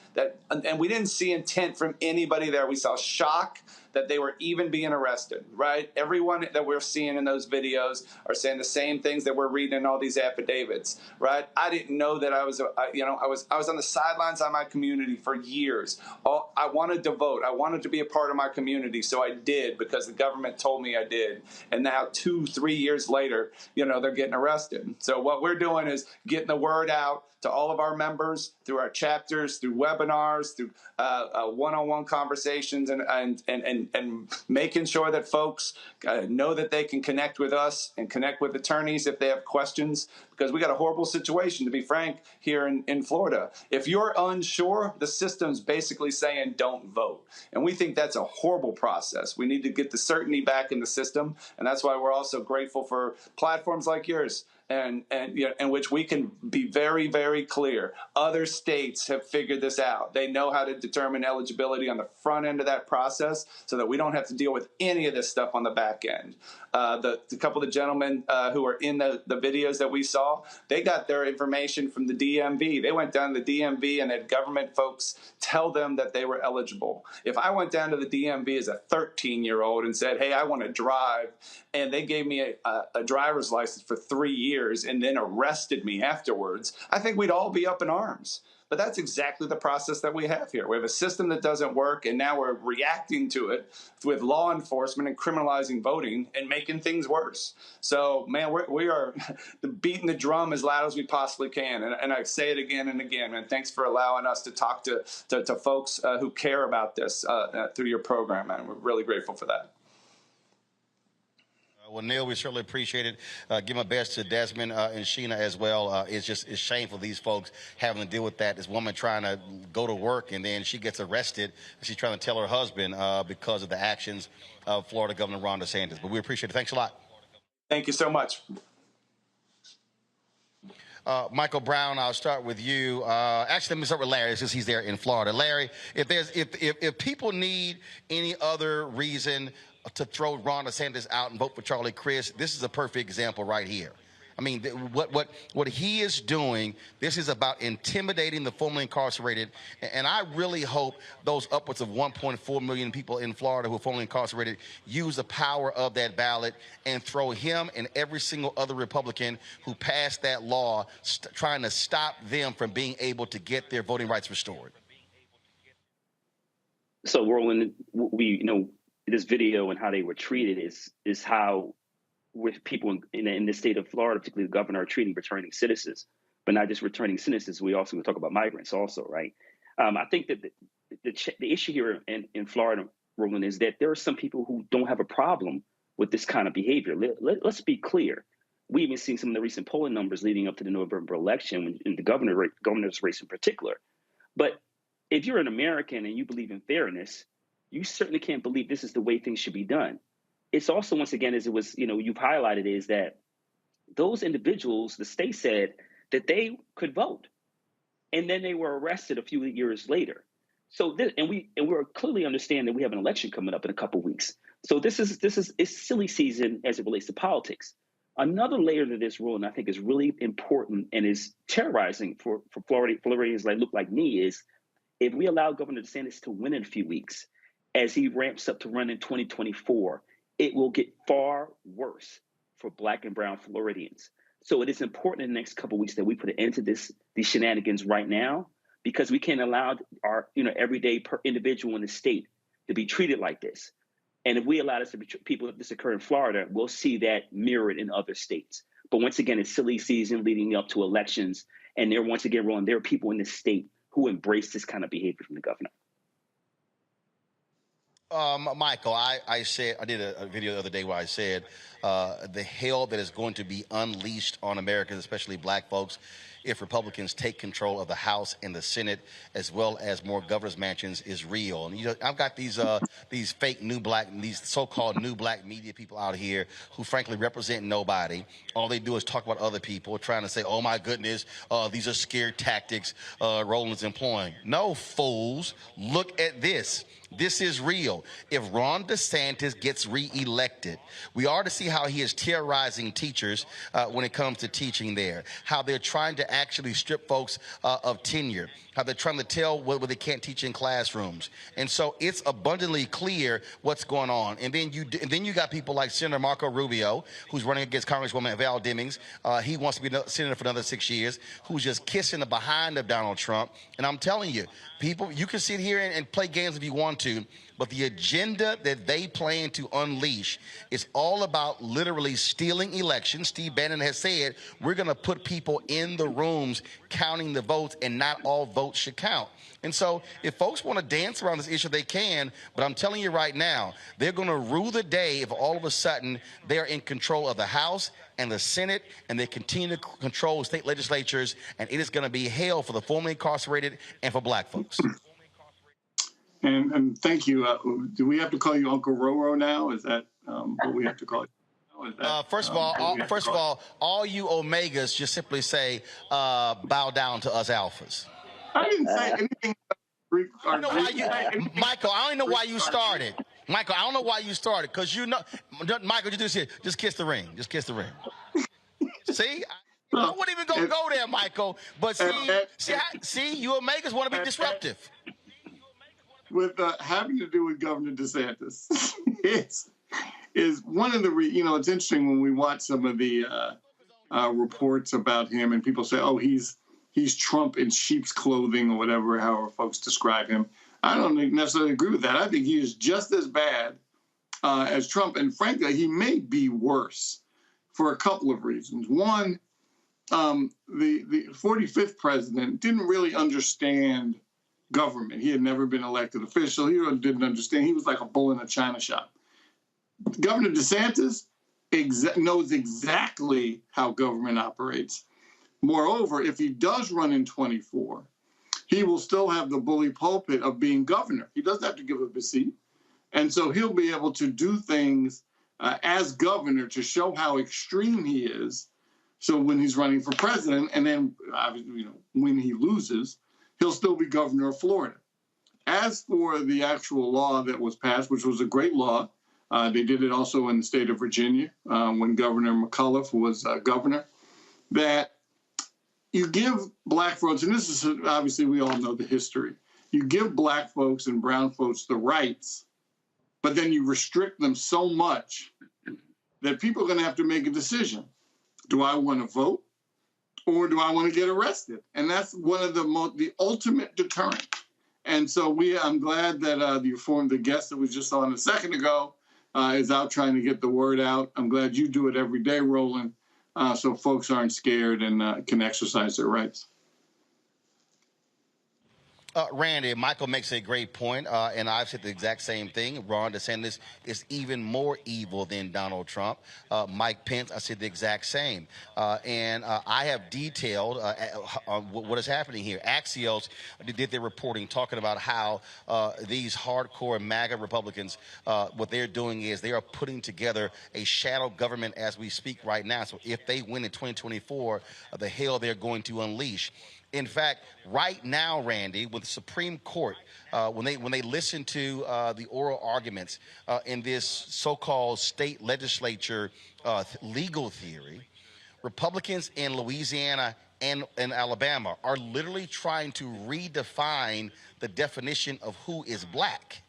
And we didn't see intent from anybody there. We saw shock that they were even being arrested, right? Everyone that we're seeing in those videos are saying the same things that we're reading in all these affidavits, right? I didn't know that I was on the sidelines of my community for years. I wanted to vote. I wanted to be a part of my community, so I did because the government told me I did. And now 2-3 years later, they're getting arrested. So what we're doing is getting the word out to all of our members through our chapters, through webinars, through one-on-one conversations, and making sure that folks know that they can connect with us and connect with attorneys if they have questions, because we got a horrible situation, to be frank, here in Florida. If you're unsure, the system's basically saying don't vote. And we think that's a horrible process. We need to get the certainty back in the system, and that's why we're also grateful for platforms like yours, and in which we can be very, very clear. Other states have figured this out. They know how to determine eligibility on the front end of that process so that we don't have to deal with any of this stuff on the back end. The couple of the gentlemen who are in the videos that we saw, they got their information from the DMV. They went down to the DMV and had government folks tell them that they were eligible. If I went down to the DMV as a 13-year-old and said, hey, I want to drive, and they gave me a driver's license for 3 years and then arrested me afterwards, I think we'd all be up in arms. But that's exactly the process that we have here. We have a system that doesn't work, and now we're reacting to it with law enforcement and criminalizing voting and making things worse. So, man, we are beating the drum as loud as we possibly can. And I say it again and again, man, thanks for allowing us to talk to folks who care about this through your program, man. We're really grateful for that. Well, Neil, we certainly appreciate it. Give my best to Desmond and Sheena as well. It's shameful these folks having to deal with that. This woman trying to go to work and then she gets arrested. She's trying to tell her husband because of the actions of Florida Governor Ron DeSantis. But we appreciate it. Thanks a lot. Thank you so much. Michael Brown, I'll start with you. Actually, let me start with Larry since he's there in Florida. Larry, if people need any other reason to throw Ron DeSantis out and vote for Charlie Crist, this is a perfect example right here. I mean, what he is doing, this is about intimidating the formerly incarcerated. And I really hope those upwards of 1.4 million people in Florida who are formerly incarcerated use the power of that ballot and throw him and every single other Republican who passed that law trying to stop them from being able to get their voting rights restored. So, Roland, this video and how they were treated is how with people in the state of Florida, particularly the governor, are treating returning citizens, but not just returning citizens. We also talk about migrants also, right? I think that the issue here in Florida, Roland, is that there are some people who don't have a problem with this kind of behavior. Let's be clear. We even seen some of the recent polling numbers leading up to the November election in the governor's race in particular. But if you're an American and you believe in fairness, you certainly can't believe this is the way things should be done. It's also, once again, as it was, you've highlighted, is that those individuals, the state said that they could vote, and then they were arrested a few years later. So, we're clearly understand that we have an election coming up in a couple of weeks. So it's silly season as it relates to politics. Another layer to this rule, and I think is really important and is terrorizing for Floridians that look like me, is if we allow Governor DeSantis to win in a few weeks, as he ramps up to run in 2024, it will get far worse for Black and brown Floridians. So it is important in the next couple of weeks that we put an end to these shenanigans right now, because we can't allow our everyday individual in the state to be treated like this. And if we allow this to be this occur in Florida, we'll see that mirrored in other states. But once again, it's silly season leading up to elections, and once again, Roland, there are people in this state who embrace this kind of behavior from the governor. Michael, I did a video the other day where I said the hell that is going to be unleashed on Americans, especially Black folks, if Republicans take control of the House and the Senate, as well as more governor's mansions, is real. And I've got these fake these so-called new black media people out here who frankly represent nobody. All they do is talk about other people, trying to say, oh my goodness, these are scare tactics Roland's employing. No, fools, look at this. This is real. If Ron DeSantis gets reelected, we are to see how he is terrorizing teachers when it comes to teaching there, how they're trying to actually strip folks of tenure, how they're trying to tell what they can't teach in classrooms. And so it's abundantly clear what's going on. And then you got people like Senator Marco Rubio, who's running against Congresswoman Val Demings. He wants to be senator for another 6 years, who's just kissing the behind of Donald Trump. And I'm telling you, people, you can sit here and play games if you want to, but the agenda that they plan to unleash is all about literally stealing elections. Steve Bannon has said, we're going to put people in the rooms counting the votes, and not all votes should count. And so if folks want to dance around this issue, they can, but I'm telling you right now, they're going to rue the day if all of a sudden they're in control of the House and the Senate, and they continue to control state legislatures, and it is going to be hell for the formerly incarcerated and for Black folks. And thank you. Do we have to call you Uncle Roro now? Is that what we have to call you? First of all you Omegas just simply say, bow down to us Alphas. I didn't say anything. Michael, I don't know why you started. Michael, I don't know why you started, because Michael, just kiss the ring. Just kiss the ring. See? I wouldn't even go there, Michael. But see, you Omegas want to be disruptive. With having to do with Governor DeSantis, is one of the it's interesting when we watch some of the reports about him, and people say, oh, he's Trump in sheep's clothing, or whatever, however folks describe him. I don't necessarily agree with that. I think he is just as bad as Trump, and frankly, he may be worse for a couple of reasons. One, the 45th president didn't really understand government. He had never been elected official. He didn't understand. He was like a bull in a china shop. Governor DeSantis knows exactly how government operates. Moreover, if he does run in 24, he will still have the bully pulpit of being governor. He doesn't have to give up his seat. And so he'll be able to do things as governor to show how extreme he is. So when he's running for president, and then when he loses, he'll still be governor of Florida. As for the actual law that was passed, which was a great law, they did it also in the state of Virginia when Governor McAuliffe was governor, that you give Black folks, and this is obviously we all know the history, you give Black folks and brown folks the rights, but then you restrict them so much that people are going to have to make a decision. Do I want to vote? Or do I want to get arrested? And that's one of the ultimate deterrent. And so I'm glad that the guest that was just on a second ago is out trying to get the word out. I'm glad you do it every day, Roland, so folks aren't scared and can exercise their rights. Randy, Michael makes a great point, and I've said the exact same thing. Ron DeSantis is even more evil than Donald Trump. Mike Pence, I said the exact same. And I have detailed what is happening here. Axios did their reporting talking about how these hardcore MAGA Republicans, what they're doing is they are putting together a shadow government as we speak right now. So if they win in 2024, the hell they're going to unleash. In fact, right now, Randy, with the Supreme Court, when they listen to the oral arguments in this so-called state legislature legal theory, Republicans in Louisiana and Alabama are literally trying to redefine the definition of who is Black.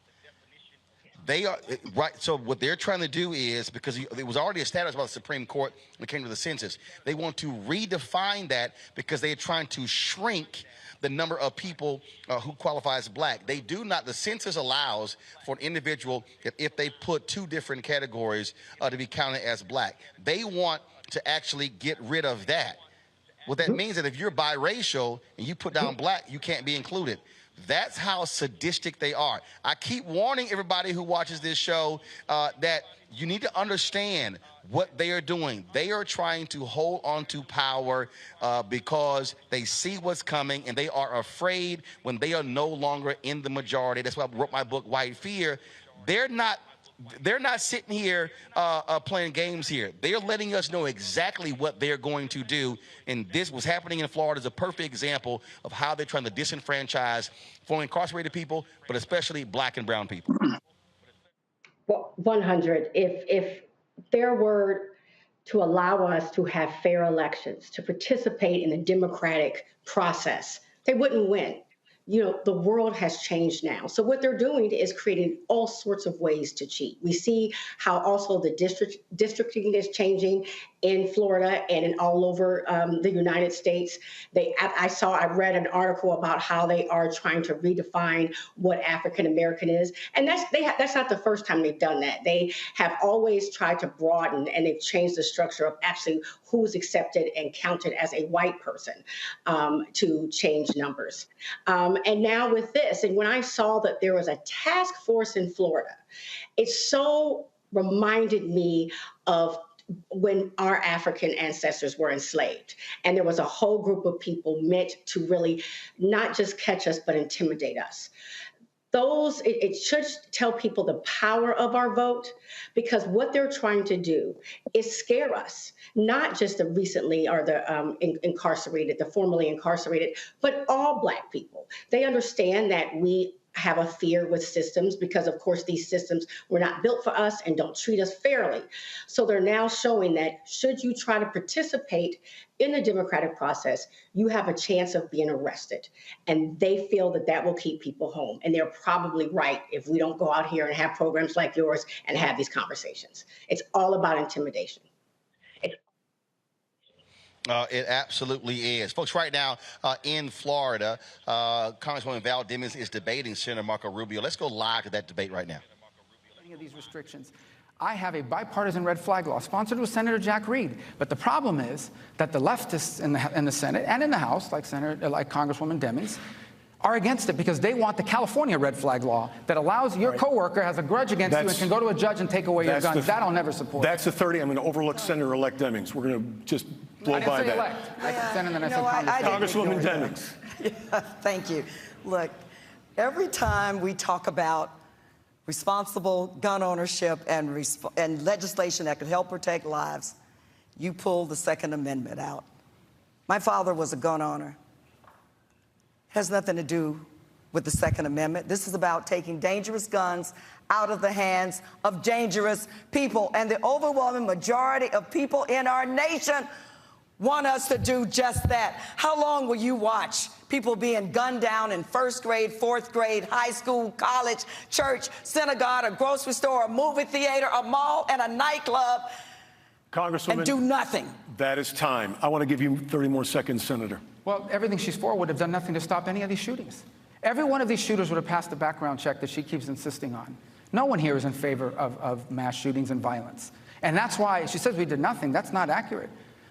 They are right. So what they're trying to do is, because it was already established by the Supreme Court when it came to the census, they want to redefine that because they're trying to shrink the number of people who qualify as black. They do not. The census allows for an individual that if they put two different categories to be counted as black. They want to actually get rid of that. What that means is that if you're biracial and you put down black, you can't be included. That's how sadistic they are. I keep warning everybody who watches this show that you need to understand what they are doing. They are trying to hold on to power because they see what's coming, and they are afraid when they are no longer in the majority. That's why I wrote my book, White Fear. They're not sitting here playing games here. They're letting us know exactly what they're going to do. And this was happening in Florida is a perfect example of how they're trying to disenfranchise formerly incarcerated people, but especially black and brown people. Well, 100. If there were to allow us to have fair elections, to participate in the democratic process, they wouldn't win. You know, the world has changed now. So what they're doing is creating all sorts of ways to cheat. We see how also the districting is changing in Florida and in all over the United States. I read an article about how they are trying to redefine what African American is. And that's not the first time they've done that. They have always tried to broaden, and they've changed the structure of actually who's accepted and counted as a white person to change numbers. And now with this, and when I saw that there was a task force in Florida, it so reminded me of when our African ancestors were enslaved. And there was a whole group of people meant to really not just catch us, but intimidate us. It should tell people the power of our vote, because what they're trying to do is scare us, not just the recently or the incarcerated, the formerly incarcerated, but all Black people. They understand that we have a fear with systems because, of course, these systems were not built for us and don't treat us fairly. So they're now showing that should you try to participate in the democratic process, you have a chance of being arrested. And they feel that that will keep people home. And they're probably right if we don't go out here and have programs like yours and have these conversations. It's all about intimidation. It absolutely is. Folks, right now in Florida, Congresswoman Val Demings is debating Senator Marco Rubio. Let's go live to that debate right now. Of these restrictions. I have a bipartisan red flag law sponsored with Senator Jack Reed. But the problem is that the leftists in the Senate and in the House, like Congresswoman Demings, are against it because they want the California red flag law that allows your coworker has a grudge against you and can go to a judge and take away your guns. That I'll never support. That's the 30. I'm going to overlook Senator-elect Demings. We're going to just blow by that. I said and then I said Congresswoman Demings. Yeah, thank you. Look, every time we talk about responsible gun ownership and legislation that could help protect lives, you pull the Second Amendment out. My father was a gun owner. Has nothing to do with the Second Amendment. This is about taking dangerous guns out of the hands of dangerous people. And the overwhelming majority of people in our nation want us to do just that. How long will you watch people being gunned down in first grade, fourth grade, high school, college, church, synagogue, a grocery store, a movie theater, a mall, and a nightclub, Congresswoman, and do nothing? That is time. I want to give you 30 more seconds, Senator. Well, everything she's for would have done nothing to stop any of these shootings. Every one of these shooters would have passed the background check that she keeps insisting on. No one here is in favor of mass shootings and violence. And that's why she says we did nothing. That's not accurate.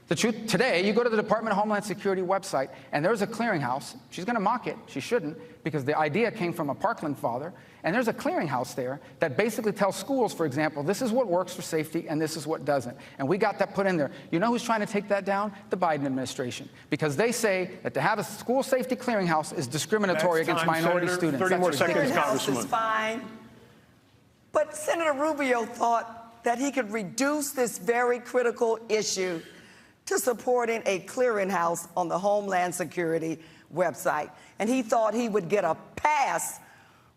The truth, today, you go to the Department of Homeland Security website, and there's a clearinghouse. She's going to mock it. She shouldn't, because the idea came from a Parkland father. And there's a clearinghouse there that basically tells schools, for example, this is what works for safety and this is what doesn't. And we got that put in there. You know who's trying to take that down? The Biden administration. Because they say that to have a school safety clearinghouse is discriminatory against minority students. 30 more seconds, Congresswoman. Is fine. But Senator Rubio thought that he could reduce this very critical issue to supporting a clearinghouse on the Homeland Security website. And he thought he would get a pass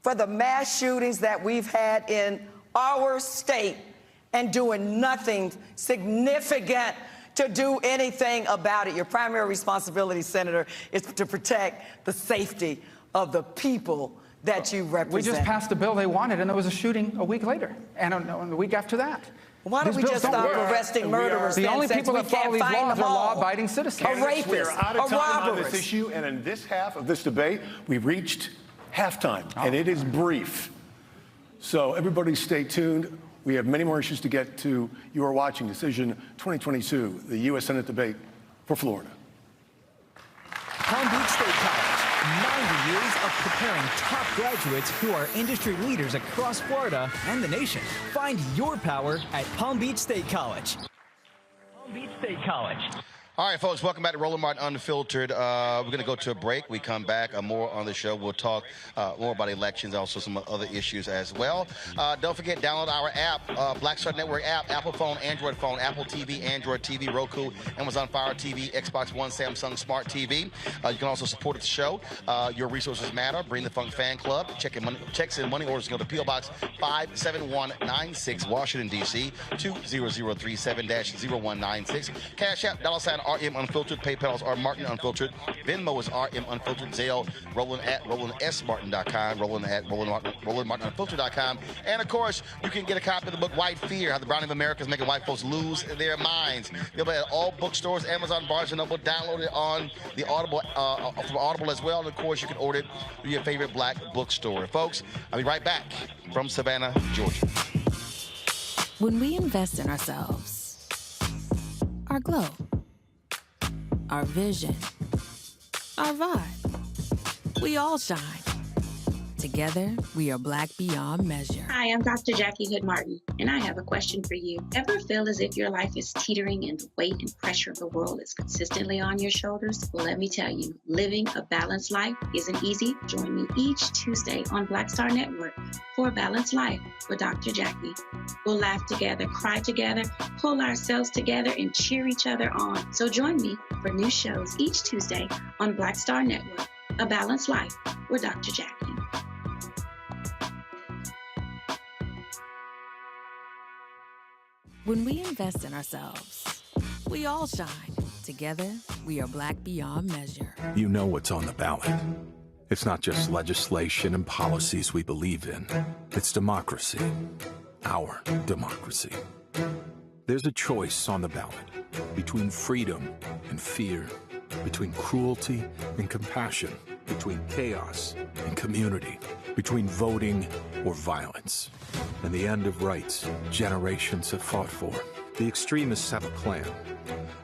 for the mass shootings that we've had in our state and doing nothing significant to do anything about it. Your primary responsibility, Senator, is to protect the safety of the people that you represent. We just passed the bill they wanted, and there was a shooting a week later, and a week after that. Why don't we just stop arresting murderers? The only people that follow these laws are law-abiding citizens. A rapist, we are out of a time on robber. this issue, and in this half of this debate, we've reached halftime, and it is brief. So everybody stay tuned. We have many more issues to get to. You are watching Decision 2022, the U.S. Senate debate for Florida. Palm Beach State College, 90 years of preparing top graduates who are industry leaders across Florida and the nation. Find your power at Palm Beach State College. Palm Beach State College. All right, folks, welcome back to Roland Martin Unfiltered. We're going to go to a break. We come back, more on the show. We'll talk more about elections, also some other issues as well. Don't forget, download our app, Black Star Network app, Apple phone, Android phone, Apple TV, Android TV, Roku, Amazon Fire TV, Xbox One, Samsung Smart TV. You can also support the show. Your resources matter. Bring the Funk Fan Club. Checks and money orders go to P.O. Box 57196, Washington, D.C., 20037-0196. Cash App, $sign RM Unfiltered. PayPal is R Martin Unfiltered. Venmo is RM Unfiltered. Zelle, Roland at RolandSMartin.com. Roland at RolandMartinUnfiltered.com. And of course, you can get a copy of the book White Fear: How the Browning of America is Making White Folks Lose Their Minds. You'll be at all bookstores, Amazon, Barnes & Noble. Download it on the Audible, from Audible as well. And of course, you can order it through your favorite black bookstore. Folks, I'll be right back from Savannah, Georgia. When we invest in ourselves, our glow, our vision, our vibe, we all shine. Together, we are black beyond measure. Hi, I'm Dr. Jackie Hood Martin, and I have a question for you. Ever feel as if your life is teetering and the weight and pressure of the world is consistently on your shoulders? Well, let me tell you, living a balanced life isn't easy. Join me each Tuesday on Black Star Network for A Balanced Life with Dr. Jackie. We'll laugh together, cry together, pull ourselves together, and cheer each other on. So join me for new shows each Tuesday on Black Star Network, A Balanced Life with Dr. Jackie. When we invest in ourselves, we all shine. Together, we are black beyond measure. You know what's on the ballot. It's not just legislation and policies we believe in. It's democracy. Our democracy. There's a choice on the ballot between freedom and fear, between cruelty and compassion, between chaos and community, between voting or violence, and the end of rights generations have fought for. The extremists have a plan,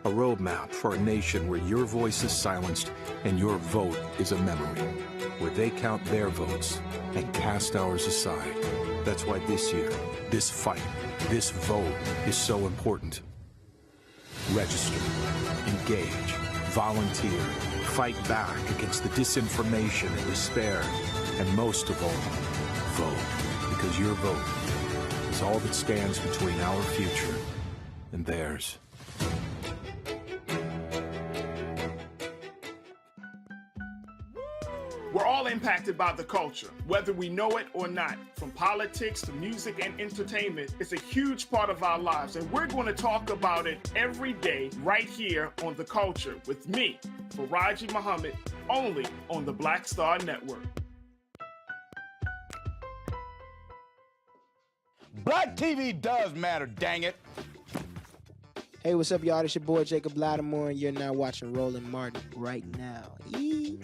a roadmap for a nation where your voice is silenced and your vote is a memory, where they count their votes and cast ours aside. That's why this year, this fight, this vote is so important. Register, engage, volunteer, fight back against the disinformation and despair, and most of all, vote, because your vote is all that stands between our future and theirs. We're all impacted by the culture, whether we know it or not. From politics to music and entertainment, it's a huge part of our lives, and we're going to talk about it every day right here on The Culture with me, Faraji Muhammad, only on the Black Star Network. Black TV does matter, dang it. Hey, what's up, y'all? It's your boy Jacob Lattimore, and you're now watching Roland Martin right now. Yee.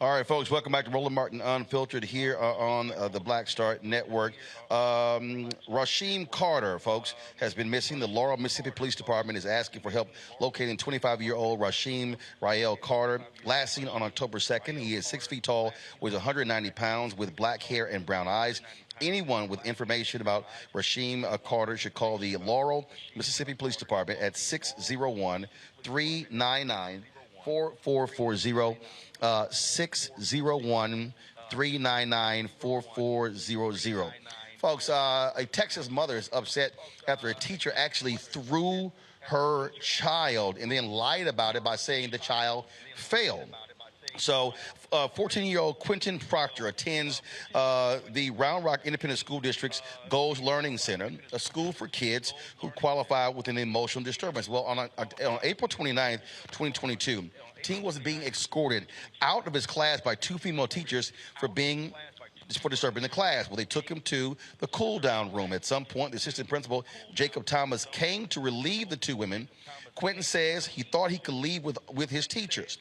All right, folks, welcome back to Roland Martin Unfiltered here on the Black Star Network. Rasheem Carter, folks, has been missing. The Laurel, Mississippi Police Department is asking for help locating 25-year-old Rasheem Raphael Carter. Last seen on October 2nd, he is 6 feet tall, weighs 190 pounds, with black hair and brown eyes. Anyone with information about Rasheem Carter should call the Laurel, Mississippi Police Department at 601-399-4440. 601 888-399-4400. Folks, a Texas mother is upset after a teacher actually threw her child and then lied about it by saying the child failed. So, 14-year-old Quentin Proctor attends the Round Rock Independent School District's Goals Learning Center, a school for kids who qualify with an emotional disturbance. Well, on April 29th, 2022, the teen was being escorted out of his class by two female teachers for disturbing the class. Well, they took him to the cool-down room. At some point, the assistant principal, Jacob Thomas, came to relieve the two women. Quentin says he thought he could leave with his teachers.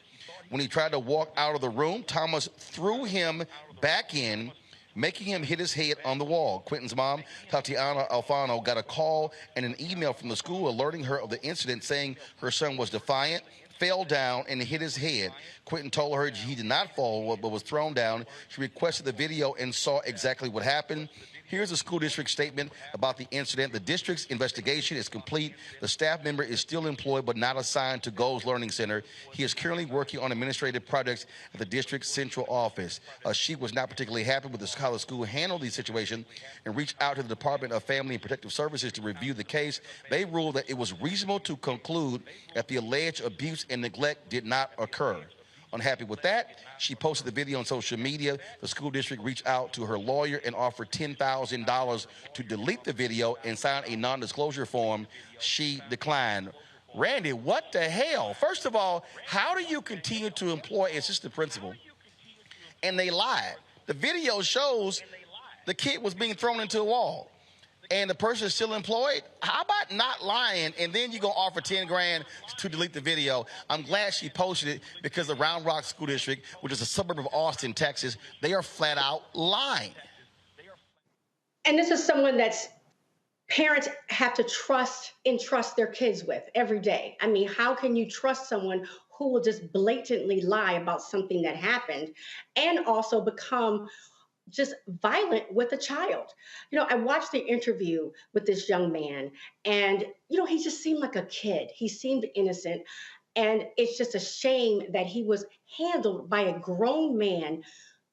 When he tried to walk out of the room, Thomas threw him back in, making him hit his head on the wall. Quentin's mom, Tatiana Alfano, got a call and an email from the school alerting her of the incident, saying her son was defiant, fell down, and hit his head. Quentin told her he did not fall, but was thrown down. She requested the video and saw exactly what happened. Here's the school district statement about the incident. The district's investigation is complete. The staff member is still employed but not assigned to Goals Learning Center. He is currently working on administrative projects at the district's central office. She was not particularly happy with how the school handled the situation and reached out to the Department of Family and Protective Services to review the case. They ruled that it was reasonable to conclude that the alleged abuse and neglect did not occur. Unhappy with that, she posted the video on social media. The school district reached out to her lawyer and offered $10,000 to delete the video and sign a non-disclosure form. She declined. Randy, what the hell? First of all, how do you continue to employ an assistant principal? And they lied. The video shows the kid was being thrown into a wall. And the person is still employed? How about not lying and then you're going to offer $10,000 to delete the video? I'm glad she posted it because the Round Rock School District, which is a suburb of Austin, Texas, they are flat out lying. And this is someone that's parents have to entrust their kids with every day. I mean, how can you trust someone who will just blatantly lie about something that happened and also become just violent with a child? You know, I watched the interview with this young man and, you know, he just seemed like a kid. He seemed innocent. And it's just a shame that he was handled by a grown man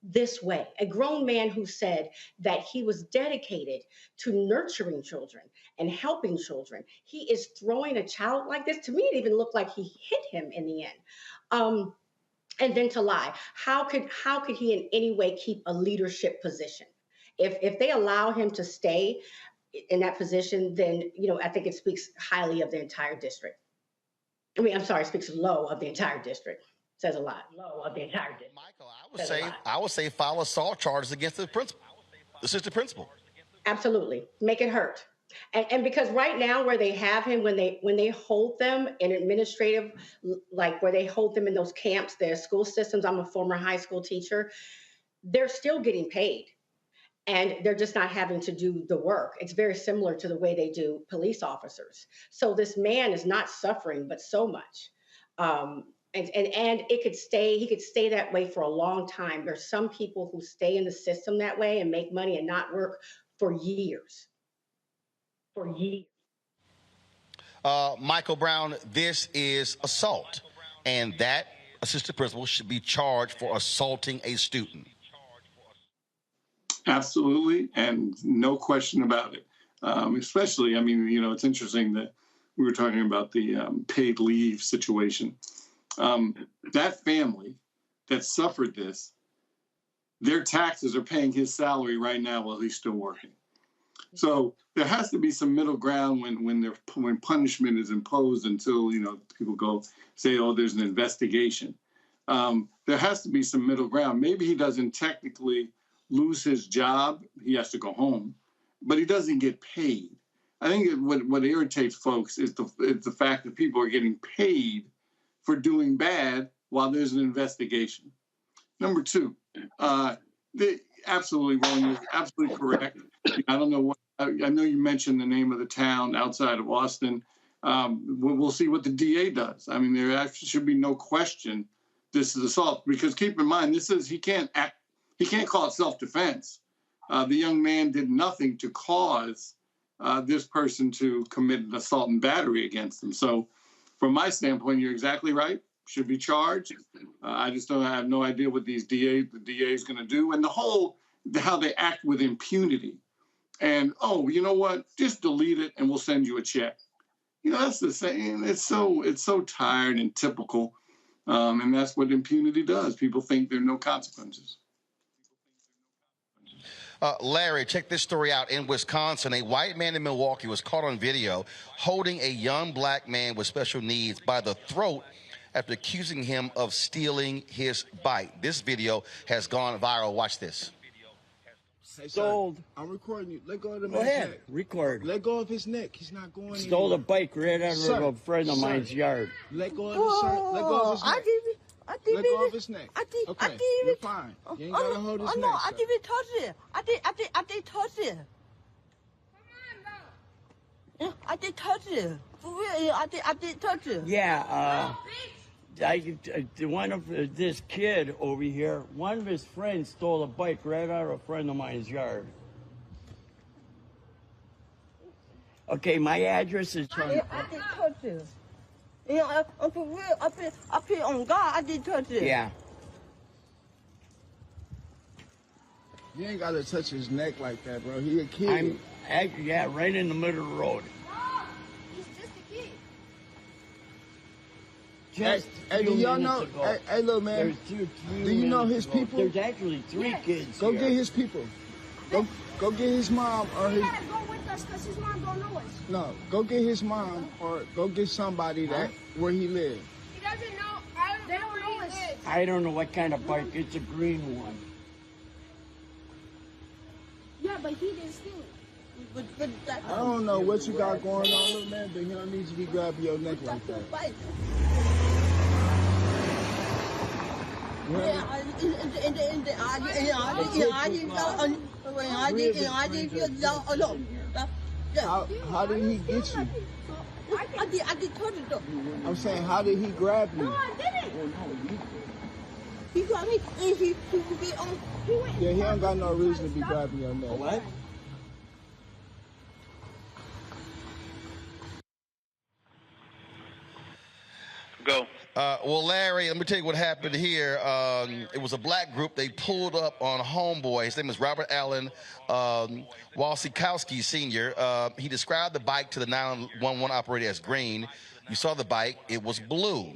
this way, a grown man who said that he was dedicated to nurturing children and helping children. He is throwing a child like this. To me, it even looked like he hit him in the end. And then to lie. How could he in any way keep a leadership position? If they allow him to stay in that position, then, you know, I think it speaks highly of the entire district. I mean, I'm sorry, it speaks low of the entire district. Says a lot. Low of the entire district. Michael, I would say file assault charges against the principal, the assistant principal. Absolutely. Make it hurt. And because right now where they have him, when they hold them in administrative, like where they hold them in those camps, their school systems, I'm a former high school teacher, they're still getting paid and they're just not having to do the work. It's very similar to the way they do police officers. So this man is not suffering, but so much. And he could stay that way for a long time. There's some people who stay in the system that way and make money and not work for years. Michael Brown, this is assault, and that assistant principal should be charged for assaulting a student. Absolutely, and no question about it. Especially, I mean, you know, it's interesting that we were talking about the paid leave situation. That family that suffered this, their taxes are paying his salary right now while he's still working. So there has to be some middle ground when punishment is imposed until, you know, people go say, oh, there's an investigation. There has to be some middle ground. Maybe he doesn't technically lose his job. He has to go home, but he doesn't get paid. I think what irritates folks is the fact that people are getting paid for doing bad while there's an investigation. Number two, absolutely wrong. You're absolutely correct. I don't know what. I know you mentioned the name of the town outside of Austin. We'll see what the DA does. I mean, there actually should be no question this is assault, because keep in mind, he can't call it self-defense. The young man did nothing to cause this person to commit an assault and battery against him. So from my standpoint, you're exactly right. should be charged. I just don't have no idea what the DA is going to do, and how they act with impunity. And oh, you know what? Just delete it, and we'll send you a check. You know, that's the same. It's so tired and typical, and that's what impunity does. People think there are no consequences. Larry, check this story out. In Wisconsin, a white man in Milwaukee was caught on video holding a young black man with special needs by the throat after accusing him of stealing his bike. This video has gone viral. Watch this. Sold. I'm recording you. Let go of the Go man's ahead. neck. Record. Let go of his neck. He's not going Stole anywhere. a bike right out Sir, of a friend of mine's sir. yard. Let go of his shirt. Let go of his neck. Let go of his neck. Okay, you're fine. You ain't gotta hold his neck. No, I sir. didn't touch it. I did touch it. Yeah, I did touch it. For real, I did touch it. Yeah, one of this kid over here, one of his friends stole a bike right out of a friend of mine's yard. Okay, my address is... Yeah, I did touch it. Yeah, for real, I feel on God, I did touch it. Yeah. You ain't gotta touch his neck like that, bro. He a kid. Yeah, right in the middle of the road. He's just a kid. Just Hey, do y'all know? Hey, little man. There's two Do you know his minutes ago. people? There's actually three kids Go here. get his people. Go get his mom or his. He gotta go with us because his mom don't know us. No, go get his mom or go get somebody that where he lives. He doesn't know. They don't know us. I don't know what kind of bike. It's a green one. Yeah, but he didn't steal it. But that, I don't know what you got going on, little man, but he don't need to be grabbing your neck like that. How did he get you? I did touch it though. I'm saying, how did he grab you? No, I didn't. He got me. He went. Yeah, he ain't got no reason to be grabbing your neck. What? Go. Well, Larry, let me tell you what happened here. It was a black group. They pulled up on Homeboy. His name is Robert Allen Walsikowski Sr. He described the bike to the 911 operator as green. You saw the bike. It was blue.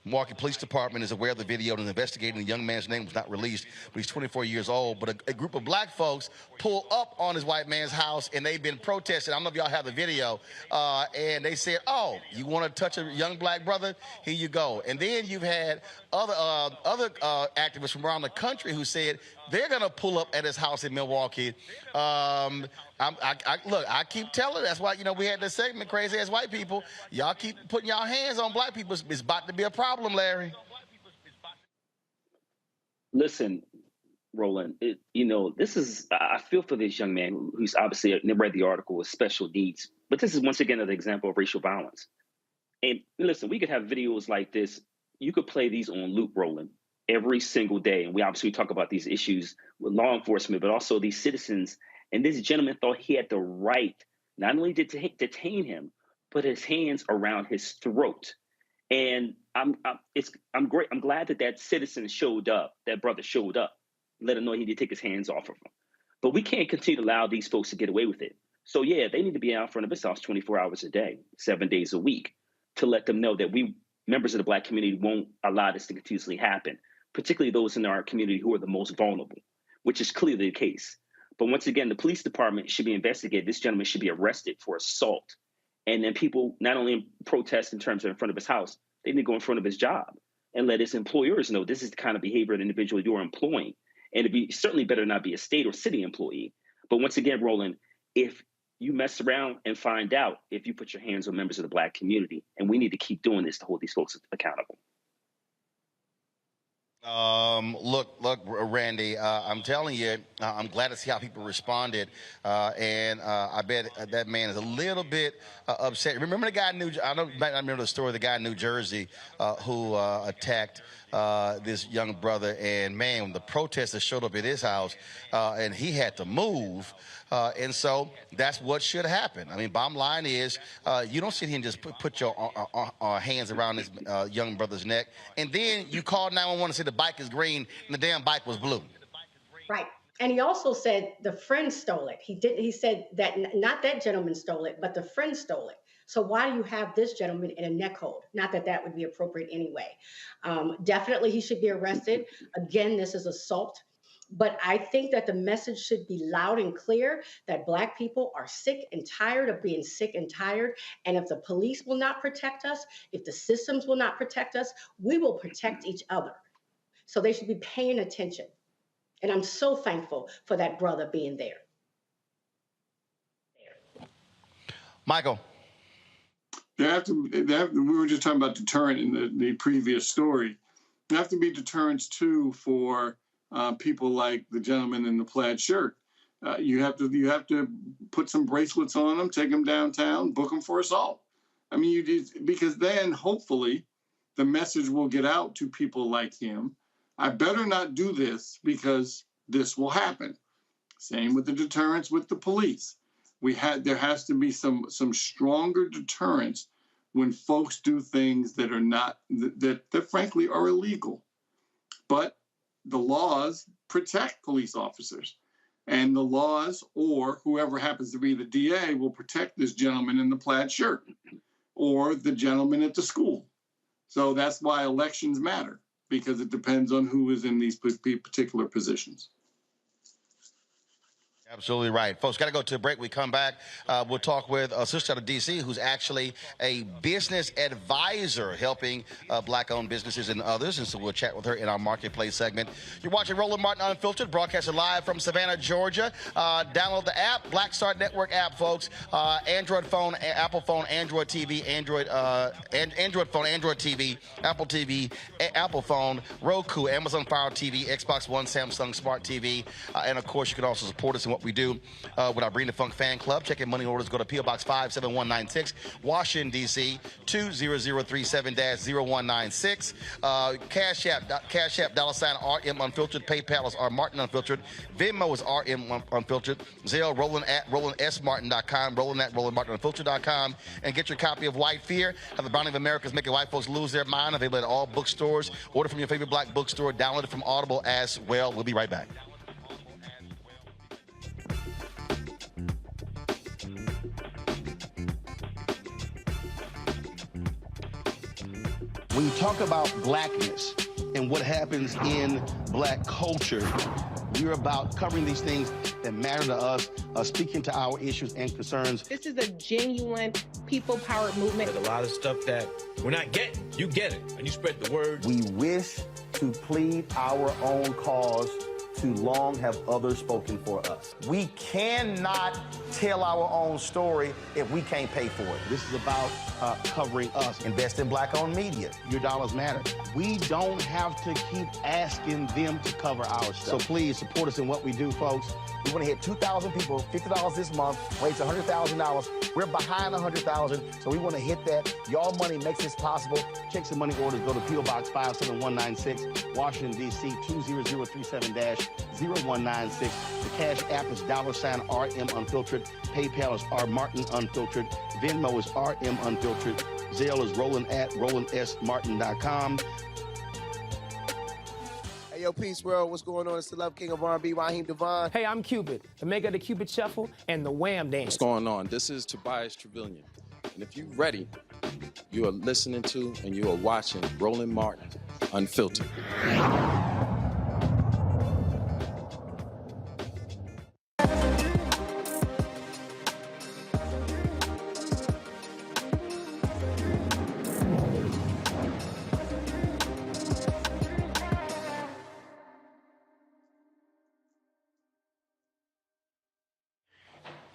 Milwaukee Police Department is aware of the video and is investigating. The young man's name was not released, but he's 24 years old. But a group of black folks pull up on his white man's house, and they've been protesting. I don't know if y'all have the video. And they said, oh, you want to touch a young black brother? Here you go. And then you've had other activists from around the country who said they're going to pull up at his house in Milwaukee. Look, I keep telling. That's why, we had this segment, Crazy Ass White People. Y'all keep putting y'all hands on black people. It's about to be a problem, Larry. Listen, Roland, this is, I feel for this young man who's obviously read the article with special needs, but this is once again an example of racial violence. And listen, we could have videos like this. You could play these on loop, Roland, every single day. And we obviously talk about these issues with law enforcement, but also these citizens. And this gentleman thought he had the right, not only to detain him, but his hands around his throat. And I'm great. I'm glad that citizen showed up, that brother showed up, let him know he need to take his hands off of him. But we can't continue to allow these folks to get away with it. So yeah, they need to be out in front of his house 24 hours a day, 7 days a week, to let them know that we, members of the Black community, won't allow this to continuously happen, particularly those in our community who are the most vulnerable, which is clearly the case. But once again, the police department should be investigated. This gentleman should be arrested for assault. And then people not only protest in terms of in front of his house, they need to go in front of his job and let his employers know this is the kind of behavior of the individual you're employing. And it'd be certainly better not be a state or city employee. But once again, Roland, if you mess around and find out, if you put your hands on members of the Black community, and we need to keep doing this to hold these folks accountable. Look, Randy, I'm telling you, I'm glad to see how people responded. And I bet that man is a little bit upset. Remember the guy in I don't remember the story, the guy in New Jersey who attacked this young brother. And man, when the protesters showed up at his house and he had to move. And so that's what should happen. I mean, bottom line is you don't sit here and just put your hands around this young brother's neck. And then you call 911 and say the bike is green and the damn bike was blue. Right. And he also said the friend stole it. He said that not that gentleman stole it, but the friend stole it. So why do you have this gentleman in a neck hold? Not that that would be appropriate anyway. Definitely he should be arrested. Again, this is assault. But I think that the message should be loud and clear that Black people are sick and tired of being sick and tired. And if the police will not protect us, if the systems will not protect us, we will protect each other. So they should be paying attention. And I'm so thankful for that brother being there. Michael. We were just talking about deterrent in the previous story. There have to be deterrents, too, for people like the gentleman in the plaid shirt. You have to put some bracelets on them, take them downtown, book them for assault. I mean, because then hopefully the message will get out to people like him. I better not do this because this will happen. Same with the deterrence with the police. There has to be some stronger deterrence when folks do things that are not that frankly are illegal. But the laws protect police officers, and the laws, or whoever happens to be the DA, will protect this gentleman in the plaid shirt or the gentleman at the school. So that's why elections matter, because it depends on who is in these particular positions. Absolutely right. Folks, got to go to a break. We come back. We'll talk with a sister out of D.C. who's actually a business advisor helping Black-owned businesses and others. And so we'll chat with her in our Marketplace segment. You're watching Roland Martin Unfiltered, broadcasted live from Savannah, Georgia. Download the app, Black Star Network app, folks. Android phone, Apple phone, Android TV, Android phone, Android TV, Apple TV, Apple phone, Roku, Amazon Fire TV, Xbox One, Samsung Smart TV. And, of course, you can also support us in what we do with our Bring the Funk fan club. Check in money orders. Go to P.O. Box 57196, Washington, D.C., 20037-0196. Cash App, $RM Unfiltered. PayPal is R Martin Unfiltered. Venmo is RM Unfiltered. Zelle, Roland at RolandSMartin.com. Roland at RolandMartinUnfiltered.com. And get your copy of White Fear, How the Browning of America is Making White Folks Lose Their Mind. Available at all bookstores. Order from your favorite Black bookstore. Download it from Audible as well. We'll be right back. When you talk about Blackness and what happens in Black culture, we're about covering these things that matter to us, speaking to our issues and concerns. This is a genuine people-powered movement. There's a lot of stuff that we're not getting. You get it, and you spread the word. We wish to plead our own cause. Too long have others spoken for us. We cannot tell our own story if we can't pay for it. This is about covering us. Invest in Black-owned media. Your dollars matter. We don't have to keep asking them to cover our stuff. So please support us in what we do, folks. We want to hit 2,000 people, $50 this month, raise $100,000. We're behind 100,000, so we want to hit that. Y'all money makes this possible. Check some money orders. Go to P.O. Box 57196, Washington, D.C., 20037-0196. The Cash App is $RM Unfiltered. PayPal is R Martin Unfiltered. Venmo is RM Unfiltered. Zelle is Roland at RolandSMartin.com. Hey, yo, Peace World, what's going on? It's the Love King of R&B, Raheem Devon. Hey, I'm Cupid, the maker of the Cupid Shuffle and the Wham Dance. What's going on? This is Tobias Trevelyan. And if you're ready, you are listening to and you are watching Roland Martin Unfiltered.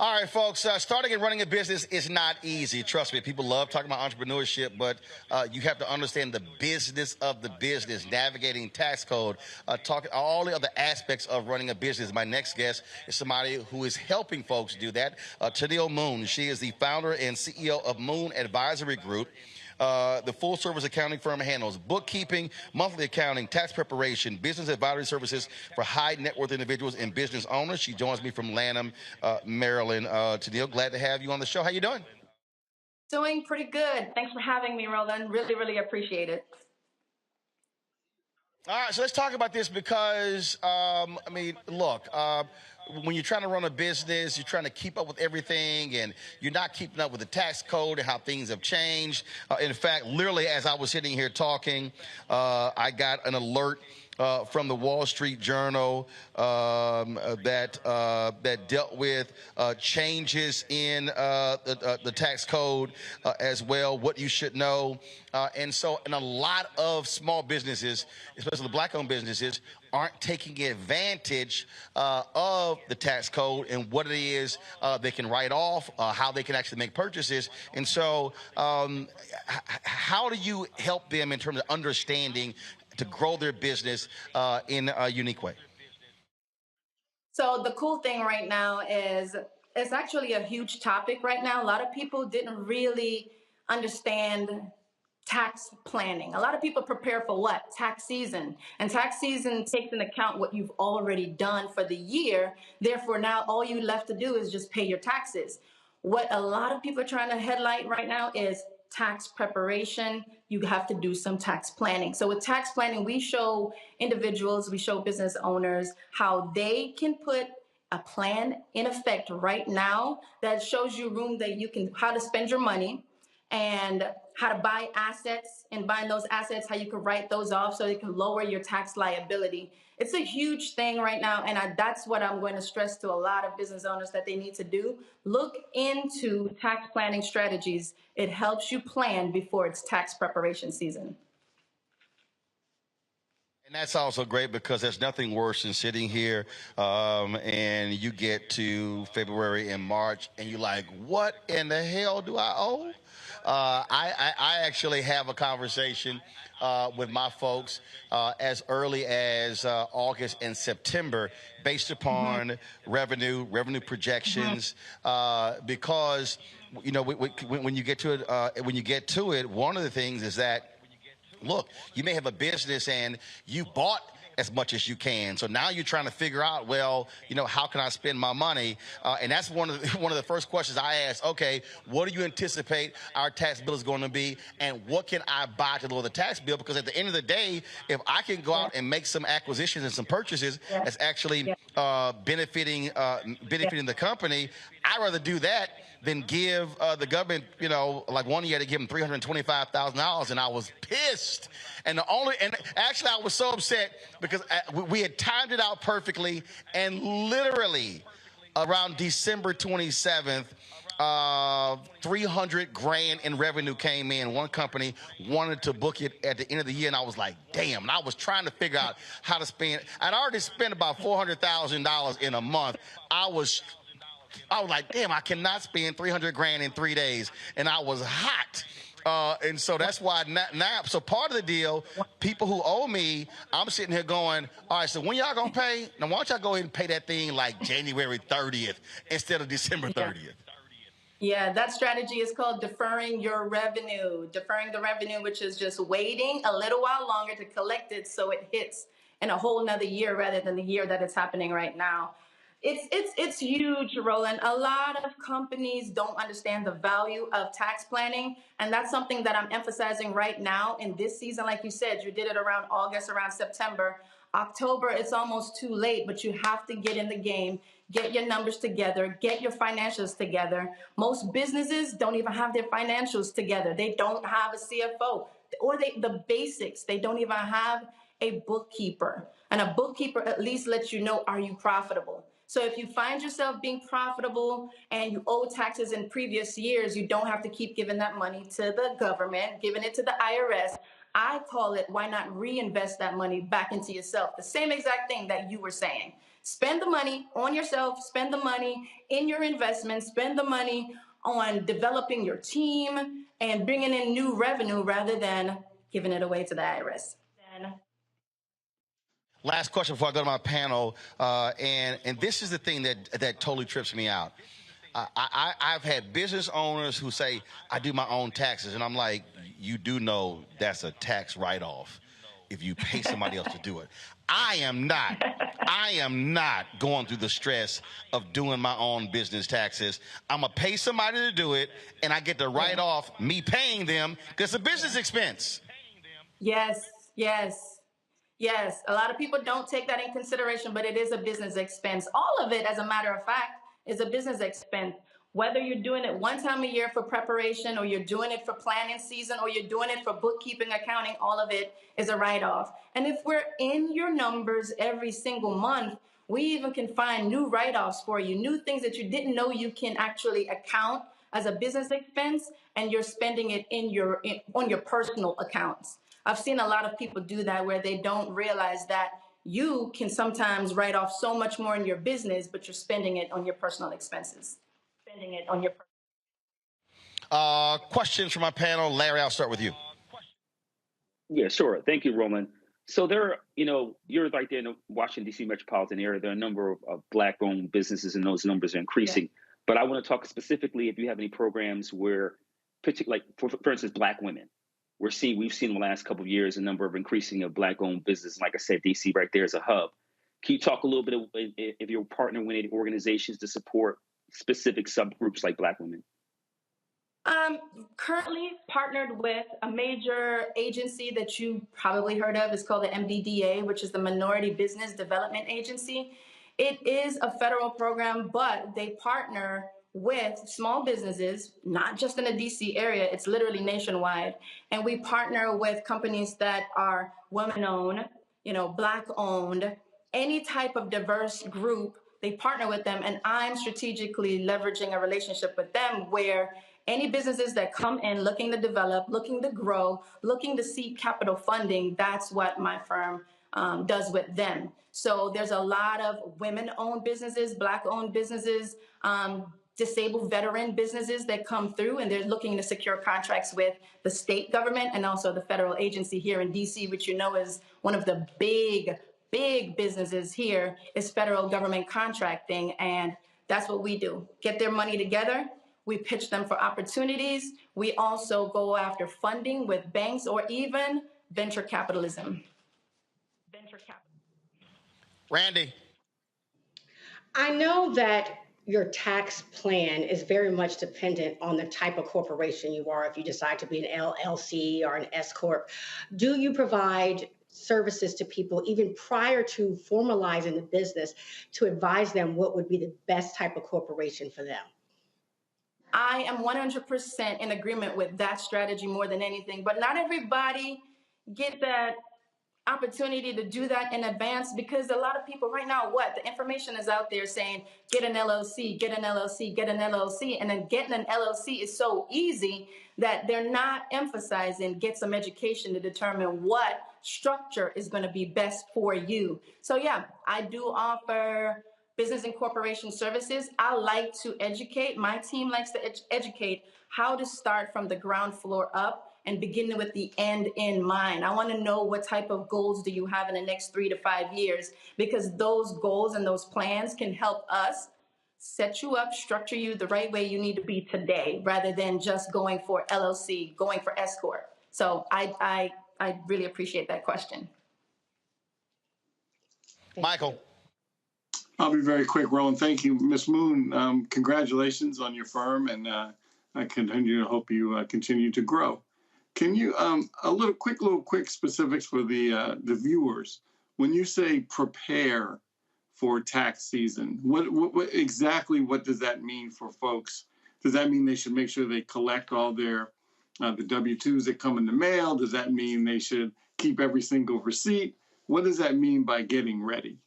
All right, folks, starting and running a business is not easy. Trust me, people love talking about entrepreneurship, but you have to understand the business of the business, navigating tax code, talking all the other aspects of running a business. My next guest is somebody who is helping folks do that, Tennille Moon. She is the founder and CEO of Moon Advisory Group. The full-service accounting firm handles bookkeeping, monthly accounting, tax preparation, business advisory services for high-net-worth individuals and business owners. She joins me from Lanham, Maryland. Tennille, glad to have you on the show. How you doing? Doing pretty good. Thanks for having me, Roland. Really, really appreciate it. All right, so let's talk about this because, I mean, look, when you're trying to run a business, you're trying to keep up with everything, and you're not keeping up with the tax code and how things have changed. In fact, literally, as I was sitting here talking, I got an alert from the Wall Street Journal that dealt with changes in the tax code as well, what you should know. And a lot of small businesses, especially the black-owned businesses, aren't taking advantage of the tax code and what it is they can write off, how they can actually make purchases. And so how do you help them in terms of understanding to grow their business in a unique way? So the cool thing right now is it's actually a huge topic right now. A lot of people didn't really understand tax planning. A lot of people prepare for what? Tax season. And tax season takes into account what you've already done for the year. Therefore, now all you left to do is just pay your taxes. What a lot of people are trying to headlight right now is tax preparation. You have to do some tax planning. So with tax planning, we show individuals, we show business owners how they can put a plan in effect right now that shows you how to spend your money and how to buy assets, and buying those assets, how you can write those off so you can lower your tax liability. It's a huge thing right now, and that's what I'm going to stress to a lot of business owners that they need to do. Look into tax planning strategies. It helps you plan before it's tax preparation season. And that's also great because there's nothing worse than sitting here and you get to February and March and you're like, what in the hell do I owe? I actually have a conversation with my folks as early as August and September based upon revenue projections, because, you know, when you get to it, one of the things is that, look, you may have a business and you bought as much as you can. So now you're trying to figure out, well, you know, how can I spend my money? And that's one of the first questions I ask. Okay, what do you anticipate our tax bill is going to be, and what can I buy to lower the tax bill? Because at the end of the day, if I can go out and make some acquisitions and some purchases that's actually benefiting the company, I'd rather do that than give the government, you know, like one year to give them $325,000, and I was pissed. And actually I was so upset because we had timed it out perfectly, and literally around December 27th, 300 grand in revenue came in. One company wanted to book it at the end of the year, and I was like, damn. And I was trying to figure out how to spend. I'd already spent about $400,000 in a month. I was like, damn, I cannot spend 300 grand in 3 days. And I was hot. And so that's why now, so part of the deal, people who owe me, I'm sitting here going, all right, so when y'all gonna pay? Now, why don't y'all go ahead and pay that thing like January 30th instead of December 30th? Yeah, that strategy is called deferring your revenue. Deferring the revenue, which is just waiting a little while longer to collect it so it hits in a whole nother year rather than the year that it's happening right now. It's huge, Roland. A lot of companies don't understand the value of tax planning, and that's something that I'm emphasizing right now in this season. Like you said, you did it around August, around September. October, it's almost too late, but you have to get in the game, get your numbers together, get your financials together. Most businesses don't even have their financials together. They don't have a CFO, or the basics. They don't even have a bookkeeper. And a bookkeeper at least lets you know, are you profitable? So if you find yourself being profitable and you owe taxes in previous years, you don't have to keep giving that money to the government, giving it to the IRS. I call it, why not reinvest that money back into yourself? The same exact thing that you were saying. Spend the money on yourself, spend the money in your investments, spend the money on developing your team and bringing in new revenue rather than giving it away to the IRS. Last question before I go to my panel, and this is the thing that totally trips me out. I've had business owners who say, I do my own taxes, and I'm like, you do know that's a tax write-off if you pay somebody else to do it. I am not going through the stress of doing my own business taxes. I'm going to pay somebody to do it, and I get to write off me paying them because it's a business expense. Yes, yes, yes. A lot of people don't take that in consideration, but it is a business expense. All of it, as a matter of fact, is a business expense. Whether you're doing it one time a year for preparation, or you're doing it for planning season, or you're doing it for bookkeeping, accounting, all of it is a write-off. And if we're in your numbers every single month, we even can find new write-offs for you, new things that you didn't know you can actually account as a business expense, and you're spending it on your personal accounts. I've seen a lot of people do that where they don't realize that you can sometimes write off so much more in your business, but you're spending it on your personal expenses. Questions from my panel. Larry, I'll start with you. Yeah, sure. Thank you, Roland. So you're right there in the Washington, D.C. metropolitan area. There are a number of Black-owned businesses, and those numbers are increasing. Yeah. But I want to talk specifically if you have any programs where, particularly, like for instance, Black women. We've seen in the last couple of years a number of increasing of Black-owned business. Like I said, D.C. right there is a hub. Can you talk a little bit of if you're partnering with any organizations to support specific subgroups like Black women? Currently partnered with a major agency that you probably heard of. It's called the MDDA, which is the Minority Business Development Agency. It is a federal program, but they partner with small businesses, not just in the DC area, it's literally nationwide. And we partner with companies that are women-owned, Black-owned, any type of diverse group. They partner with them, and I'm strategically leveraging a relationship with them where any businesses that come in looking to develop, looking to grow, looking to seek capital funding, that's what my firm does with them. So there's a lot of women-owned businesses, Black-owned businesses, disabled veteran businesses that come through, and they're looking to secure contracts with the state government and also the federal agency here in DC, which is one of the big businesses here is federal government contracting. And that's what we do. Get their money together. We pitch them for opportunities. We also go after funding with banks or even venture capitalism. Randy. I know that your tax plan is very much dependent on the type of corporation you are, if you decide to be an LLC or an S Corp. Do you provide services to people even prior to formalizing the business to advise them what would be the best type of corporation for them? I am 100% in agreement with that strategy more than anything, but not everybody get that opportunity to do that in advance, because a lot of people right now, the information is out there saying, get an LLC, get an LLC, get an LLC. And then getting an LLC is so easy that they're not emphasizing get some education to determine what structure is going to be best for you. So yeah, I do offer business and corporation services. I like to educate. My team likes to educate how to start from the ground floor up and beginning with the end in mind. I want to know what type of goals do you have in the next 3 to 5 years, because those goals and those plans can help us set you up, structure you the right way you need to be today, rather than just going for LLC, going for S Corp. So I really appreciate that question. Michael. I'll be very quick, Roland. Thank you. Ms. Moon, congratulations on your firm, and I continue to hope you continue to grow. Can you, quick specifics for the viewers. When you say prepare for tax season, what exactly does that mean for folks? Does that mean they should make sure they collect all their the W-2s that come in the mail? Does that mean they should keep every single receipt? What does that mean by getting ready?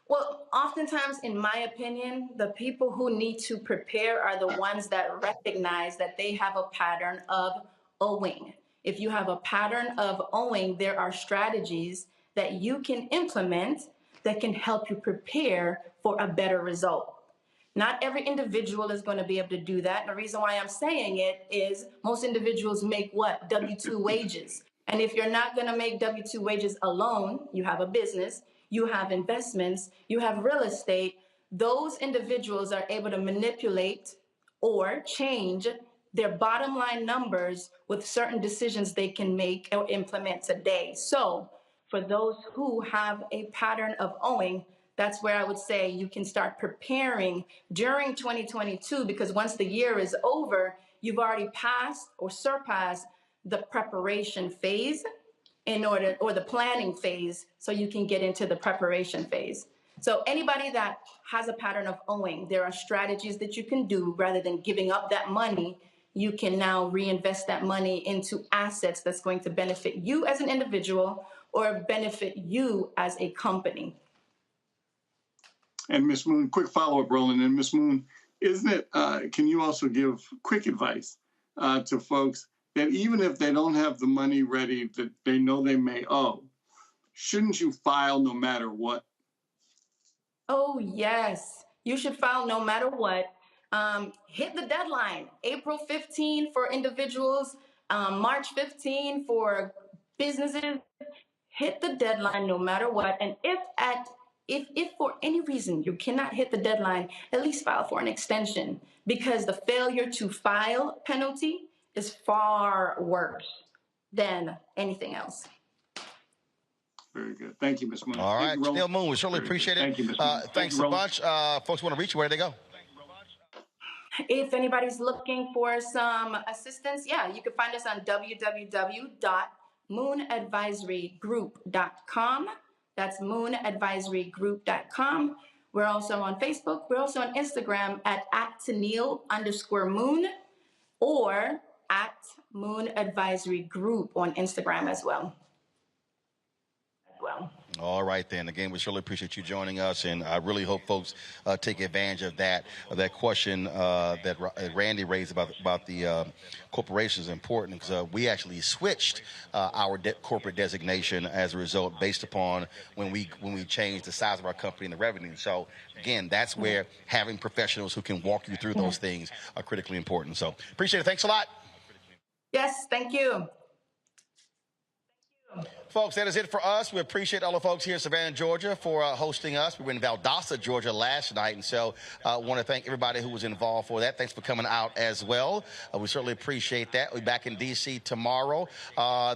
Well, oftentimes, in my opinion, the people who need to prepare are the ones that recognize that they have a pattern of owing. If you have a pattern of owing, there are strategies that you can implement that can help you prepare for a better result. Not every individual is going to be able to do that. And the reason why I'm saying it is most individuals make what? W-2 wages. And if you're not going to make W-2 wages alone, you have a business, you have investments, you have real estate, those individuals are able to manipulate or change their bottom line numbers with certain decisions they can make or implement today. So for those who have a pattern of owing, that's where I would say you can start preparing during 2022, because once the year is over, you've already passed or surpassed the preparation phase or the planning phase, so you can get into the preparation phase. So anybody that has a pattern of owing, there are strategies that you can do. Rather than giving up that money, you can now reinvest that money into assets that's going to benefit you as an individual or benefit you as a company. And Ms. Moon, quick follow-up, Roland. And Ms. Moon, isn't it, can you also give quick advice to folks that even if they don't have the money ready that they know they may owe, shouldn't you file no matter what? Oh, yes. You should file no matter what. Hit the deadline. April 15 for individuals, March 15 for businesses. Hit the deadline no matter what. And if for any reason you cannot hit the deadline, at least file for an extension, because the failure to file penalty is far worse than anything else. Very good. Thank you, Ms. Moon. All right, Janelle Moon, we certainly appreciate it. Thank you, Ms. Moon. Thanks a bunch. Folks want to reach you, where do they go? If anybody's looking for some assistance, yeah, you can find us on www.moonadvisorygroup.com. That's moonadvisorygroup.com. We're also on Facebook. We're also on Instagram at @Tennille_Moon or @Moon Advisory Group on Instagram as well. All right, then. Again, we certainly appreciate you joining us, and I really hope folks take advantage of that question that Randy raised about the corporations is important, because we actually switched our corporate designation as a result, based upon when we changed the size of our company and the revenue. So again, that's where having professionals who can walk you through those things are critically important. So appreciate it. Thanks a lot. Yes, thank you. Folks, that is it for us. We appreciate all the folks here in Savannah, Georgia, for hosting us. We were in Valdosta, Georgia last night, and so I want to thank everybody who was involved for that. Thanks for coming out as well. We certainly appreciate that. We'll be back in D.C. tomorrow.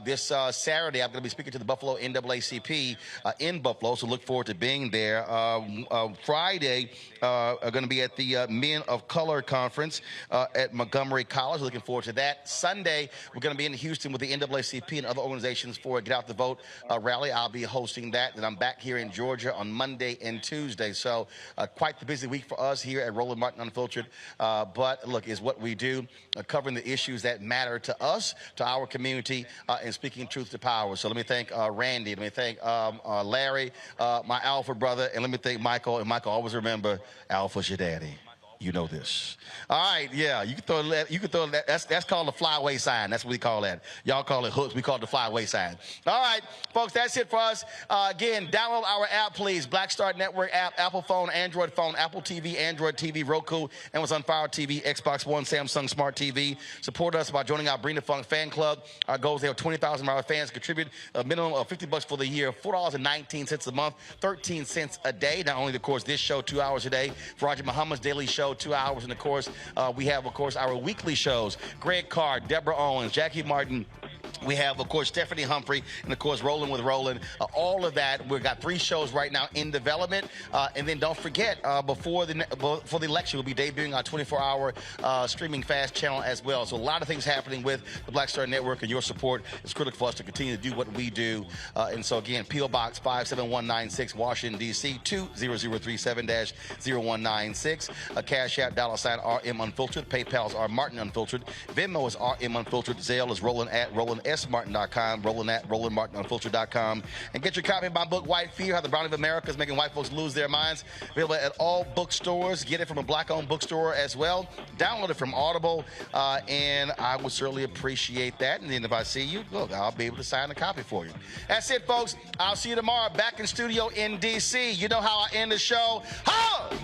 This Saturday, I'm going to be speaking to the Buffalo NAACP in Buffalo, so look forward to being there. Friday, I'm going to be at the Men of Color Conference at Montgomery College. Looking forward to that. Sunday, we're going to be in Houston with the NAACP and other organizations for a Get Out the Vote rally. I'll be hosting that. And I'm back here in Georgia on Monday and Tuesday. So quite the busy week for us here at Roland Martin Unfiltered. But look, is what we do, covering the issues that matter to us, to our community, and speaking truth to power. So let me thank Randy. Let me thank Larry, my Alpha brother. And let me thank Michael. And Michael, always remember, Alpha's your daddy. You know this. All right, yeah, you can throw that. You can throw that. That's called the flyaway sign. That's what we call that. Y'all call it hooks. We call it the flyaway sign. All right, folks, that's it for us. Again, download our app, please. Black Star Network app, Apple phone, Android phone, Apple TV, Android TV, Roku, Amazon Fire TV, Xbox One, Samsung Smart TV. Support us by joining our Bring the Funk fan club. Our goal is to have 20,000 of our fans contribute a minimum of $50 for the year, $4.19 a month, 13 cents a day. Not only, of course, this show 2 hours a day, Faraji Muhammad's daily show 2 hours, and of course we have, of course, our weekly shows. Greg Carr, Deborah Owens, Jackie Martin. We have, of course, Stephanie Humphrey, and, of course, Roland with Roland. All of that. We've got 3 shows right now in development. And then don't forget, before the election, we'll be debuting our 24-hour streaming fast channel as well. So a lot of things happening with the Black Star Network, and your support is critical for us to continue to do what we do. And so, again, P.O. Box 57196, Washington, D.C., 20037-0196. Cash App, $RM Unfiltered. PayPal's R Martin Unfiltered. Venmo is RM Unfiltered. Zelle is Roland RolandSMartin.com, Roland at RolandMartinUnfiltered.com, and get your copy of my book, White Fear, How the Browning of America is Making White Folks Lose Their Minds. Available at all bookstores. Get it from a black-owned bookstore as well. Download it from Audible, and I would certainly appreciate that. And then if I see you, look, I'll be able to sign a copy for you. That's it, folks. I'll see you tomorrow back in studio in D.C. You know how I end the show. Ho!